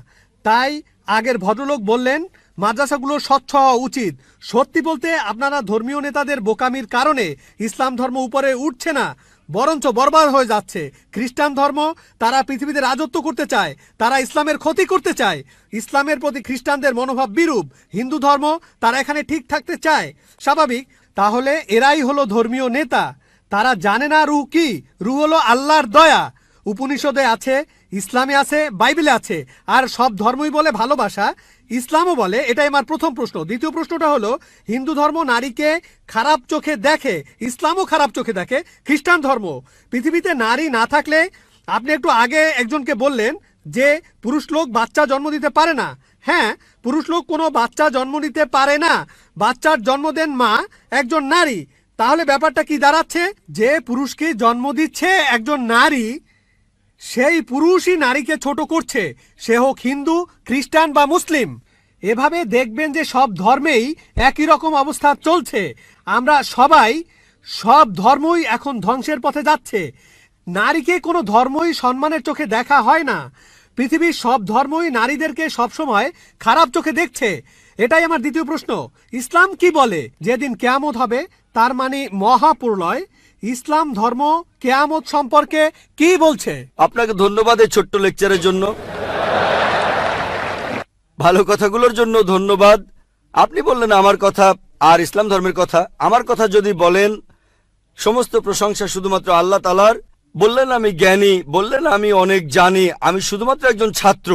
[SPEAKER 1] তাই আগের ভদ্রলোক বললেন মাদ্রাসাগুলো স্বচ্ছ হওয়া উচিত। সত্যি বলতে আপনারা ধর্মীয় নেতাদের বোকামির কারণে ইসলাম ধর্ম উপরে উঠছে না, বরঞ্চ বরবাদ হয়ে যাচ্ছে। খ্রিস্টান ধর্ম তারা পৃথিবীতে রাজত্ব করতে চায়, তারা ইসলামের ক্ষতি করতে চায়। ইসলামের প্রতি খ্রিস্টানদের মনোভাব বিরূপ। হিন্দু ধর্ম তারা এখানে ঠিক থাকতে চায়, স্বাভাবিক। তাহলে এরাই হলো ধর্মীয় নেতা। তারা জানে না রুহ কি? রুহ হলো আল্লাহর দয়া। উপনিষদে আছে, ইসলামে আছে, বাইবেলে আছে। আর সব ধর্মই বলে ভালোবাসা, ইসলামও বলে। এটাই আমার প্রথম প্রশ্ন। দ্বিতীয় প্রশ্নটা হলো, হিন্দু ধর্ম নারীকে খারাপ চোখে দেখে, ইসলামও খারাপ চোখে দেখে। খ্রিস্টান ধর্ম, পৃথিবীতে নারী না থাকলে, আপনি একটু আগে একজনকে বললেন যে পুরুষ লোক বাচ্চা জন্ম দিতে পারে না। হ্যাঁ, পুরুষ লোক কোনো বাচ্চা জন্ম দিতে পারে না, বাচ্চার জন্ম দেন মা, একজন নারী। তাহলে ব্যাপারটা কি দাঁড়াচ্ছে? যে পুরুষকে জন্ম দিচ্ছে একজন নারী, সেই পুরুষই নারীকে ছোট করছে, সে হোক হিন্দু, খ্রিস্টান বা মুসলিম। এভাবে দেখবেন যে সব ধর্মেই একই রকম অবস্থা চলছে। আমরা সবাই, সব ধর্মই এখন ধ্বংসের পথে যাচ্ছে। নারীকে কোনো ধর্মই সম্মানের চোখে দেখা হয় না। পৃথিবীর সব ধর্মই নারীদেরকে সবসময় খারাপ চোখে দেখছে। এটাই আমার দ্বিতীয় প্রশ্ন। ইসলাম কি বলে? যেদিন কিয়ামত হবে, তার মানে মহাপ্রলয়, ইসলাম ধর্ম কেয়ামত সম্পর্কে কি বলছে?
[SPEAKER 2] আপনাকে ধন্যবাদ এই ছোট্ট লেকচারের জন্য, ভালো কথাগুলোর জন্য ধন্যবাদ। আপনি বললেন আমার কথা আর ইসলাম ধর্মের কথা। আমার কথা যদি বলেন, সমস্ত প্রশংসা শুধুমাত্র আল্লাহ তাআলার। বললেন আমি জ্ঞানী, বললেন আমি অনেক জানি। আমি শুধুমাত্র একজন ছাত্র।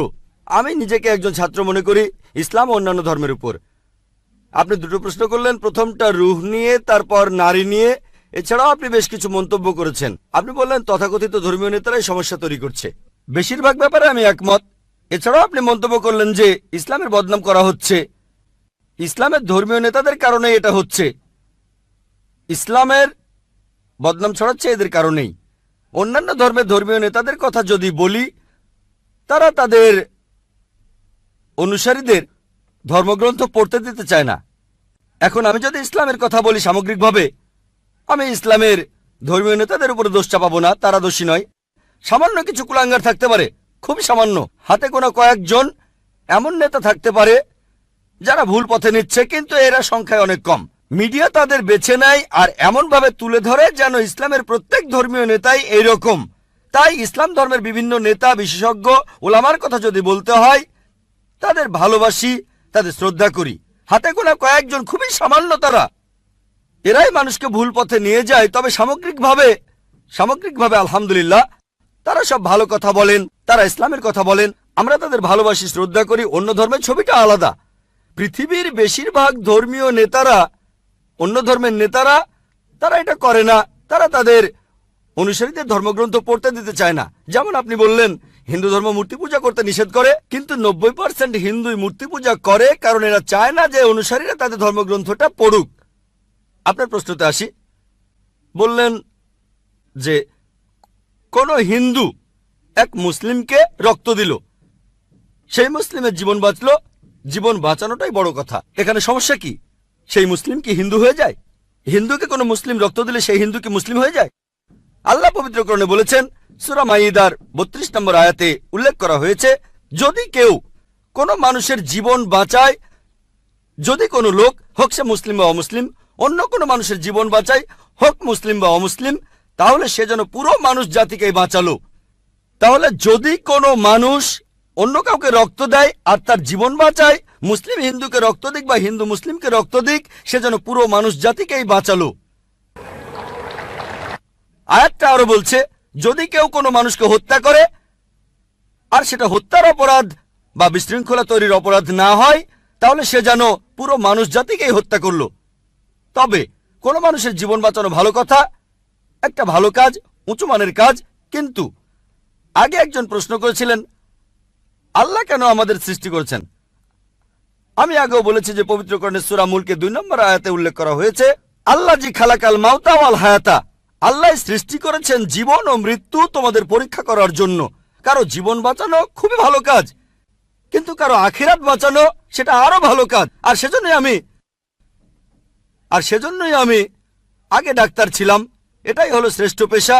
[SPEAKER 2] আমি নিজেকে একজন ছাত্র মনে করি ইসলাম ও অন্যান্য ধর্মের উপর। আপনি দুটো প্রশ্ন করলেন, প্রথমটা রূহ নিয়ে, তারপর নারী নিয়ে। এছাড়াও আপনি বেশ কিছু মন্তব্য করেছেন। আপনি বললেন তথাকথিত ধর্মীয় নেতারাই সমস্যা তৈরি করছে। বেশিরভাগ ব্যাপারে আমি একমত। এছাড়াও আপনি মন্তব্য করলেন যে ইসলামের বদনাম করা হচ্ছে। ইসলামের ধর্মীয় নেতাদের কারণে এটা হচ্ছে। ইসলামের বদনাম ছড়াচ্ছে এদের কারণেই। অন্যান্য ধর্মের ধর্মীয় নেতাদের কথা যদি বলি, তারা তাদের অনুসারীদের ধর্মগ্রন্থ পড়তে দিতে চায় না। এখন আমি যদি ইসলামের কথা বলি সামগ্রিকভাবে, আমি ইসলামের ধর্মীয় নেতাদের উপরে দোষ চাপাবো না, তারা দোষী নয়। সামান্য কিছু কুলাঙ্গার থাকতে পারে, খুব সামান্য, হাতে গোনা কয়েকজন এমন নেতা থাকতে পারে যারা ভুল পথে নিচ্ছে, কিন্তু এরা সংখ্যায় অনেক কম। মিডিয়া তাদের বেছে নেয় আর এমনভাবে তুলে ধরে যেন ইসলামের প্রত্যেক ধর্মীয় নেতাই এইরকম। তাই ইসলাম ধর্মের বিভিন্ন নেতা, বিশেষজ্ঞ, ওলামার কথা যদি বলতে হয়, তাদের ভালোবাসি, তাদের শ্রদ্ধা করি। হাতে গোনা কয়েকজন, খুবই সামান্য তারা, এরাই মানুষকে ভুল পথে নিয়ে যায়। তবে সামগ্রিকভাবে আলহামদুলিল্লাহ, তারা সব ভালো কথা বলেন, তারা ইসলামের কথা বলেন, আমরা তাদের ভালোবাসি, শ্রদ্ধা করি। অন্য ধর্মের ছবিটা আলাদা। পৃথিবীর বেশিরভাগ ধর্মীয় নেতারা, অন্য ধর্মের নেতারা, তারা এটা করে না। তারা তাদের অনুসারীদের ধর্মগ্রন্থ পড়তে দিতে চায় না। যেমন আপনি বললেন হিন্দু ধর্ম মূর্তি পূজা করতে নিষেধ করে, কিন্তু 90% হিন্দুই মূর্তি পূজা করে কারণ এরা চায় না যে অনুসারীরা তাদের ধর্মগ্রন্থটা পড়ুক। আপনার প্রশ্নতে আসি। বললেন যে কোন হিন্দু এক মুসলিমকে রক্ত দিল, সেই মুসলিমের জীবন বাঁচল। জীবন বাঁচানোটাই বড় কথা। এখানে সমস্যা কি? সেই মুসলিম কি হিন্দু হয়ে যায়? হিন্দুকে কোনো মুসলিম রক্ত দিলে সেই হিন্দু কি মুসলিম হয়ে যায়? আল্লাহ পবিত্র কোরআনে বলেছেন, সূরা মাইদার 32 নম্বর আয়াতে উল্লেখ করা হয়েছে, যদি কেউ কোনো মানুষের জীবন বাঁচায়, যদি কোনো লোক, হোক সে মুসলিম বা অমুসলিম, অন্য কোনো মানুষের জীবন বাঁচায়, হোক মুসলিম বা অমুসলিম, তাহলে সে যেন পুরো মানুষ জাতিকেই বাঁচালো। তাহলে যদি কোনো মানুষ অন্য কাউকে রক্ত দেয় আর তার জীবন বাঁচায়, মুসলিম হিন্দুকে রক্ত দিক বা হিন্দু মুসলিমকে রক্ত দিক, সে যেন পুরো মানুষ জাতিকেই বাঁচালো। আয়াতটা আরো বলছে, যদি কেউ কোনো মানুষকে হত্যা করে আর সেটা হত্যার অপরাধ বা বিশৃঙ্খলা তৈরির অপরাধ না হয়, তাহলে সে যেন পুরো মানুষ জাতিকেই হত্যা করলো। তবে কোনো মানুষের জীবন বাঁচানো ভালো কথা, একটা ভালো কাজ, উঁচু মানের কাজ। কিন্তু আগে একজন প্রশ্ন করেছিলেন, আল্লাহ কেন আমাদের সৃষ্টি করেছেন? আমি আগেও বলেছি যে পবিত্র কোরআনের সূরা মুলকে 2 নম্বর আয়াতে উল্লেখ করা হয়েছে, আল্লাহ জি খালাকাল মাউতা ওয়াল হায়াতা, আল্লাহ সৃষ্টি করেছেন জীবন ও মৃত্যু তোমাদের পরীক্ষা করার জন্য। কারো জীবন বাঁচানো খুবই ভালো কাজ, কিন্তু কারো আখিরাত বাঁচানো সেটা আরো ভালো কাজ। আর সেজন্যই আমি আগে ডাক্তার ছিলাম। এটাই হলো শ্রেষ্ঠ পেশা,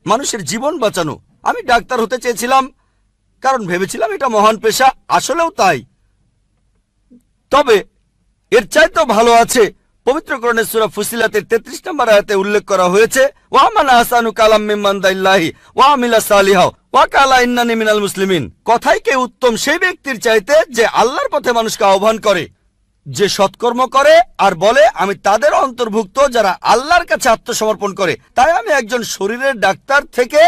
[SPEAKER 2] মানুষের জীবন বাঁচানো। আমি ডাক্তার হতে চেয়েছিলাম কারণ ভেবেছিলাম এটা মহান পেশা, আসলেও তাই। তবে এর চাইতেও ভালো আছে। পবিত্র কোরআনের সূরা ফুসিলাতের 33 নম্বর আয়াতে উল্লেখ করা হয়েছে, ওয়া মান আহসানু কালাম মিম্মান দাইল্লাহি ওয়া আমিলা সালিহা ওয়া কালা ইন্নানি মিনাল মুসলিমিন। কথাই কে উত্তম সেই ব্যক্তির চাইতে যে আল্লাহর পথে মানুষকে আহ্বান করে, যে সৎকর্ম করে আর বলে আমি তাদের অন্তর্ভুক্ত যারা আল্লাহর কাছে আত্মসমর্পণ করে। তাই আমি একজন শরীরের ডাক্তার থেকে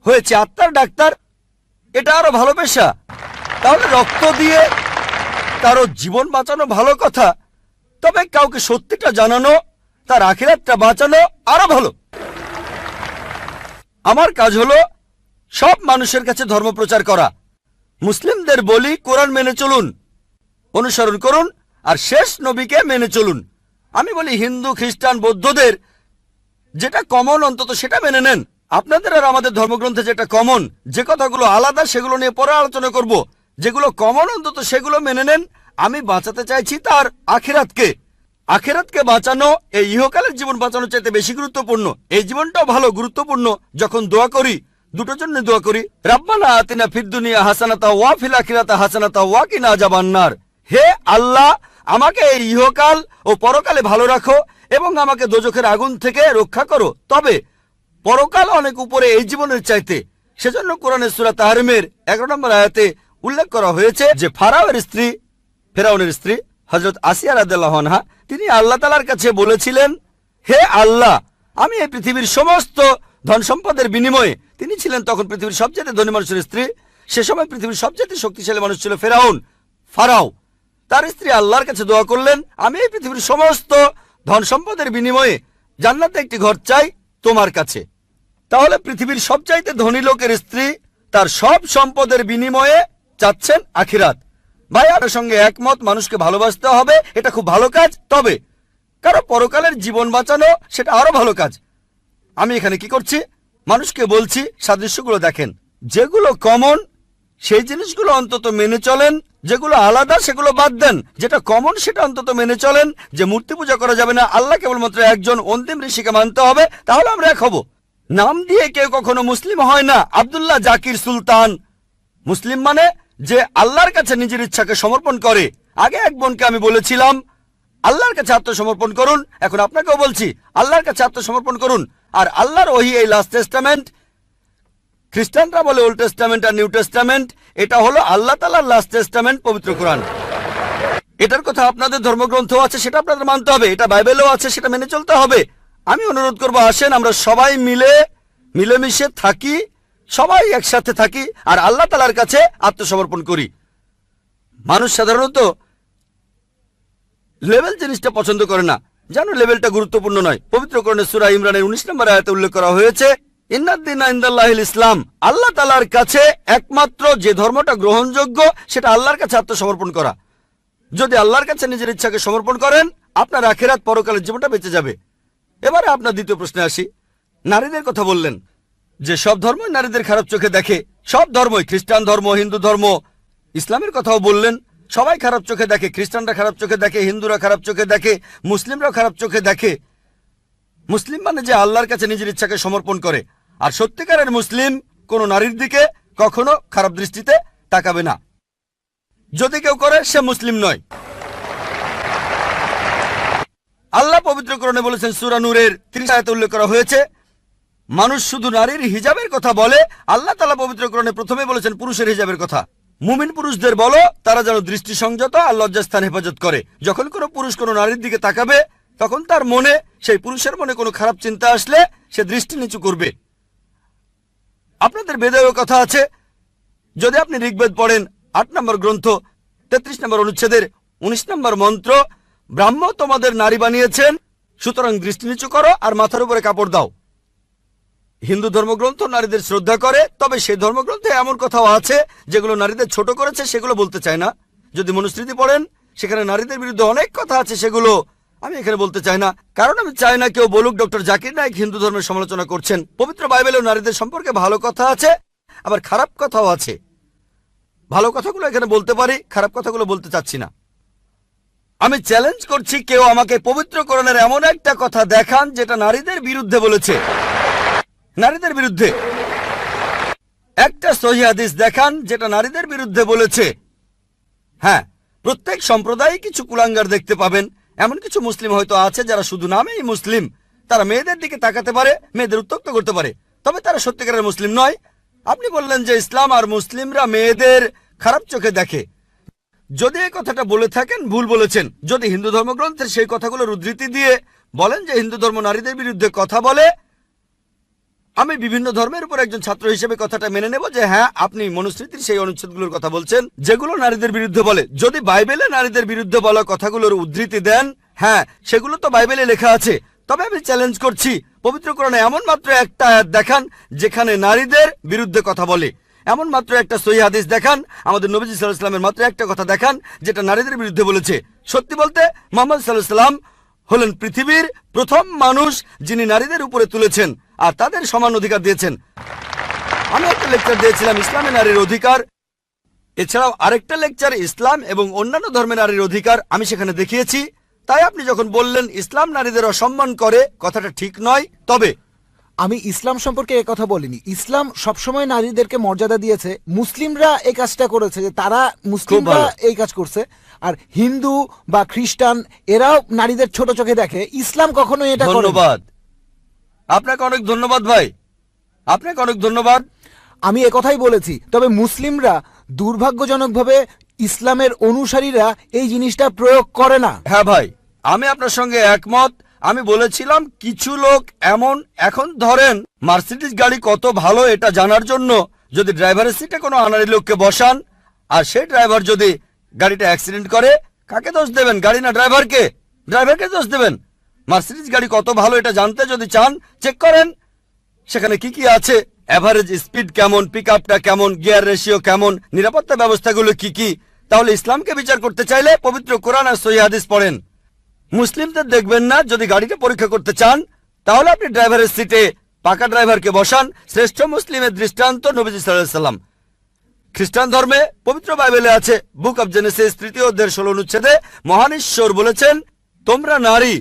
[SPEAKER 2] হয়েছে আত্মার ডাক্তার, এটা আরো ভালো পেশা। তাহলে রক্ত দিয়ে কারো জীবন বাঁচানো ভালো কথা, তবে কাউকে সত্যিটা জানানো, তার আখিরাতটা বাঁচানো আরো ভালো। আমার কাজ হলো সব মানুষের কাছে ধর্ম প্রচার করা। মুসলিমদের বলি কোরআন মেনে চলুন, অনুসরণ করুন, আর শেষ নবীকে মেনে চলুন। আমি বলি হিন্দু, খ্রিস্টান, বৌদ্ধদের যেটা কমন অন্তত সেটা মেনে নেন। আপনাদের আর আমাদের ধর্মগ্রন্থে যেটা কমন, যে কথাগুলো আলাদা সেগুলো নিয়ে পরে আলোচনা করব। যেগুলো কমন অন্তত সেগুলো মেনে নেন। আমি বাঁচাতে চাইছি তার আখিরাতকে বাঁচানো এই ইহকালের জীবন বাঁচানোর চাইতে বেশি গুরুত্বপূর্ণ। এই জীবনটাও ভালো গুরুত্বপূর্ণ। যখন দোয়া করি, দুটোর জন্য দোয়া করি, রাব্বানা আতিনা ফিদ দুনিয়া হাসানাতা ওয়া ফিল আখিরাতি হাসানাতা ওয়া কিনা আযাবান্নার। হে আল্লাহ, আমাকে এই ইহকাল ও পরকালে ভালো রাখো এবং আমাকে দোজখের আগুন থেকে রক্ষা করো, তবে পরকাল অনেক উপরে এই জীবনের চাইতে। সেজন্য কোরআনের সূরা তাহরিমের 11 নম্বর আয়াতে উল্লেখ করা হয়েছে যে ফেরাউনের স্ত্রী হযরত আসিয়া রাদিয়াল্লাহু আনহা তিনি আল্লাহ তাআলার কাছে বলেছিলেন, হে আল্লাহ, আমি এই পৃথিবীর সমস্ত ধন সম্পদের বিনিময়ে, তিনি ছিলেন তখন পৃথিবীর সবচেয়ে ধনী মানুষের স্ত্রী, সে সময় পৃথিবীর সবচেয়ে শক্তিশালী মানুষ ছিল ফারাও। তার স্ত্রী আল্লাহর কাছে দোয়া করলেন, আমি এই পৃথিবীর সমস্ত ধন সম্পদের বিনিময়ে জান্নাতে একটি ঘর চাই তোমার কাছে। তাহলে পৃথিবীর সবচাইতে ধনী লোকের স্ত্রী তার সব সম্পদের বিনিময়ে চাচ্ছেন আখিরাত। ভাই, আপনার সঙ্গে একমত, মানুষকে ভালোবাসতে হবে, এটা খুব ভালো কাজ, তবে কারো পরকালের জীবন বাঁচানো সেটা আরো ভালো কাজ। আমি এখানে কি করছি? মানুষকে বলছি সাদৃশ্যগুলো দেখেন, যেগুলো কমন সেই জিনিসগুলো অন্তত মেনে চলেন, যেগুলো আলাদা সেগুলো বাদ দেন, যেটা কমন সেটা অন্তত মেনে চলেন। যে মূর্তি পূজা করা যাবে না, আল্লাহ কেবলমাত্র একজন, অন্তিম ঋষিকে মানতে হবে, তাহলে আমরা এক হব। নাম দিয়ে কেউ কখনো মুসলিম হয় না। আব্দুল্লাহ জাকির সুলতান মুসলিম মানে যে আল্লাহর কাছে নিজের ইচ্ছাকে সমর্পণ করে। আগে এক বোনকে আমি বলেছিলাম আল্লাহর কাছে আত্মসমর্পণ করুন, এখন আপনাকেও বলছি আল্লাহর কাছে আত্মসমর্পণ করুন। আর আল্লাহর ওহী এই লাস্ট টেস্টামেন্ট, খ্রিস্টানরা বলে ওল্ড টেস্টামেন্ট আর নিউ টেস্টামেন্ট, এটা হলো আল্লাহ তাআলার লাস্ট টেস্টামেন্ট, পবিত্র কোরআন। এটার কথা আপনাদের ধর্মগ্রন্থ আছে, সেটা আপনাদের মানতে হবে, এটা বাইবেলও আছে, সেটা মেনে চলতে হবে। আমি অনুরোধ করবো, আসেন আমরা সবাই মিলেমিশে থাকি, সবাই একসাথে থাকি আর আল্লাহ তাআলার কাছে আত্মসমর্পণ করি। মানুষ সাধারণত লেভেল জিনিসটা পছন্দ করে না, জানো লেভেলটা গুরুত্বপূর্ণ নয়। পবিত্র কোরআনের সূরা ইমরানের 19 নম্বর আয়াতে উল্লেখ করা হয়েছে, ইন্নাদ-দীনা ইনদাল্লাহিল ইসলাম, আল্লাহ তাআলার কাছে একমাত্র যে ধর্মটা গ্রহণযোগ্য সেটা আল্লাহর কাছে আত্মসমর্পণ করা। যদি আল্লাহর কাছে নিজের ইচ্ছাকে সমর্পণ করেন, আপনার আখিরাত পরকালের জীবনটা বেঁচে যাবে। এবারে আপনার দ্বিতীয় প্রশ্নে আসি। নারীদের কথা বললেন যে সব ধর্মই নারীদের খারাপ চোখে দেখে, সব ধর্মই, খ্রিস্টান ধর্ম, হিন্দু ধর্ম, ইসলামের কথাও বললেন, সবাই খারাপ চোখে দেখে। খ্রিস্টানরা খারাপ চোখে দেখে, হিন্দুরা খারাপ চোখে দেখে, মুসলিমরাও খারাপ চোখে দেখে। মুসলিম মানে যে আল্লাহর কাছে নিজের ইচ্ছাকে সমর্পণ করে, আর সত্যিকারের মুসলিম কোনো নারীর দিকে কখনো খারাপ দৃষ্টিতে তাকাবে না। যদি কেউ করে সে মুসলিম নয়। আল্লাহ পবিত্র কোরআনে বলেছেন, সূরা নূরের 30 আয়াতে উল্লেখ করা হয়েছে, মানুষ শুধু নারীর হিজাবের কথা বলে, আল্লাহ তাআলা পবিত্র কোরআনে প্রথমে বলেছেন পুরুষের হিজাবের কথা। মুমিন পুরুষদের বলো তারা যেন দৃষ্টি সংযত আর লজ্জাস্থান হেফাজত করে। যখন কোনো পুরুষ কোনো নারীর দিকে তাকাবে, তখন তার মনে, সেই পুরুষের মনে কোনো খারাপ চিন্তা আসলে সে দৃষ্টি নিচু করবে। আপনাদের বেদেও কথা আছে, যদি আপনি ঋগ্বেদ পড়েন 8 নম্বর গ্রন্থ 33 নম্বর অনুচ্ছেদের 19 নম্বর মন্ত্র, ব্রাহ্ম তোমাদের নারী বানিয়েছেন, সুতরাং দৃষ্টি নিচু করো আর মাথার উপরে কাপড় দাও। হিন্দু ধর্মগ্রন্থ নারীদের শ্রদ্ধা করে, তবে সেই ধর্মগ্রন্থে এমন কথাও আছে যেগুলো নারীদের ছোট করেছে, সেগুলো বলতে চায় না। যদি মনুস্মৃতি পড়েন, সেখানে নারীদের বিরুদ্ধে অনেক কথা আছে, সেগুলো আমি এখানে বলতে চাই না, কারণ আমি চাই না কেউ বলুক ডক্টর জাকির নায়েক হিন্দু ধর্মের সমালোচনা করছেন। পবিত্র বাইবেলেও নারীদের সম্পর্কে ভালো কথা আছে, আবার খারাপ কথাও আছে। ভালো কথাগুলো এখানে বলতে পারি, খারাপ কথাগুলো বলতে চাচ্ছি না। আমি চ্যালেঞ্জ করছি, কেউ আমাকে পবিত্র কোরআনের এমন একটা কথা দেখান যেটা নারীদের বিরুদ্ধে বলেছে। নারীদের বিরুদ্ধে একটা সহিহ হাদিস দেখান যেটা নারীদের বিরুদ্ধে বলেছে। হ্যাঁ, প্রত্যেক সম্প্রদায়ে কিছু কুলাঙ্গার দেখতে পাবেন। এমন কিছু মুসলিম হয়তো আছে যারা শুধু নামেই মুসলিম, তারা মেয়েদের দিকে তাকাতে পারে, মেয়েদের উত্ত্যক্ত করতে পারে, তবে তারা সত্যিকারের মুসলিম নয়। আপনি বললেন যে ইসলাম আর মুসলিমরা মেয়েদের খারাপ চোখে দেখে। যদি এই কথাটা বলে থাকেন, ভুল বলেছেন। যদি হিন্দু ধর্মগ্রন্থের সেই কথাগুলোর উদ্ধৃতি দিয়ে বলেন যে হিন্দু ধর্ম নারীদের বিরুদ্ধে কথা বলে, আমি বিভিন্ন ধর্মের উপর একজন ছাত্র হিসেবে কথাটা মেনে নেব যে হ্যাঁ, আপনি মনুস্মৃতির সেই অনুচ্ছেদগুলোর কথা বলছেন যেগুলো নারীদের বিরুদ্ধে বলে। যদি বাইবেলে নারীদের বিরুদ্ধে বলা কথাগুলোর উদ্ধৃতি দেন, হ্যাঁ, সেগুলো তো বাইবেলে লেখা আছে, তবে আমি চ্যালেঞ্জ করছি, পবিত্র কোরআনে এমন মাত্র একটা আয়াত দেখান যেখানে নারীদের বিরুদ্ধে কথা বলে। এমন মাত্র একটা সহিহ হাদিস দেখান, আমাদের নবীজি সাল্লাল্লাহু আলাইহি ওয়াসাল্লামের মাত্র একটা কথা দেখান যেটা নারীদের বিরুদ্ধে বলেছে। সত্যি বলতে মুহাম্মদ সাল্লাল্লাহু আলাইহি ওয়াসাল্লাম হলেন পৃথিবীর প্রথম মানুষ যিনি নারীদের উপরে তুলেছেন আর তাদের সমান অধিকার দিয়েছেন। আমি একটা লেকচার দিয়েছিলাম ইসলামে নারীর অধিকার, এছাড়াও আরেকটা লেকচার ইসলাম এবং অন্যান্য ধর্মের নারীর অধিকার, আমি সেখানে দেখিয়েছি। তাই আপনি যখন বললেন ইসলাম নারীদের অসম্মান করে, কথাটা ঠিক নয়। তবে
[SPEAKER 4] আমি ইসলাম সম্পর্কে কথা বলিনি। ইসলাম সবসময় নারীদেরকে মর্যাদা দিয়েছে, মুসলিমরা এই কাজটা করেছে যে তারা মুসলিমরা এই কাজ করছে, আর হিন্দু বা খ্রিস্টান এরাও নারীদের ছোট চোখে দেখে। ইসলাম কখনো এটা করে না।
[SPEAKER 2] ধন্যবাদ আপনাকে, অনেক ধন্যবাদ ভাই, আপনাকে অনেক ধন্যবাদ।
[SPEAKER 4] আমি একথাই বলেছি, তবে মুসলিমরা দুর্ভাগ্যজনকভাবে ইসলামের অনুসারীরা এই জিনিসটা প্রয়োগ করে না।
[SPEAKER 2] হ্যাঁ ভাই, আমি আপনার সঙ্গে একমত। আমি বলেছিলাম কিছু লোক এমন, এখন ধরেন মার্সিডিজ গাড়ি কত ভালো এটা জানার জন্য যদি ড্রাইভারের সিটে কোনো আনাড়ি লোককে বসান, আর সেই ড্রাইভার যদি গাড়িটা অ্যাক্সিডেন্ট করে, কাকে দোষ দেবেন? গাড়ি না ড্রাইভারকে? ড্রাইভারকে দোষ দেবেন। মার্সিডিজ গাড়ি কত ভালো এটা জানতে যদি চান, চেক করেন সেখানে কি কি আছে, এভারেজ স্পিড কেমন, পিক আপটা কেমন, গিয়ার রেশিও কেমন, নিরাপত্তা ব্যবস্থাগুলো কি কি। তাহলে ইসলামকে বিচার করতে চাইলে পবিত্র কোরআন আর সহিহ হাদিস পড়েন। মুসলিমদের দেখবেন না। যদি গাড়িটা পরীক্ষা করতে চান তাহলে আপনি ড্রাইভারের সিটে পাকা ড্রাইভারকে বসান। শ্রেষ্ঠ মুসলিমের দৃষ্টান্ত নবীজি সাল্লাল্লাহু আলাইহি সাল্লাম। খ্রিস্টান ধর্মে পবিত্র বাইবেলে আছে, বুক অব জেনেসিস 3 অধ্যায়ের 16 অনুচ্ছেদে মহান ঈশ্বর বলেছেন, তোমরা নারী,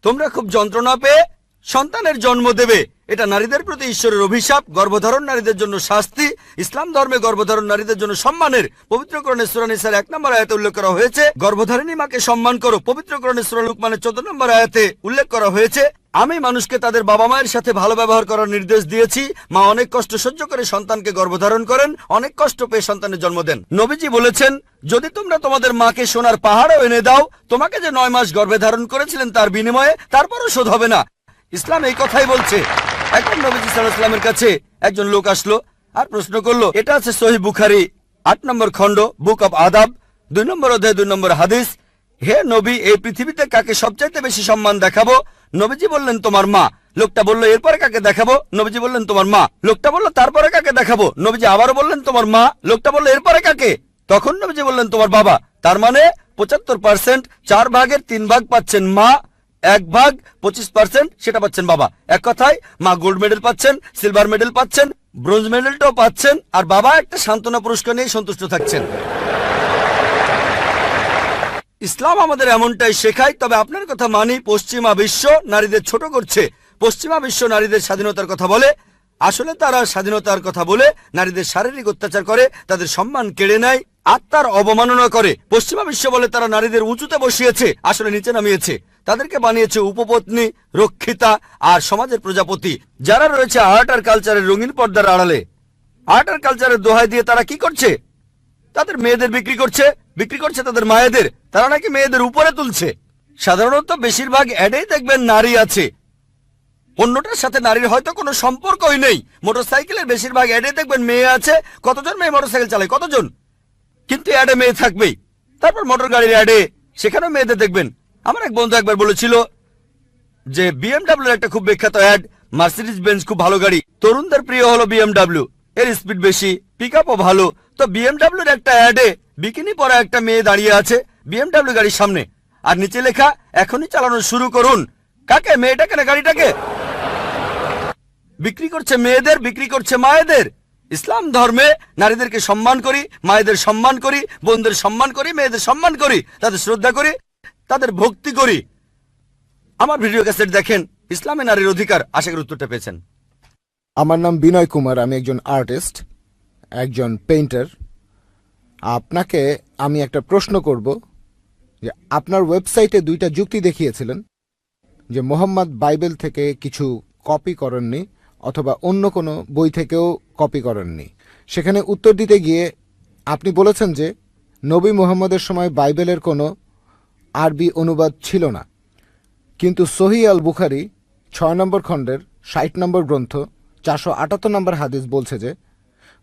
[SPEAKER 2] তোমরা খুব যন্ত্রণা পেয়ে সন্তানের জন্ম দেবে। এটা নারীদের প্রতি ঈশ্বরের অভিশাপ, গর্ভধারণ নারীদের জন্য শাস্তি। ইসলাম ধর্মে গর্ভধারণ নারীদের জন্য সম্মানের। পবিত্র কোরআনে সূরা নিসার 1 নম্বর আয়াতে উল্লেখ করা হয়েছে, গর্ভধারিণী মাকে সম্মান করো। পবিত্র কোরআনে সূরা লুকমানের 14 নম্বর আয়াতে উল্লেখ করা হয়েছে, আমি মানুষকে তাদের বাবা মায়ের সাথে ভালো ব্যবহার করার নির্দেশ দিয়েছি। মা অনেক কষ্ট সহ্য করে সন্তানকে গর্ভধারণ করেন, অনেক কষ্ট পেয়ে সন্তানের জন্ম দেন। নবীজি বলেছেন, যদি তোমরা তোমাদের মাকে সোনার পাহাড়ও এনে দাও, তোমাকে যে 9 মাস গর্ভে ধারণ করেছিলেন তার বিনিময়ে, তারপরও শোধ হবে না। ইসলাম এই কথাই বলছে। একবার নবীজি সাল্লাল্লাহু আলাইহি ওয়াসাল্লামের কাছে একজন লোক আসলো আর প্রশ্ন করলো, এটা আছে সহিহ বুখারী 8 নম্বর খণ্ড, বুক অব আদাব 2 নম্বর অধ্যায় 2 নম্বর হাদিস, হে নবী, এই পৃথিবীতে কাকে সবচাইতে বেশি সম্মান দেখাবো? নবীজি বললেন, তোমার মা। লোকটা বলল, এরপরে কাকে দেখাবো? নবীজি বললেন, তোমার মা। লোকটা বলল, তারপরে কাকে দেখাবো? নবীজি আবারও বললেন, তোমার মা। লোকটা বলল, এরপরে কাকে? তখন নবীজি বললেন, তোমার বাবা। তার মানে 75%, 4 ভাগের 3 ভাগ পাচ্ছেন মা, 1 ভাগ 25% সেটা পাচ্ছেন বাবা। এক কথায় মা গোল্ড মেডেল পাচ্ছেন, সিলভার মেডেল পাচ্ছেন, ব্রোঞ্জ মেডেলটাও পাচ্ছেন, আর বাবা একটা সান্ত্বনা পুরস্কার নিয়ে সন্তুষ্ট থাকছেন। ইসলাম আমাদের এমনটাই শেখায়। তবে আপনার কথা মানি, পশ্চিমা বিশ্ব নারীদের ছোট করছে। পশ্চিমা বিশ্ব নারীদের স্বাধীনতার কথা বলে, আসলে তারা স্বাধীনতার কথা বলে নারীদের শারীরিক অত্যাচার করে, তাদের সম্মান কেড়ে নেয়, আত্মার অবমাননা করে। পশ্চিমা বিশ্ব বলে তারা নারীদের উঁচুতে বসিয়েছে, আসলে নিচে নামিয়েছে। তাদেরকে বানিয়েছে উপপত্নী, রক্ষিতা আর সমাজের প্রজাপতি। যারা রয়েছে আর্ট আর কালচারের রঙিন পর্দার আড়ালে, আর্ট আর কালচারের দোহাই দিয়ে তারা কি করছে? তাদের মেয়েদের বিক্রি করছে তাদের মায়েদের। তারা নাকি মেয়েদের উপরে তুলছে। সাধারণত বেশিরভাগ অ্যাডেই দেখবেন নারী আছে, অন্যটার সাথে নারীর হয়তো কোনো সম্পর্কই নেই। মোটরসাইকেলের বেশিরভাগ অ্যাডে দেখবেন মেয়ে আছে। কতজন মেয়ে মোটরসাইকেল চালায়? কতজন? কিন্তু অ্যাডে মেয়ে থাকবেই। তারপর মোটর গাড়ির অ্যাডে, সেখানেও মেয়েদের দেখবেন। আমার এক বন্ধু একবার বলেছিল যে বিএমডাব্লিউর একটা খুব বিখ্যাত অ্যাড, মার্সিডিজ বেঞ্জ খুব ভালো গাড়ি, তরুণদের প্রিয় হলো বিএমডাব্লিউ, এর স্পিড বেশি, পিকআপও ভালো। তো বিএমডাব্লিউর একটা অ্যাডে বিকিনি পরা একটা মেয়ে দাঁড়িয়ে আছে বিএমডাব্লিউ গাড়ির সামনে, আর নিচে লেখা, এখনই চালানো শুরু করুন। কাকে? মেয়েটাকে না গাড়িটাকে? বিক্রি করছে মেয়েদের, বিক্রি করছে মায়েদের। ইসলাম ধর্মে নারীদেরকে সম্মান করি, মায়েদের সম্মান করি, বোনদের সম্মান করি, মেয়েদের সম্মান করি, তাদের শ্রদ্ধা করি, তাদের ভক্তি করি। আমার ভিডিও ক্যাসেট দেখেন, ইসলামে নারীর অধিকার। আশা করি উত্তরটা পেয়েছেন।
[SPEAKER 4] আমার নাম বিনয় কুমার, আমি একজন আর্টিস্ট, একজন পেইন্টার। আপনাকে আমি একটা প্রশ্ন করব যে আপনার ওয়েবসাইটে 2টা যুক্তি দেখিয়েছিলেন যে মোহাম্মদ বাইবেল থেকে কিছু কপি করেননি অথবা অন্য কোনো বই থেকেও কপি করেননি। সেখানে উত্তর দিতে গিয়ে আপনি বলেছেন যে নবী মুহাম্মদের সময় বাইবেলের কোনো আরবি অনুবাদ ছিল না, কিন্তু সহিহ আল বুখারী 6 নম্বর খণ্ডের 60 নম্বর গ্রন্থ 478 নম্বর হাদিস বলছে যে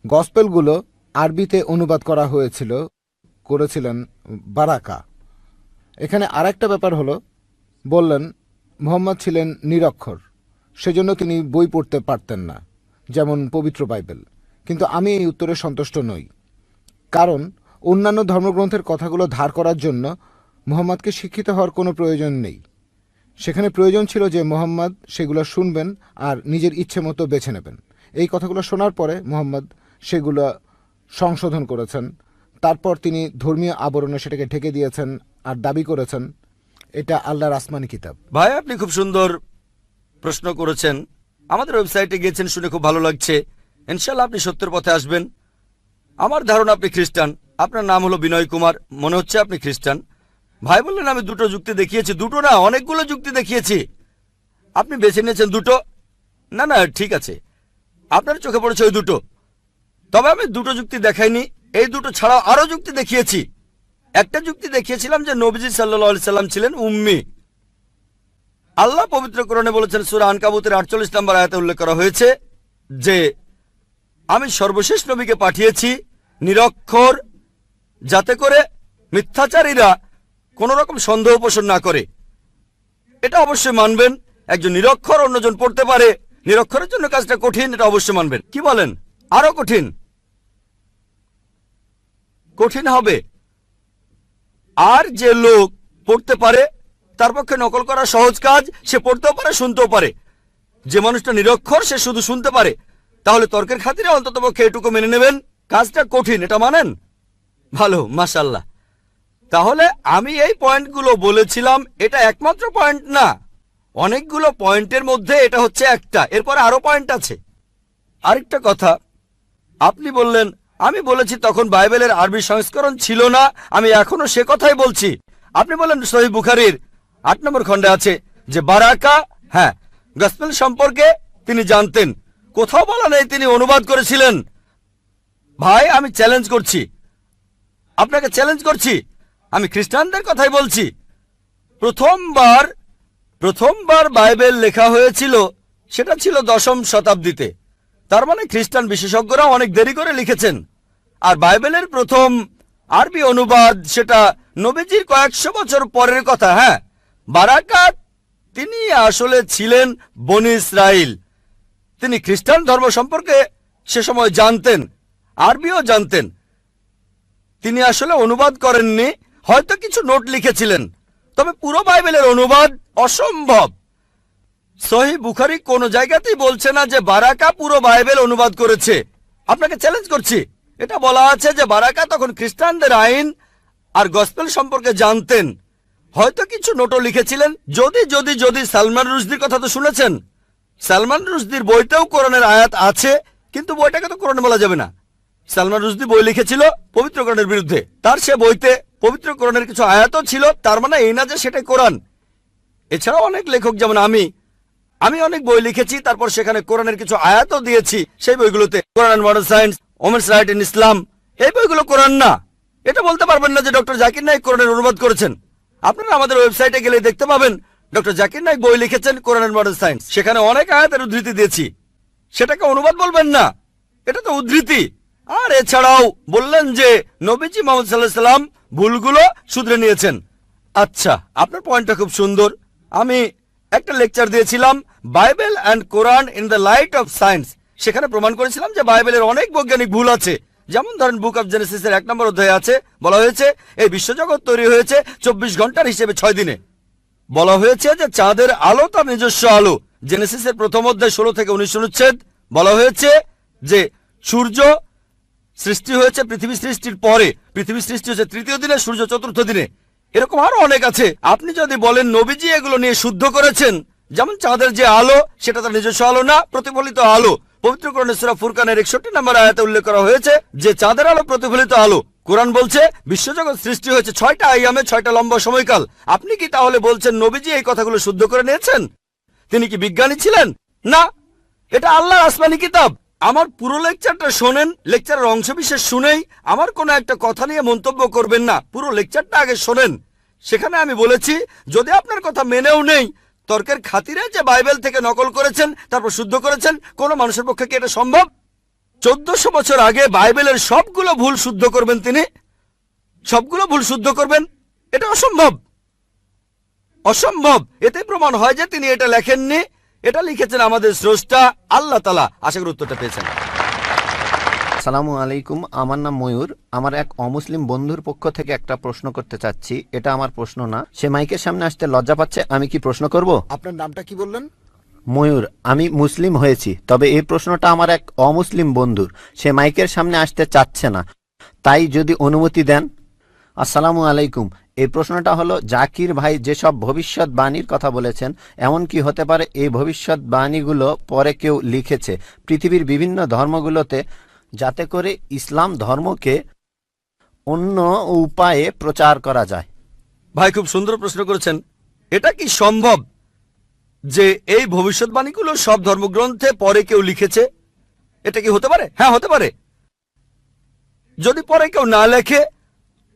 [SPEAKER 4] গসপেলগুলো আরবিতে অনুবাদ করা করেছিলেন বারাকা। এখানে আরেকটা ব্যাপার হলো, বললেন মুহাম্মদ ছিলেন নিরক্ষর, সেজন্য তিনি বই পড়তে পারতেন না, যেমন পবিত্র বাইবেল। কিন্তু আমি এই উত্তরে সন্তুষ্ট নই, কারণ অন্যান্য ধর্মগ্রন্থের কথাগুলো ধার করার জন্য মুহাম্মদকে শিক্ষিত হওয়ার কোনো প্রয়োজন নেই। সেখানে প্রয়োজন ছিল যে মুহাম্মদ সেগুলো শুনবেন আর নিজের ইচ্ছে মতো বেছে নেবেন। এই কথাগুলো শোনার পরে মুহাম্মদ সেগুলো সংশোধন করেছেন, তারপর তিনি ধর্মীয় আবরণে সেটাকে ঢেকে দিয়েছেন আর দাবি করেছেন এটা আল্লাহর আসমানি কিতাব।
[SPEAKER 2] ভাই, আপনি খুব সুন্দর প্রশ্ন করেছেন। আমাদের ওয়েবসাইটে গিয়েছেন শুনে খুব ভালো লাগছে। ইনশাল্লাহ আপনি সত্যের পথে আসবেন। আমার ধারণা আপনি খ্রিস্টান। আপনার নাম হলো বিনয় কুমার, মনে হচ্ছে আপনি খ্রিস্টান। ভাই বললেন আমি দুটো যুক্তি দেখিয়েছি। দুটো না, অনেকগুলো যুক্তি দেখিয়েছি। আপনি বেছে নিয়েছেন দুটো। না না, ঠিক আছে, আপনার চোখে পড়েছে ওই দুটো। তবে আমি দুটো যুক্তি দেখাইনি, এই দুটো ছাড়াও আরো যুক্তি দেখিয়েছি। একটা যুক্তি দেখিয়েছিলাম যে নবীজি সাল্লাল্লাহু আলাইহি সাল্লাম ছিলেন উম্মি। আল্লাহ পবিত্র কোরআনে বলেছেন, সূরা আনকাবুতের 48 নম্বর আয়াতে উল্লেখ করা হয়েছে যে আমি সর্বশেষ নবীকে পাঠিয়েছি নিরক্ষর, যাতে করে মিথ্যাচারীরা কোন রকম সন্দেহ পোষণ না করে। এটা অবশ্যই মানবেন। একজন নিরক্ষর অন্যজন পড়তে পারে, নিরক্ষরের জন্য কাজটা কঠিন, এটা অবশ্যই মানবেন। কি বলেন? আরো কঠিন? কঠিন হবে। আর যে লোক পড়তে পারে তার পক্ষে নকল করা সহজ কাজ। সে পড়তেও পারে, শুনতেও পারে। যে মানুষটা নিরক্ষর সে শুধু শুনতে পারে। তাহলে তর্কের খাতিরে অন্তত পক্ষে এটুকু মেনে নেবেন, কাজটা কঠিন, এটা মানেন? ভালো, মাশাআল্লাহ। তাহলে আমি এই পয়েন্টগুলো বলেছিলাম, এটা একমাত্র পয়েন্ট না, অনেকগুলো পয়েন্টের মধ্যে এটা হচ্ছে একটা। এরপরে আরো পয়েন্ট আছে। আরেকটা কথা, আপনি বললেন আমি বলেছি তখন বাইবেলের আরবি সংস্করণ ছিল না, আমি এখনো সে কথাই বলছি। আপনি বলেন সহিহ বুখারীর 8 নম্বর খণ্ডে আছে যে বারাকা, হ্যাঁ, গসপেল সম্পর্কে তিনি জানতেন। কোথাও বলা নেই তিনি অনুবাদ করেছিলেন। ভাই আমি চ্যালেঞ্জ করছি, আপনাকে চ্যালেঞ্জ করছি, আমি খ্রিস্টানদের কথাই বলছি। প্রথমবার বাইবেল লেখা হয়েছিল সেটা ছিল 10ম শতাব্দীতে। তার মানে খ্রিস্টান বিশেষজ্ঞরা অনেক দেরি করে লিখেছেন। আর বাইবেলের প্রথম আরবি অনুবাদ সেটা নবীজির কয়েকশো বছর পরের কথা। হ্যাঁ, বারাকাত তিনি আসলে ছিলেন বনি ইসরাইল। তিনি খ্রিস্টান ধর্ম সম্পর্কে সে সময় জানতেন, আরবিও জানতেন। তিনি আসলে অনুবাদ করেননি, হয়তো কিছু নোট লিখেছিলেন, তবে পুরো বাইবেলের অনুবাদ অসম্ভব। সহিহ বুখারী কোন জায়গাতেই বলছে না যে বারাকা পুরো বাইবেল অনুবাদ করেছে। আপনাকে চ্যালেঞ্জ করছি, এটা বলা আছে যে বারাকা তখন খ্রিস্টানদের আইন আর গসপেল সম্পর্কে জানতেন, হয়তো কিছু নোটও লিখেছিলেন। যদি সালমান রুশদির কথা তো শুনেছেন, সালমান রুশদির বইতেও কোরআনের আয়াত আছে, কিন্তু বইটাকে তো কোরআন বলা যাবে না। সালমান রুশদি বই লিখেছিল পবিত্র কোরআনের বিরুদ্ধে, তার সে বইতে পবিত্র কোরআনের কিছু আয়াতও ছিল, তার মানে এই না যে সেটাই কোরআন। এছাড়াও অনেক লেখক, যেমন আমি অনেক বই লিখেছি, তারপর সেখানে কোরআনের কিছু আয়াতও দিয়েছি। সেই বইগুলোতে Quran and modern science, women's right in Islam, এই বইগুলো কোরআন না। এটা বলতে পারবেন না যে ডক্টর জাকির নাইক কোরআনের অনুবাদ করেছেন। আপনারা আমাদের ওয়েবসাইটে গেলে দেখতে পাবেন ডক্টর জাকির নাইক বই লিখেছেন কোরআন এন্ড মডার্ন সায়েন্স, সেখানে অনেক আয়াতের উদ্ধৃতি দিয়েছি। সেটাকে অনুবাদ বলবেন না, এটা তো উদ্ধৃতি। আর এছাড়াও বললেন যে নবীজি মুহাম্মদ সাল্লাল্লাহু আলাইহি সাল্লাম ভুলগুলো শুধরে নিয়েছেন। আচ্ছা, আপনার পয়েন্টটা খুব সুন্দর। আমি একটা লেকচার দিয়েছিলাম Bible and Quran in the light of science. সেখানে প্রমাণ করেছিলাম যে বাইবেলের অনেক বৈজ্ঞানিক ভুল আছে। যেমন ধরেন বুক অফ জেনেসিসের 1 নম্বর অধ্যায়ে আছে, বলা হয়েছে এই বিশ্বজগৎ তৈরি হয়েছে 24 ঘন্টার হিসেবে 6 দিনে। বলা হয়েছে যে চাঁদের আলো তার নিজস্ব আলো। জেনেসিসের প্রথম অধ্যায় 16 থেকে 19 অনুচ্ছেদ বলা হয়েছে যে সূর্য সৃষ্টি হয়েছে পৃথিবী সৃষ্টির পরে, পৃথিবী সৃষ্টি হয়েছে 3য় দিনে, সূর্য 4র্থ দিনে। এরকম আরো অনেক আছে। আপনি যদি বলেন নবীজি এগুলো নিয়ে শুদ্ধ করেছেন, যেমন চাঁদের যে আলো সেটা তার নিজস্ব আলো না, প্রতিফলিত আলো। পবিত্র কোরআনে সূরা ফুরকানের 61 নম্বর আয়াতে উল্লেখ করা হয়েছে যে চাঁদের আলো প্রতিফলিত আলো। কোরআন বলছে বিশ্বজগৎ সৃষ্টি হয়েছে 6টা আইয়ামে, 6টা লম্বা সময়কাল। আপনি কি তাহলে বলছেন নবীজি এই কথাগুলো শুদ্ধ করে নিয়েছেন? তিনি কি বিজ্ঞানী ছিলেন? না, এটা আল্লাহর আসমানি কিতাব। আমার পুরো লেকচারটা শোনেন, লেকচারের অংশবিশেষ শুনেই আমার কোনো একটা কথা নিয়ে মন্তব্য করবেন না। পুরো লেকচারটা আগে শোনেন। সেখানে আমি বলেছি যদি আপনার কথা মেনেও নেই, তর্কের খাতিরে যে বাইবেল থেকে নকল করেছেন তারপর শুদ্ধ করেছেন, কোন মানুষের পক্ষে কি এটা সম্ভব? 1400 বছর আগে বাইবেলের সবগুলো ভুল শুদ্ধ করবেন তিনি, সবগুলো ভুল শুদ্ধ করবেন, এটা অসম্ভব, অসম্ভব। এতে প্রমাণ হয় যে তিনি এটা লেখেননি, এটা লিখেছেন আমাদের স্রষ্টা আল্লাহ তাআলা। আশা করি উত্তরটা পেয়েছেন।
[SPEAKER 5] আসসালামু আলাইকুম, আমার নাম ময়ূর। আমার এক অমুসলিম বন্ধুর পক্ষ থেকে একটা প্রশ্ন করতে চাচ্ছি। এটা আমার প্রশ্ন না, সে মাইকের সামনে আসতে লজ্জা পাচ্ছে। আমি কি প্রশ্ন করব?
[SPEAKER 4] আপনার নামটা কি বললেন?
[SPEAKER 5] ময়ূর। আমি মুসলিম হয়েছি, তবে এই প্রশ্নটা আমার এক অমুসলিম বন্ধুর। সে মাইকের সামনে আসতে চাচ্ছে না, তাই যদি অনুমতি দেন। আসসালামু আলাইকুম। এই প্রশ্নটা হলো, জাকির ভাই যেসব ভবিষ্যৎবাণীর কথা বলেছেন, এমন কি হতে পারে এই ভবিষ্যৎবাণীগুলো পরে কেউ লিখেছে পৃথিবীর বিভিন্ন ধর্মগুলোতে, যাতে করে ইসলাম ধর্মকে অন্য উপায়ে প্রচার করা যায়?
[SPEAKER 2] ভাই খুব সুন্দর প্রশ্ন করেছেন। এটা কি সম্ভব যে এই ভবিষ্যৎবাণীগুলো সব ধর্মগ্রন্থে পরে কেউ লিখেছে? এটা কি হতে পারে? হ্যাঁ, হতে পারে। যদি পরে কেউ না লেখে,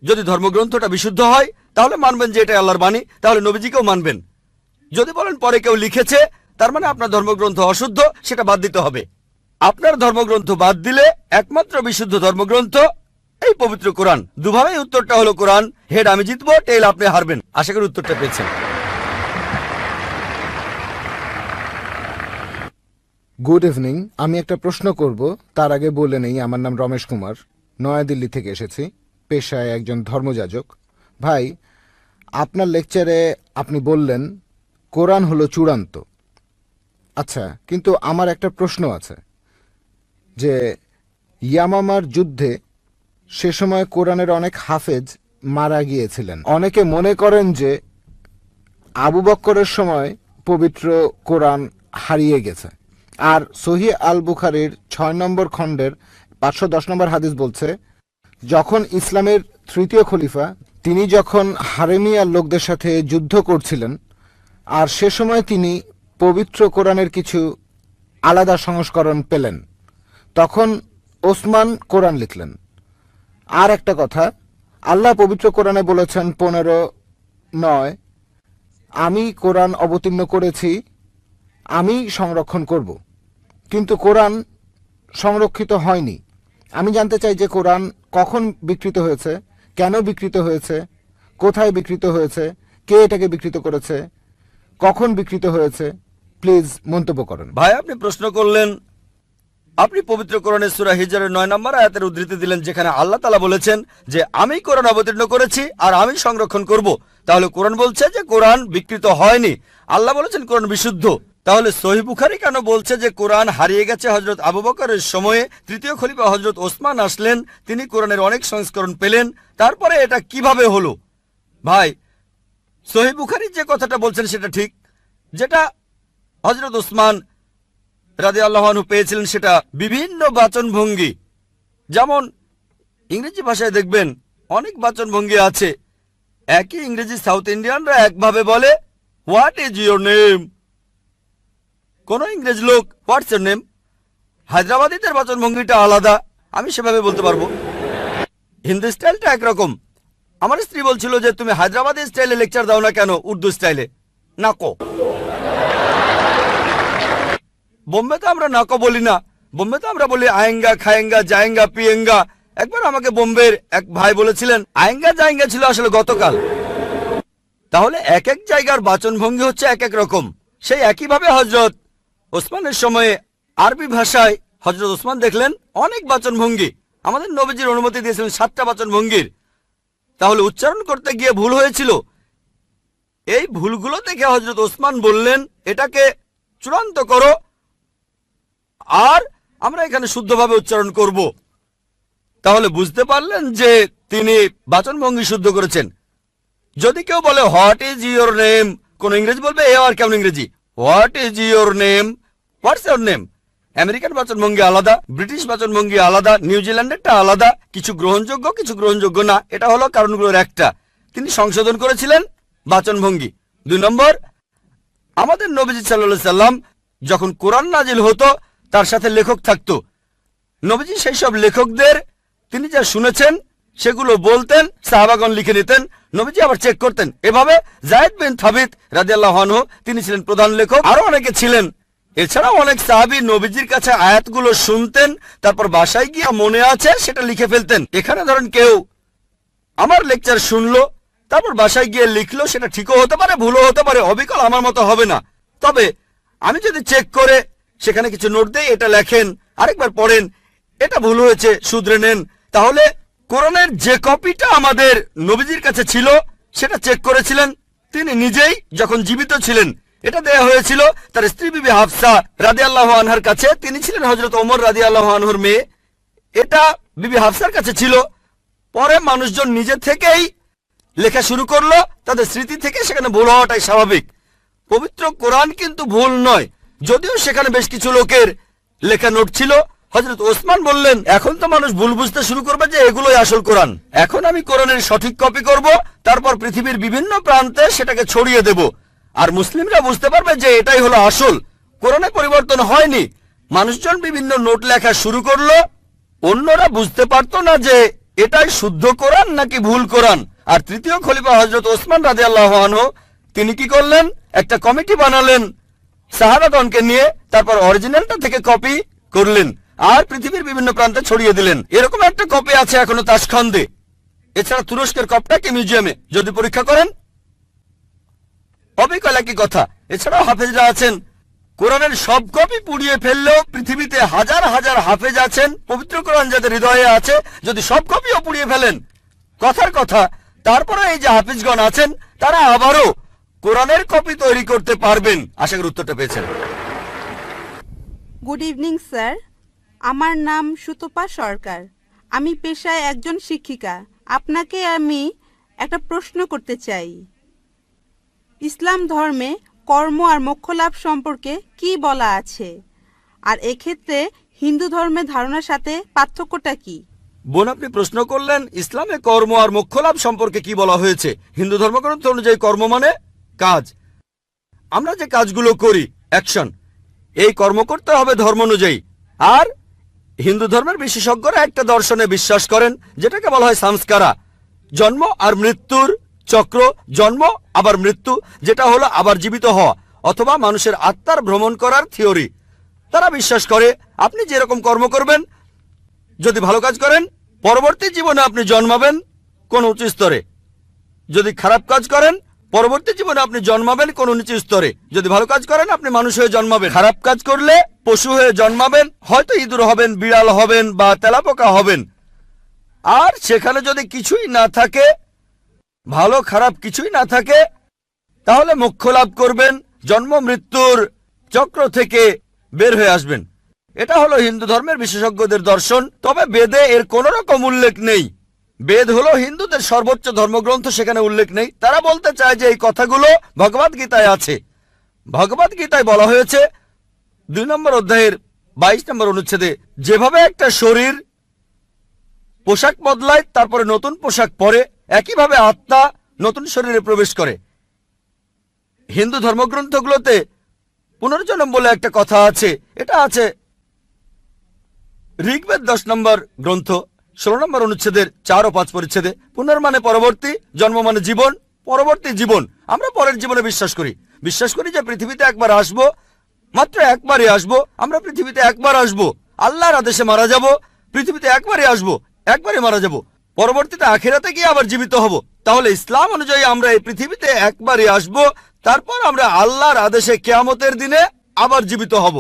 [SPEAKER 2] যদি ধর্মগ্রন্থটা বিশুদ্ধ হয়, তাহলে মানবেন যে এটা আল্লাহর বাণী, তাহলে নবীজিকেও মানবেন। যদি বলেন পরে কেউ লিখেছে, তার মানে আপনার ধর্মগ্রন্থ অশুদ্ধ, সেটা বাদ দিতে হবে। আপনার ধর্মগ্রন্থ বাদ দিলে একমাত্র বিশুদ্ধ ধর্মগ্রন্থ এই পবিত্র কোরআন। দুভাবেই উত্তরটা হলো কোরআন। হেড আমি জিতবো, টেইল আপনি হারবেন। আশা করি উত্তরটা পেয়েছেন।
[SPEAKER 4] Good evening. আমি একটা প্রশ্ন করব, তার আগে বলে নেই আমার নাম রমেশ কুমার, নয়াদিল্লি থেকে এসেছি, পেশায় একজন ধর্মযাজক। ভাই, আপনার লেকচারে আপনি বললেন কোরআন হলো চূড়ান্ত। আচ্ছা, কিন্তু আমার একটা প্রশ্ন আছে যে ইয়ামামার যুদ্ধে সে সময় কোরআনের অনেক হাফেজ মারা গিয়েছিলেন। অনেকে মনে করেন যে আবু বক্করের সময় পবিত্র কোরআন হারিয়ে গেছে। আর সহিহ আল বুখারীর 6 নম্বর খণ্ডের 510 নম্বর হাদিস বলছে, যখন ইসলামের তৃতীয় খলিফা তিনি যখন হারেমিয়ার লোকদের সাথে যুদ্ধ করছিলেন, আর সে সময় তিনি পবিত্র কোরআনের কিছু আলাদা সংস্করণ পেলেন, তখন ওসমান কোরআন লিখলেন। আর একটা কথা, আল্লাহ পবিত্র কোরআনে বলেছেন 15:9, আমি কোরআন অবতীর্ণ করেছি, আমি সংরক্ষণ করব। কিন্তু কোরআন সংরক্ষিত হয়নি। আমি জানতে চাই যে কোরআন কখন বিকৃত হয়েছে, কেন বিকৃত হয়েছে, কোথায় বিকৃত হয়েছে, কে এটাকে বিকৃত করেছে, কখন বিকৃত হয়েছে। প্লিজ মন্তব্য করেন।
[SPEAKER 2] ভাই আপনি প্রশ্ন করলেন, আপনি পবিত্র কোরআনের সূরা হিজরের 9 নম্বর আয়াতের উদ্ধৃতি দিলেন, যেখানে আল্লাহ তাআলা বলেছেন যে আমি কোরআন অবতীর্ণ করেছি আর আমি সংরক্ষণ করব। তাহলে কোরআন বলছে যে কোরআন বিকৃত হয়নি, আল্লাহ বলেছেন কোরআন বিশুদ্ধ। তাহলে সহিহ বুখারী কেন বলছে যে কোরআন হারিয়ে গেছে? হযরত আবু বকরের সময়ে তৃতীয় খলিফা হযরত ওসমান আসলেন, তিনি কোরআনের অনেক সংস্করণ পেলেন, তারপরে এটা কিভাবে হলো? ভাই, সহিহ বুখারী যে কথাটা বলছেন সেটা ঠিক। যেটা হযরত ওসমান রাদিয়াল্লাহু আনহু পেয়েছিলেন সেটা বিভিন্ন বাচনভঙ্গি। যেমন ইংরেজি ভাষায় দেখবেন অনেক বাচনভঙ্গি আছে। একই ইংরেজি সাউথ ইন্ডিয়ানরা একভাবে বলে, হোয়াট ইজ ইউর নেম। কোন ইংরেজ লোক হোয়াটস ইউর নেম। হায়দ্রাবাদীদের বাচনভঙ্গিটা আলাদা, আমি সেভাবে বলতে পারবো। হিন্দি স্টাইলটা একরকম। আমার স্ত্রী বলছিল যে তুমি হায়দ্রাবাদী স্টাইলে লেকচার দাও না কেন, উর্দু স্টাইলে। নাকো। বোম্বেতে আমরা নাকো বলি না, বোম্বেতে আমরা বলি আয়েঙ্গা, খায়েঙ্গা, জায়েঙ্গা, পিয়েঙ্গা। একবার আমাকে বোম্বের এক ভাই বলেছিলেন আয়েঙ্গা জায়েঙ্গা ছিল আসলে গতকাল। তাহলে এক এক জায়গার বাচনভঙ্গি হচ্ছে এক এক রকম। সেই একইভাবে হযরত ওসমানের সময়ে আরবি ভাষায় হযরত ওসমান দেখলেন অনেক বাচনভঙ্গি। আমাদের নবীজির অনুমতি দিয়েছিলেন 7টা বাচনভঙ্গির। তাহলে উচ্চারণ করতে গিয়ে ভুল হয়েছিল। এই ভুলগুলো দেখে হযরত ওসমান বললেন এটাকে চূড়ান্ত করো, আর আমরা এখানে শুদ্ধভাবে উচ্চারণ করব। তাহলে বুঝতে পারলেন যে তিনি বাচনভঙ্গি শুদ্ধ করেছেন। যদি কেউ বলে হোয়াট ইজ ইউর নেম, কোন ইংরেজি বলবে এ আর কেমন ইংরেজি, what is your name, what's your name. American বাচনভঙ্গি আলাদা, ব্রিটিশ বাচনভঙ্গি আলাদা, নিউজিল্যান্ডেরটা আলাদা। কিছু গ্রহণযোগ্য, কিছু গ্রহণযোগ্য না। এটা হলো কারণগুলোর একটা। তিনি সংশোধন করেছিলেন বাচনভঙ্গি। 2 নম্বর, আমাদের নবীজি সাল্লাল্লাহু আলাইহি সাল্লাম যখন কোরআন নাজিল হতো তার সাথে লেখক থাকতো। নবীজি সেই সব লেখকদের তিনি যা শুনেছেন সেগুলো বলতেন, সাহাবাগণ লিখে নিতেন, নবীজি আবার চেক করতেন। এভাবে যায়েদ বিন সাবিত রাদিয়াল্লাহু আনহু তিনি ছিলেন প্রধান লেখক, আরো অনেকে ছিলেন। এছাড়াও অনেক সাহাবী নবীজির কাছে আয়াতগুলো শুনতেন, তারপর বাসায় গিয়ে মনে আছে সেটা লিখে ফেলতেন। এখানে ধরেন কেউ আমার লেকচার শুনলো, তারপর বাসায় গিয়ে লিখলো, সেটা ঠিকও হতে পারে, ভুলও হতে পারে, অবিকল আমার মতো হবে না। তবে আমি যদি চেক করে সেখানে কিছু নোট দেই, এটা লেখেন, আরেকবার পড়েন, এটা ভুল হয়েছে, শুধরে নেন, তাহলে কোরআনের যে কপিটা আমাদের নবীজির কাছে ছিল সেটা চেক করেছিলেন তিনি নিজেই যখন জীবিত ছিলেন। এটা দেয়া হয়েছিল তার স্ত্রী বিবি হাফসা রাদিয়াল্লাহু আনহার কাছে। তিনি ছিলেন হযরত ওমর রাদিয়াল্লাহু আনহুর মেয়ে। এটা বিবি হাফসার কাছে ছিল। পরে মানুষজন নিজে থেকেই লেখা শুরু করলো, তাদের স্মৃতি থেকে সেখানে ভুল হওয়াটাই স্বাভাবিক। পবিত্র কোরআন কিন্তু ভুল নয়, যদিও সেখানে বেশ কিছু লোকের লেখা নোট ছিল। হযরত ওসমান বললেন, এখন তো মানুষ ভুল বুঝতে শুরু করবে যে এগুলোই আসল কোরআন। এখন আমি কোরআনের সঠিক কপি করব, তারপর পৃথিবীর বিভিন্ন প্রান্তে সেটাকে ছড়িয়ে দেব, আর মুসলিমরা বুঝতে পারবে যে এটাই হলো আসল। কোরআনে পরিবর্তন হয়নি। মানুষজন বিভিন্ন নোট লেখা শুরু করলো, অন্যরা বুঝতে পারতো না যে এটাই শুদ্ধ কোরআন নাকি ভুল কোরআন। আর তৃতীয় খলিফা হযরত ওসমান রাদিয়াল্লাহু আনহু তিনি কি করলেন, একটা কমিটি বানালেন সাহাবাগণকে নিয়ে, তারপর অরিজিনালটা থেকে কপি করলেন আর পৃথিবীর বিভিন্ন প্রান্তে ছড়িয়ে দিলেন। এরকম একটা কপি আছে এখনো তাশখন্দে। এছাড়া তুরস্কের কপটাকে মিউজিয়ামে যদি পরীক্ষা করেন অবিকল একই কথা। এছাড়াও হাফেজরা আছেন, কোরআনের সব কপি পুড়িয়ে ফেললেও পৃথিবীতে হাজার হাজার হাফেজ আছেন, পবিত্র কোরআন যাদের হৃদয়ে আছে, যদি সব কপিও পুড়িয়ে ফেলেন কথার কথা, তারপরে এই যে হাফিজগণ আছেন তারা আবারও কোরআনের কপি তৈরি করতে পারবেন। আশা করি উত্তরটা পেয়েছেন।
[SPEAKER 6] গুড ইভিনিং স্যার, আমার নাম সুতপা সরকার। আমি পেশায় একজন শিক্ষিকা। আপনাকে আমি একটা প্রশ্ন করতে চাই। ইসলাম ধর্মে কর্ম আর মোক্ষ লাভ সম্পর্কে কি বলা আছে, আর এক্ষেত্রে হিন্দু ধর্মের ধারণার সাথে পার্থক্যটা কি?
[SPEAKER 2] বোন, আপনি প্রশ্ন করলেন ইসলামে কর্ম আর মোক্ষ লাভ সম্পর্কে কি বলা হয়েছে। হিন্দু ধর্মগ্রন্থ অনুযায়ী কর্ম মানে কাজ, আমরা যে কাজগুলো করি, অ্যাকশন, এই কর্ম করতে হবে ধর্ম অনুযায়ী। আর হিন্দু ধর্মের বিশেষজ্ঞরা একটা দর্শনে বিশ্বাস করেন যেটাকে বলা হয় সংস্কারা, জন্ম আর মৃত্যুর চক্র, জন্ম আবার মৃত্যু, যেটা হলো আবার জীবিত হওয়া, অথবা মানুষের আত্মার ভ্রমণ করার থিওরি। তারা বিশ্বাস করে আপনি যেরকম কর্ম করবেন, যদি ভালো কাজ করেন পরবর্তী জীবনে আপনি জন্মাবেন কোন উচ্চ স্তরে, যদি খারাপ কাজ করেন পরবর্তী জীবনে আপনি জন্মাবেন কোন নিচু স্তরে। যদি ভালো কাজ করেন আপনি মানুষ হয়ে জন্মাবেন, খারাপ কাজ করলে পশু হয়ে জন্মাবেন, হয়তো ইঁদুর হবেন, বিড়াল হবেন বা তেলাপোকা হবেন। আর সেখানে যদি কিছুই না থাকে, ভালো খারাপ কিছুই না থাকে, তাহলে মোক্ষ লাভ করবেন, জন্ম মৃত্যুর চক্র থেকে বের হয়ে আসবেন। এটা হলো হিন্দু ধর্মের বিশেষজ্ঞদের দর্শন। তবে বেদে এর কোন রকম উল্লেখ নেই। বেদ হলো হিন্দুদের সর্বোচ্চ ধর্মগ্রন্থ, সেখানে উল্লেখ নেই। তারা বলতে চায় যে এই কথাগুলো ভগবদ গীতায় আছে। ভগবদ গীতায় বলা হয়েছে 2 নম্বর অধ্যায়ের 22 নম্বর অনুচ্ছেদে, যেভাবে একটা শরীর পোশাক বদলায় তারপরে নতুন পোশাক পরে, একইভাবে আত্মা নতুন শরীরে প্রবেশ করে। হিন্দু ধর্মগ্রন্থগুলোতে পুনর্জন্ম বলে একটা কথা আছে। এটা আছে ঋগ্বেদ 10 নম্বর গ্রন্থ 16 নম্বর অনুচ্ছেদের 4 ও 5 পরিচ্ছেদে। পুনর্মানে পরবর্তী, জন্ম মানে জীবন, পরবর্তী জীবন। আমরা পরের জীবনে বিশ্বাস করি যে পৃথিবীতে একবার আসবো, মাত্র একবারই আসবো। আমরা পৃথিবীতে একবার আসবো, আল্লাহর আদেশে মারা যাব, পৃথিবীতে একবারই আসবো, একবারই মারা যাব, পরবর্তীতে আখিরাতে গিয়ে আবার জীবিত হব। তাহলে ইসলাম অনুযায়ী আমরা এই পৃথিবীতে একবারই আসবো, তারপর আমরা আল্লাহর আদেশে কিয়ামতের দিনে আবার জীবিত হব।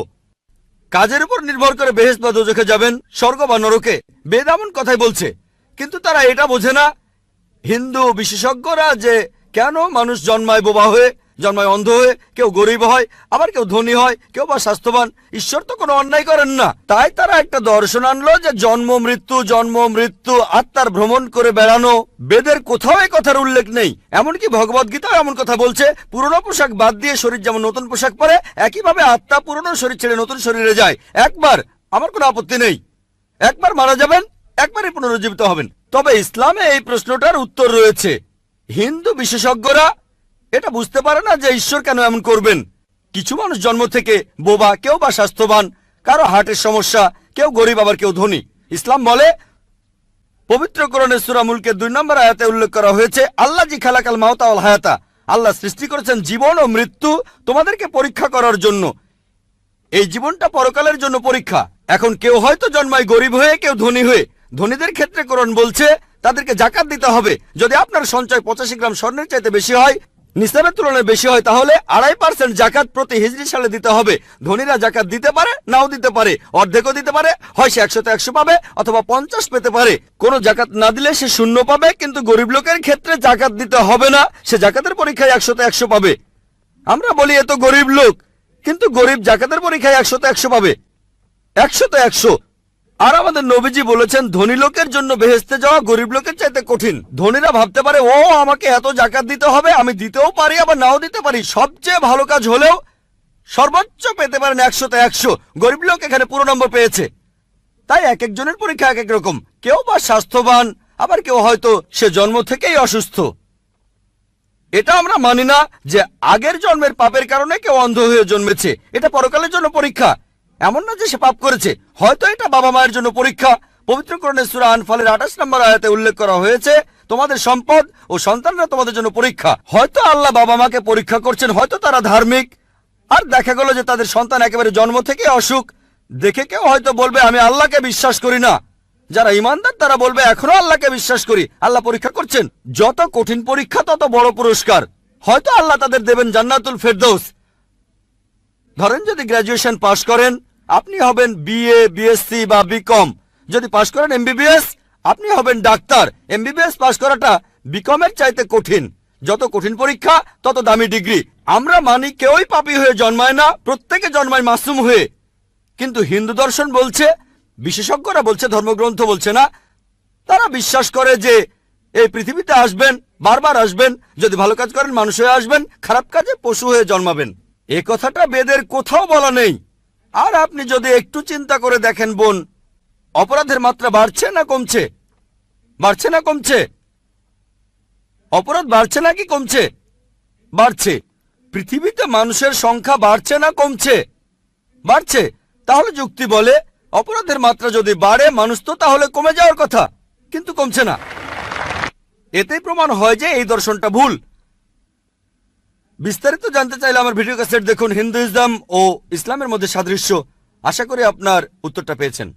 [SPEAKER 2] কাজের উপর নির্ভর করে বেহেশত বা দোজখে যাবেন, স্বর্গ বা নরকে, বেদ এমন কথাই বলছে। কিন্তু তারা এটা বোঝে না, হিন্দু বিশেষজ্ঞরা, যে কেন মানুষ জন্মায় বোবা হয়ে, জন্মায় অন্ধ হয়ে, কেউ গরিব হয়, আবার কেউ ধনী হয়, কেউ বা স্বাস্থ্যবান। ঈশ্বর তো কোনো অন্যায় করেন না। তাই তারা একটা দর্শন আনলো যে জন্ম মৃত্যু, আত্মার ভ্রমণ করে বেড়ানো। বেদের কোথাও এই কথার উল্লেখ নেই। এমনকি ভগবদ গীতাও এমন কথা বলছে, পুরনো পোশাক বাদ দিয়ে শরীর যেমন নতুন পোশাক পরে, একইভাবে আত্মা পুরনো শরীর ছেড়ে নতুন শরীরে যায়। একবার, আমার কোনো আপত্তি নেই, একবার মারা যাবেন, একবারই পুনরুজ্জীবিত হবেন। তবে ইসলামে এই প্রশ্নটার উত্তর রয়েছে। হিন্দু বিশেষজ্ঞরা এটা বুঝতে পারে না যে ঈশ্বর কেন এমন করবেন। কিছু মানুষ জন্ম থেকে বোবা, কেউ বা স্বাস্থ্যবান, কারো হার্টের সমস্যা, কেউ গরিব আবার কেউ ধনী। ইসলাম বলে, পবিত্র কোরআনের সূরা মুলকের 2 নম্বর আয়াতে উল্লেখ করা হয়েছে, আল্লাহ জি খালাকাল মাউতা ওয়াল হায়াতা, আল্লাহ সৃষ্টি করেছেন জীবন ও মৃত্যু তোমাদেরকে পরীক্ষা করার জন্য। এই জীবনটা পরকালের জন্য পরীক্ষা। এখন কেউ হয়তো জন্মায় গরিব হয়ে, কেউ ধনী হয়ে। ধনীদের ক্ষেত্রে কোরআন বলছে তাদেরকে জাকাত দিতে হবে। যদি আপনার সঞ্চয় 85 গ্রাম স্বর্ণের চাইতে বেশি হয়, নিসাবের তুলনায় বেশি হয়, তাহলে 2.5% জাকাত প্রতি হিজরি সালে দিতে হবে। ধনীরা জাকাত দিতে পারে, নাও দিতে পারে, অর্ধেকও দিতে পারে, হয় সে 100 তে 100 পাবে অথবা 50 পেতে পারে। কোন জাকাত না দিলে সে 0 পাবে। কিন্তু গরিব লোকের ক্ষেত্রে জাকাত দিতে হবে না, সে জাকাতের পরীক্ষায় 100 তে 100 পাবে। আমরা বলি এ তো গরিব লোক, কিন্তু গরিব জাকাতের পরীক্ষায় 100 তে 100 পাবে, 100 তে 100। আর আমাদের নবীজি বলেছেন ধনী লোকের জন্য বেহেশতে যাওয়া গরিব লোকের চাইতে কঠিন। ধনীরা ভাবতে পারে ও আমাকে এত জাকাত দিতে হবে, আমি দিতেও পারি আবার নাও দিতে পারি। সবচেয়ে ভালো কাজ হলেও সর্বোচ্চ পেতে পারেন 100তে 100। গরিব লোক এখানে পুরো নম্বর পেয়েছে। তাই এক একজনের পরীক্ষা এক এক রকম। কেউ বা স্বাস্থ্যবান, আবার কেউ হয়তো সে জন্ম থেকেই অসুস্থ। এটা আমরা মানি না যে আগের জন্মের পাপের কারণে কেউ অন্ধ হয়ে জন্মেছে। এটা পরকালের জন্য পরীক্ষা। এমন না যে সে পাপ করেছে, হয়তো এটা বাবা মায়ের জন্য পরীক্ষা। পবিত্র কোরআনে সূরা আনফালের 28 নম্বর আয়াতে উল্লেখ করা হয়েছে, তোমাদের সম্পদ ও সন্তানরা তোমাদের জন্য পরীক্ষা। হয়তো আল্লাহ বাবা মাকে পরীক্ষা করছেন, হয়তো তারা ধার্মিক, আর দেখা গেল যে তাদের সন্তান একেবারে জন্ম থেকে অসুখ। দেখে কেউ হয়তো বলবে আমি আল্লাহকে বিশ্বাস করি না। যারা ইমানদার তারা বলবে এখনো আল্লাহকে বিশ্বাস করি। আল্লাহ পরীক্ষা করছেন। যত কঠিন পরীক্ষা তত বড় পুরস্কার। হয়তো আল্লাহ তাদের দেবেন জান্নাতুল ফেরদৌস। ধরেন যদি গ্র্যাজুয়েশন পাশ করেন, আপনি হবেন বিএ, বিএসসি বা বিকম। যদি পাশ করেন এমবিবিএস, আপনি হবেন ডাক্তার। এমবিবিএস পাশ করাটা বিকমের চাইতে কঠিন। যত কঠিন পরীক্ষা তত দামি ডিগ্রি। আমরা মানি কেউই পাপী হয়ে জন্মায় না, প্রত্যেকে জন্মায় মাসুম হয়ে। কিন্তু হিন্দু দর্শন বলছে, বিশেষজ্ঞরা বলছে, ধর্মগ্রন্থ বলছে না, তারা বিশ্বাস করে যে এই পৃথিবীতে আসবেন, বারবার আসবেন। যদি ভালো কাজ করেন মানুষ হয়ে আসবেন, খারাপ কাজে পশু হয়ে জন্মাবেন। এ কথাটা বেদের কোথাও বলা নেই। আর আপনি যদি একটু চিন্তা করে দেখেন বোন, অপরাধের মাত্রা বাড়ছে না কমছে? বাড়ছে না কমছে? অপরাধ বাড়ছে নাকি কমছে? বাড়ছে। পৃথিবীতে মানুষের সংখ্যা বাড়ছে না কমছে? বাড়ছে। তাহলে যুক্তি বলে অপরাধের মাত্রা যদি বাড়ে, মানুষ তো তাহলে কমে যাওয়ার কথা, কিন্তু কমছে না। এতেই প্রমাণ হয় যে এই দর্শনটা ভুল। বিস্তারিত জানতে চাইলে আমার ভিডিও ক্যাসেট দেখুন, হিন্দুইজম ও ইসলামের মধ্যে সাদৃশ্য। আশা করি আপনার উত্তরটা পেয়েছেন।